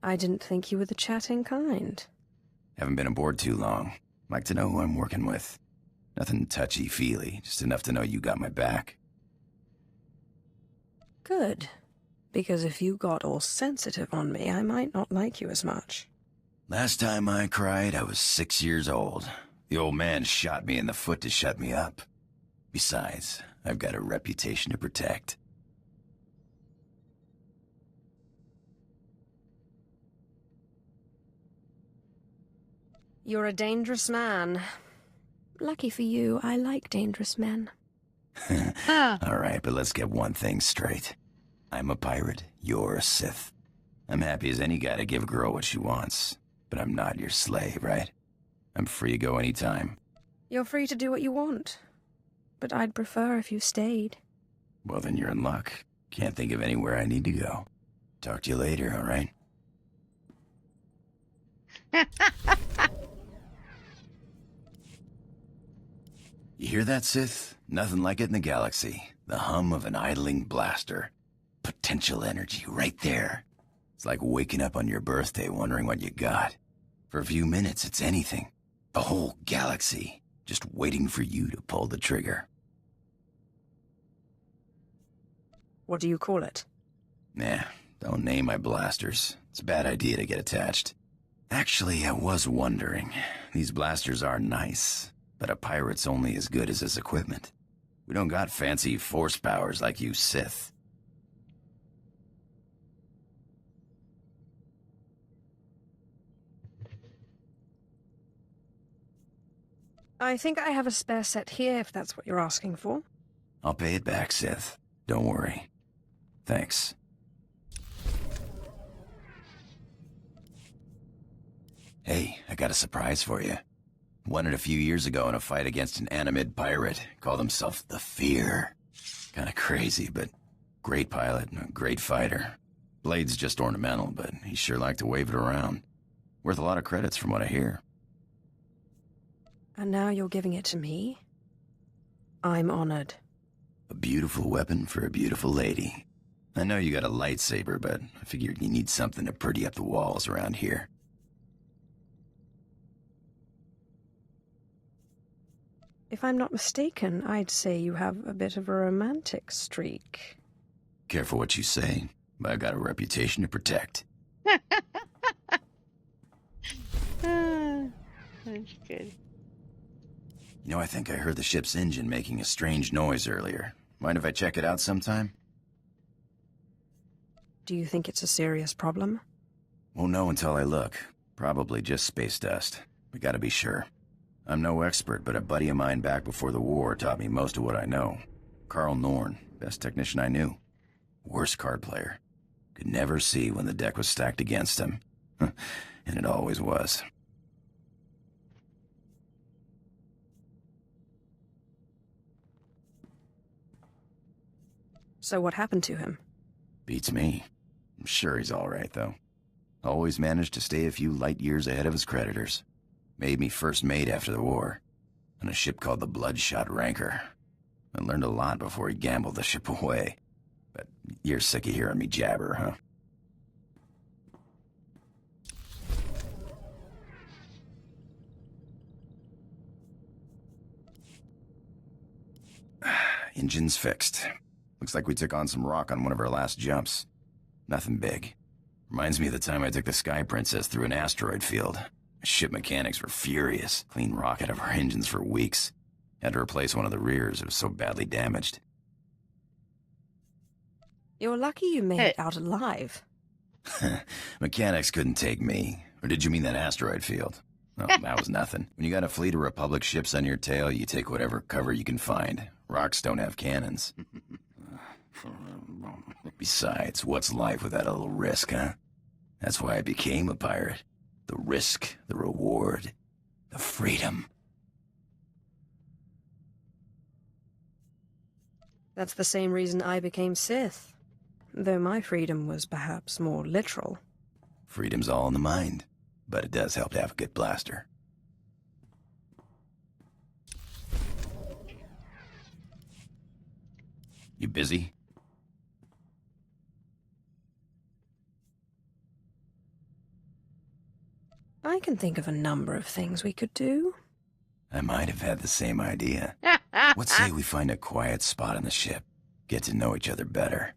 I didn't think you were the chatting kind. Haven't been aboard too long. Like to know who I'm working with. Nothing touchy-feely, just enough to know you got my back. Good. Because if you got all sensitive on me, I might not like you as much. Last time I cried, I was 6 years old. The old man shot me in the foot to shut me up. Besides, I've got a reputation to protect. You're a dangerous man. Lucky for you, I like dangerous men. All right, but let's get one thing straight. I'm a pirate, you're a Sith. I'm happy as any guy to give a girl what she wants, but I'm not your slave, right? I'm free to go anytime. You're free to do what you want, but I'd prefer if you stayed. Well, then you're in luck. Can't think of anywhere I need to go. Talk to you later, all right? You hear that, Sith? Nothing like it in the galaxy. The hum of an idling blaster. Potential energy right there. It's like waking up on your birthday wondering what you got. For a few minutes, it's anything. The whole galaxy. Just waiting for you to pull the trigger. What do you call it? Nah, don't name my blasters. It's a bad idea to get attached. Actually, I was wondering. These blasters are nice, but a pirate's only as good as his equipment. We don't got fancy force powers like you Sith. I think I have a spare set here, if that's what you're asking for. I'll pay it back, Sith. Don't worry. Thanks. Hey, I got a surprise for you. Won it a few years ago in a fight against an Animid pirate. Called himself the Fear. Kinda crazy, but great pilot and a great fighter. Blade's just ornamental, but he sure liked to wave it around. Worth a lot of credits from what I hear. And now you're giving it to me? I'm honored. A beautiful weapon for a beautiful lady. I know you got a lightsaber, but I figured you need something to pretty up the walls around here. If I'm not mistaken, I'd say you have a bit of a romantic streak. Careful what you say, but I've got a reputation to protect. That's good. You know, I think I heard the ship's engine making a strange noise earlier. Mind if I check it out sometime? Do you think it's a serious problem? Won't know until I look. Probably just space dust. We gotta be sure. I'm no expert, but a buddy of mine back before the war taught me most of what I know. Carl Norn, best technician I knew. Worst card player. Could never see when the deck was stacked against him. And it always was. So what happened to him? Beats me. I'm sure he's all right, though. Always managed to stay a few light years ahead of his creditors. Made me first mate after the war, on a ship called the Bloodshot Ranker. I learned a lot before he gambled the ship away. But you're sick of hearing me jabber, huh? Engine's fixed. Looks like we took on some rock on one of our last jumps. Nothing big. Reminds me of the time I took the Sky Princess through an asteroid field. Ship mechanics were furious. Clean rock out of our engines for weeks. Had to replace one of the rears. It was so badly damaged. You're lucky you made it out alive. Mechanics couldn't take me. Or did you mean that asteroid field? Oh, that was nothing. When you got a fleet of Republic ships on your tail, you take whatever cover you can find. Rocks don't have cannons. Besides, what's life without a little risk, huh? That's why I became a pirate. The risk, the reward, the freedom. That's the same reason I became Sith. Though my freedom was perhaps more literal. Freedom's all in the mind, but it does help to have a good blaster. You busy? I can think of a number of things we could do. I might have had the same idea. What say we find a quiet spot on the ship? Get to know each other better.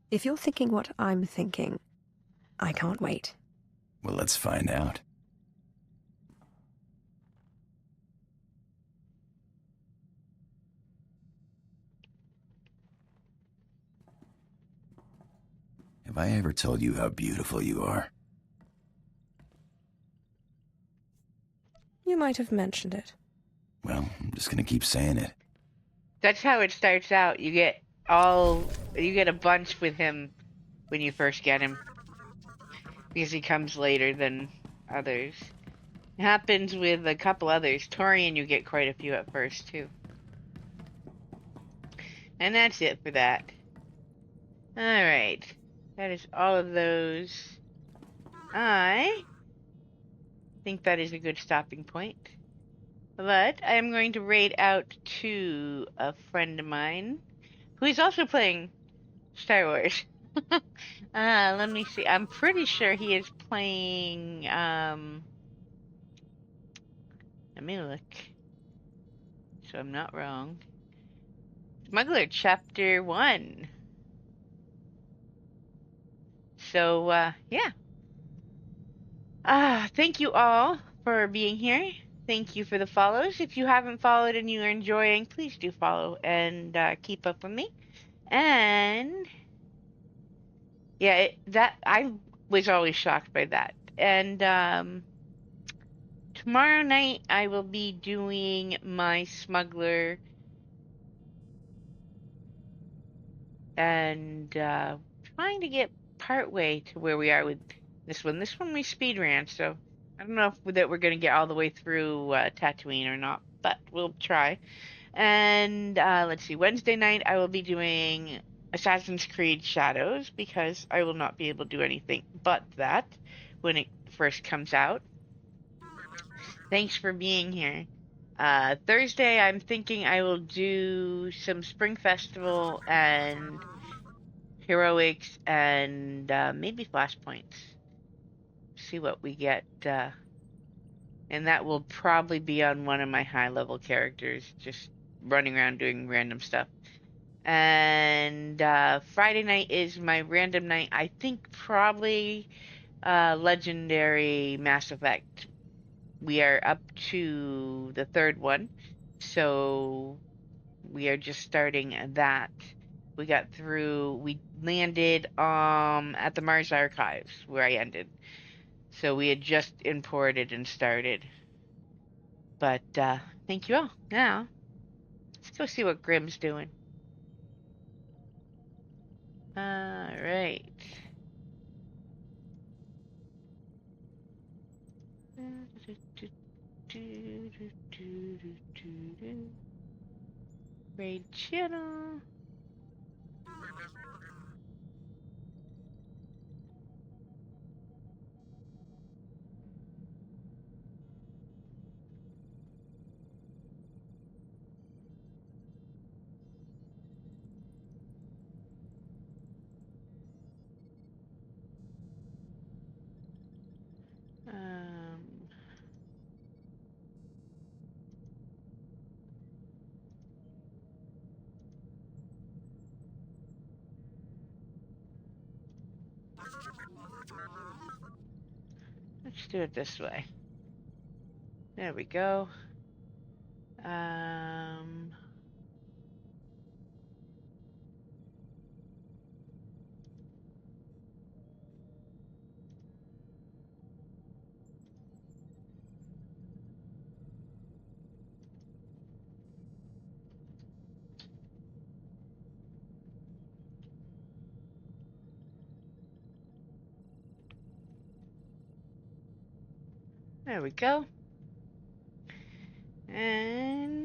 If you're thinking what I'm thinking, I can't wait. Well, let's find out. Have I ever told you how beautiful you are? You might have mentioned it. Well, I'm just gonna keep saying it. That's how it starts out. You get a bunch with him when you first get him. Because he comes later than others. It happens with a couple others. Torian, you get quite a few at first, too. And that's it for that. Alright. That is all of those. I think that is a good stopping point. But I am going to raid out to a friend of mine who is also playing Star Wars. Let me see. I'm pretty sure he is playing, let me look. So I'm not wrong. Smuggler Chapter 1. So, yeah. Thank you all for being here. Thank you for the follows. If you haven't followed and you are enjoying, please do follow and keep up with me. And yeah, I was always shocked by that. And tomorrow night I will be doing my smuggler and trying to get partway to where we are with this one. This one we speed ran, so I don't know if that we're going to get all the way through Tatooine or not, but we'll try. And let's see, Wednesday night I will be doing Assassin's Creed Shadows because I will not be able to do anything but that when it first comes out. Thanks for being here. Thursday I'm thinking I will do some Spring Festival and Heroics and maybe Flashpoints. See what we get. And that will probably be on one of my high-level characters, just running around doing random stuff. And Friday night is my random night. I think probably Legendary Mass Effect. We are up to the third one, so we are just starting that. We landed at the Mars Archives, where I ended. So we had just imported and started. But thank you all. Now, let's go see what Grimm's doing. Alright. Raid channel. Let's do it this way. There we go. There we go. And